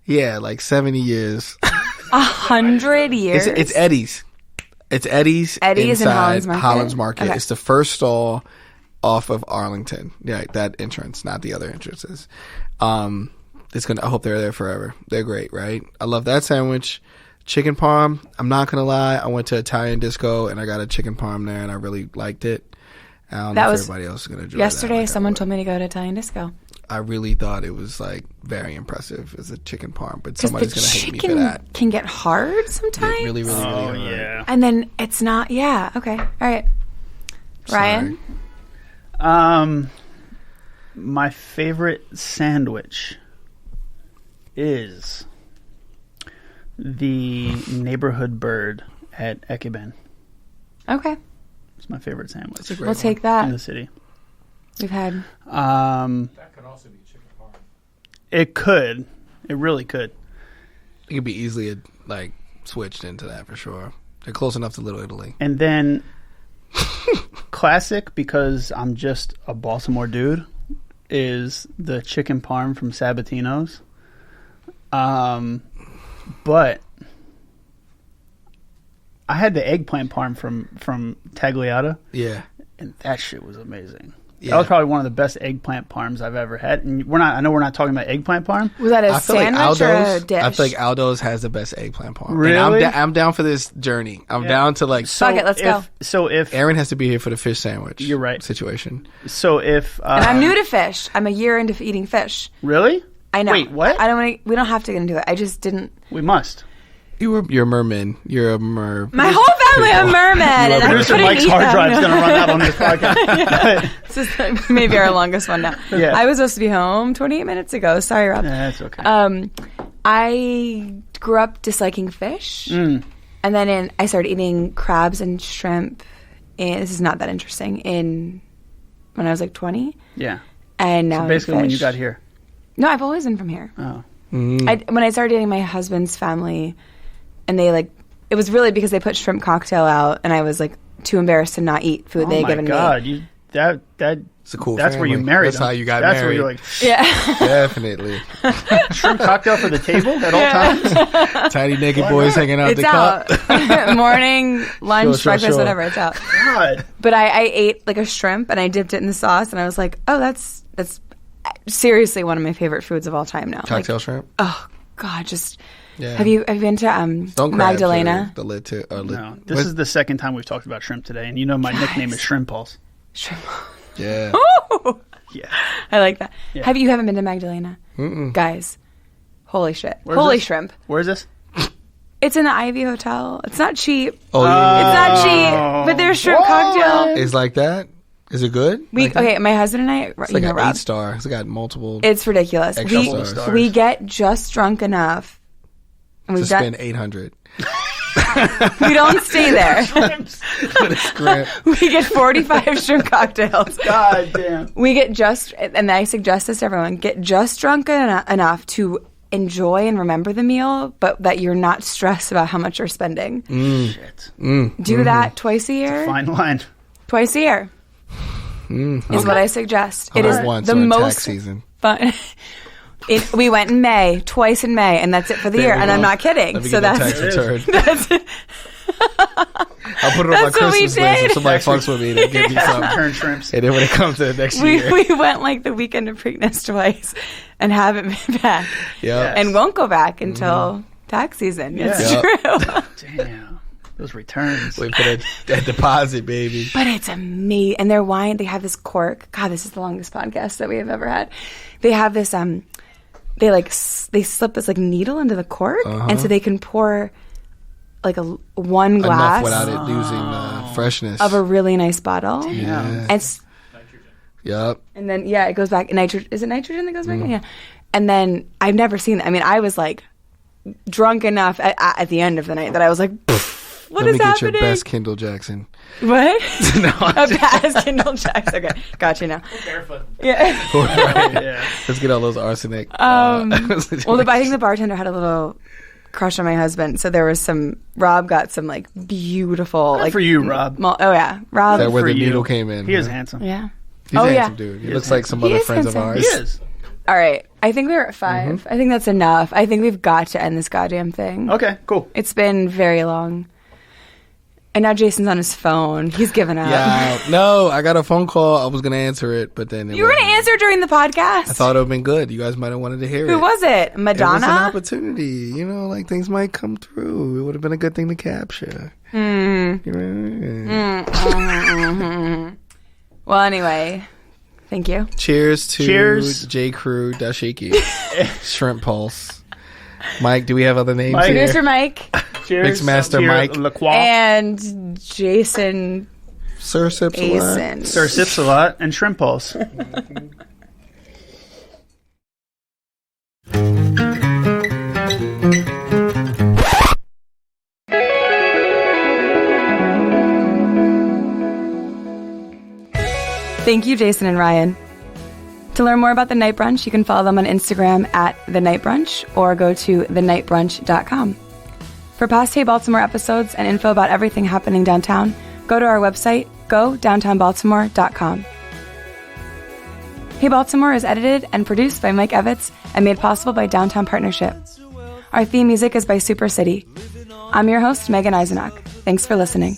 [SPEAKER 1] Yeah, like 70 years.
[SPEAKER 2] 100 years.
[SPEAKER 1] It's Eddie's. It's Eddie's.
[SPEAKER 2] Eddie's in
[SPEAKER 1] inside
[SPEAKER 2] Holland's Market? Okay.
[SPEAKER 1] It's the first stall off of Arlington. Yeah, that entrance, not the other entrances. I hope they're there forever. They're great, right? I love that sandwich. Chicken parm, I'm not going to lie. I went to Italian Disco and I got a chicken parm there and I really liked it. I don't know if everybody else is going to enjoy
[SPEAKER 2] yesterday,
[SPEAKER 1] that.
[SPEAKER 2] someone told me to go to Italian Disco.
[SPEAKER 1] I really thought it was, like, very impressive as a chicken parm, but
[SPEAKER 2] Because
[SPEAKER 1] somebody's
[SPEAKER 2] the
[SPEAKER 1] going to hate me for
[SPEAKER 2] chicken
[SPEAKER 1] that.
[SPEAKER 2] can get hard sometimes.
[SPEAKER 1] Really, really, really
[SPEAKER 3] Oh,
[SPEAKER 1] hard.
[SPEAKER 3] yeah.
[SPEAKER 2] And then it's not, yeah. Okay. All right. Ryan?
[SPEAKER 3] My favorite sandwich is the neighborhood bird at Ekeben.
[SPEAKER 2] Okay.
[SPEAKER 3] It's my favorite sandwich
[SPEAKER 2] We'll take
[SPEAKER 3] in
[SPEAKER 2] that.
[SPEAKER 3] the city.
[SPEAKER 2] We've had.
[SPEAKER 4] That could also be chicken parm.
[SPEAKER 3] It could. It really could.
[SPEAKER 1] It could be easily, like, switched into that for sure. They're close enough to Little Italy.
[SPEAKER 3] And then classic, because I'm just a Baltimore dude, is the chicken parm from Sabatino's. But I had the eggplant parm from Tagliata,
[SPEAKER 1] Yeah.
[SPEAKER 3] and that shit was amazing.
[SPEAKER 1] Yeah.
[SPEAKER 3] That was probably one of the best eggplant parms I've ever had. And I know we're not talking about eggplant parm.
[SPEAKER 2] Was that a
[SPEAKER 1] I feel like
[SPEAKER 2] sandwich or a
[SPEAKER 1] Aldo's.
[SPEAKER 2] dish?
[SPEAKER 1] I feel like Aldo's has the best eggplant parm.
[SPEAKER 3] Really?
[SPEAKER 1] And I'm down for this journey. I'm down to like.
[SPEAKER 2] Fuck it, let's go.
[SPEAKER 3] So if
[SPEAKER 1] Aaron has to be here for the fish sandwich.
[SPEAKER 3] You're right.
[SPEAKER 1] Situation.
[SPEAKER 3] So if
[SPEAKER 2] and I'm new to fish. I'm a year into eating fish.
[SPEAKER 3] really,
[SPEAKER 2] I know.
[SPEAKER 3] Wait, what?
[SPEAKER 2] I don't want to. We don't have to get into it. I just didn't.
[SPEAKER 3] we must.
[SPEAKER 1] You're a merman. You're a
[SPEAKER 2] My whole family are mermen. And I
[SPEAKER 3] Producer
[SPEAKER 2] couldn't
[SPEAKER 3] Mike's
[SPEAKER 2] eat
[SPEAKER 3] hard
[SPEAKER 2] them,
[SPEAKER 3] drive's
[SPEAKER 2] you know?
[SPEAKER 3] going to run out on this podcast.
[SPEAKER 2] This is like maybe our longest one now.
[SPEAKER 3] Yeah.
[SPEAKER 2] I was supposed to be home 28 minutes ago. Sorry, Rob.
[SPEAKER 3] Yeah, that's okay.
[SPEAKER 2] I grew up disliking fish, and then I started eating crabs and shrimp. And this is not that interesting. When I was like 20,
[SPEAKER 3] Yeah.
[SPEAKER 2] and now
[SPEAKER 3] So basically,
[SPEAKER 2] I eat
[SPEAKER 3] when you
[SPEAKER 2] fish.
[SPEAKER 3] got here.
[SPEAKER 2] No, I've always been from here.
[SPEAKER 3] Oh.
[SPEAKER 2] When I started dating my husband's family, and it was really because they put shrimp cocktail out, and I was like too embarrassed to not eat food they had given
[SPEAKER 3] Oh my God!
[SPEAKER 2] me.
[SPEAKER 1] It's a cool.
[SPEAKER 3] That's where you
[SPEAKER 1] family.
[SPEAKER 3] married.
[SPEAKER 1] That's
[SPEAKER 3] them.
[SPEAKER 1] how you got
[SPEAKER 3] That's
[SPEAKER 1] married.
[SPEAKER 3] where you're like
[SPEAKER 2] Yeah.
[SPEAKER 1] Definitely.
[SPEAKER 3] shrimp cocktail for the table at all times.
[SPEAKER 1] Tiny naked boys hanging out
[SPEAKER 2] It's
[SPEAKER 1] the
[SPEAKER 2] out.
[SPEAKER 1] cup.
[SPEAKER 2] Morning, lunch,
[SPEAKER 1] Sure,
[SPEAKER 2] breakfast,
[SPEAKER 1] sure.
[SPEAKER 2] whatever. It's out.
[SPEAKER 3] God.
[SPEAKER 2] But I ate like a shrimp and I dipped it in the sauce, and I was like, oh, that's seriously one of my favorite foods of all time now.
[SPEAKER 1] Cocktail
[SPEAKER 2] Like,
[SPEAKER 1] shrimp.
[SPEAKER 2] oh God, just
[SPEAKER 1] Yeah.
[SPEAKER 2] have you been to
[SPEAKER 1] Don't crabs
[SPEAKER 2] Magdalena?
[SPEAKER 1] or the lid too.
[SPEAKER 3] No, this is the second time we've talked about shrimp today, and you know my nickname is Shrimp Pulse.
[SPEAKER 2] Shrimp.
[SPEAKER 1] Yeah.
[SPEAKER 2] Ooh,
[SPEAKER 3] Yeah.
[SPEAKER 2] I like that.
[SPEAKER 3] Yeah.
[SPEAKER 2] You haven't been to Magdalena? Guys, holy shit.
[SPEAKER 3] Where's
[SPEAKER 2] Holy
[SPEAKER 3] this?
[SPEAKER 2] shrimp.
[SPEAKER 3] Where is this?
[SPEAKER 2] It's in the Ivy Hotel. It's not cheap.
[SPEAKER 1] Oh yeah.
[SPEAKER 2] It's not cheap, but there's shrimp cocktail.
[SPEAKER 1] It's like that. Is it good? Like that?
[SPEAKER 2] Okay, my husband and I,
[SPEAKER 1] It's
[SPEAKER 2] you
[SPEAKER 1] like
[SPEAKER 2] know,
[SPEAKER 1] an
[SPEAKER 2] Rob,
[SPEAKER 1] 8-star. It's got multiple.
[SPEAKER 2] it's ridiculous.
[SPEAKER 1] Extra stars.
[SPEAKER 2] We get just drunk enough. And
[SPEAKER 1] to
[SPEAKER 2] we've done,
[SPEAKER 1] spend $800.
[SPEAKER 2] we don't stay there.
[SPEAKER 1] But it's great.
[SPEAKER 2] We get 45 shrimp cocktails.
[SPEAKER 3] God damn.
[SPEAKER 2] We get just, and I suggest this to everyone, get just drunk enough to enjoy and remember the meal, but that you're not stressed about how much you're spending.
[SPEAKER 3] Shit.
[SPEAKER 2] Do that twice a year.
[SPEAKER 3] Fine line.
[SPEAKER 2] Twice a year is what I suggest. It is
[SPEAKER 1] once
[SPEAKER 2] the
[SPEAKER 1] during tax
[SPEAKER 2] most
[SPEAKER 1] season.
[SPEAKER 2] fun. We went in May, twice in May, and that's it for the year.
[SPEAKER 1] we
[SPEAKER 2] And
[SPEAKER 1] go.
[SPEAKER 2] I'm not kidding.
[SPEAKER 1] Let me
[SPEAKER 2] So
[SPEAKER 1] get the
[SPEAKER 2] that's
[SPEAKER 1] tax return.
[SPEAKER 2] that's it.
[SPEAKER 1] I'll put it on my
[SPEAKER 2] That's what we
[SPEAKER 1] Christmas list if
[SPEAKER 2] did.
[SPEAKER 1] somebody fucks with me. They give me something.
[SPEAKER 3] Return shrimps.
[SPEAKER 1] And then when it comes to the next
[SPEAKER 2] We
[SPEAKER 1] year.
[SPEAKER 2] went like the weekend of Preakness twice and haven't been back.
[SPEAKER 1] Yeah.
[SPEAKER 2] And won't go back until tax season. It's
[SPEAKER 1] Yeah.
[SPEAKER 2] true.
[SPEAKER 3] Damn. Those returns.
[SPEAKER 1] We put that deposit, baby.
[SPEAKER 2] But it's amazing. And their wine, they have this cork. God, this is the longest podcast that we have ever had. They have this, they slip this like needle into the cork. And so they can pour like one glass
[SPEAKER 1] Enough without it losing freshness.
[SPEAKER 2] of a really nice bottle.
[SPEAKER 1] Yeah.
[SPEAKER 2] And it's,
[SPEAKER 1] Yep.
[SPEAKER 2] and then, yeah, it goes back. Is it nitrogen that goes back in? Yeah. And then I've never seen that. I mean, I was like drunk enough at the end of the night that I was like, what
[SPEAKER 1] Let
[SPEAKER 2] is
[SPEAKER 1] me get
[SPEAKER 2] happening?
[SPEAKER 1] your best Kendall Jackson.
[SPEAKER 2] What?
[SPEAKER 1] No,
[SPEAKER 2] A past Kindle checks. Okay, got you now.
[SPEAKER 4] Barefoot.
[SPEAKER 2] Yeah.
[SPEAKER 1] Right.
[SPEAKER 3] Yeah.
[SPEAKER 1] Let's get all those arsenic.
[SPEAKER 2] Well, I think the bartender had a little crush on my husband, so there was Rob got some like beautiful,
[SPEAKER 3] Good
[SPEAKER 2] like
[SPEAKER 3] for you, Rob.
[SPEAKER 2] Oh yeah, Rob.
[SPEAKER 1] that where
[SPEAKER 3] for
[SPEAKER 1] the
[SPEAKER 3] you.
[SPEAKER 1] needle came in.
[SPEAKER 3] He is
[SPEAKER 1] huh?
[SPEAKER 3] handsome.
[SPEAKER 2] Yeah.
[SPEAKER 1] He's
[SPEAKER 2] Oh,
[SPEAKER 1] a
[SPEAKER 2] yeah.
[SPEAKER 1] handsome dude. He
[SPEAKER 3] He
[SPEAKER 1] looks
[SPEAKER 3] is
[SPEAKER 1] like some
[SPEAKER 2] handsome.
[SPEAKER 1] other
[SPEAKER 2] He is
[SPEAKER 1] friends of
[SPEAKER 2] handsome.
[SPEAKER 1] ours.
[SPEAKER 3] He is.
[SPEAKER 2] All right, I think we're at 5. I think that's enough. I think we've got to end this goddamn thing.
[SPEAKER 3] Okay, cool.
[SPEAKER 2] It's been very long. And now Jason's on his phone. He's given up.
[SPEAKER 1] Yeah, no, I got a phone call. I was gonna answer it, but then
[SPEAKER 2] You were going to answer during the podcast.
[SPEAKER 1] I thought it would have been good. You guys might have wanted to hear it.
[SPEAKER 2] Who was it?
[SPEAKER 1] It was an
[SPEAKER 2] Madonna?
[SPEAKER 1] opportunity. You know, like things might come through. It would have been a good thing to capture. You know?
[SPEAKER 2] Well, anyway, thank you.
[SPEAKER 1] Cheers to
[SPEAKER 3] Cheers.
[SPEAKER 1] J. Crew Dashiki. Shrimp Pulse. Mike, do we have other names
[SPEAKER 3] Mike.
[SPEAKER 1] here?
[SPEAKER 2] Producer Mike
[SPEAKER 3] Cheers.
[SPEAKER 1] Mixmaster Mike.
[SPEAKER 3] LaCroix.
[SPEAKER 2] and Jason
[SPEAKER 1] Sir Sips a lot.
[SPEAKER 2] Asen.
[SPEAKER 3] Sir Sips a lot and Shrimp Pulse.
[SPEAKER 2] Thank you, Jason and Ryan. To learn more about The Night Brunch, you can follow them on Instagram at The Night Brunch or go to thenightbrunch.com. For past Hey Baltimore episodes and info about everything happening downtown, go to our website, godowntownbaltimore.com. Hey Baltimore is edited and produced by Mike Evitz and made possible by Downtown Partnership. Our theme music is by Super City. I'm your host, Megan Eisenach. Thanks for listening.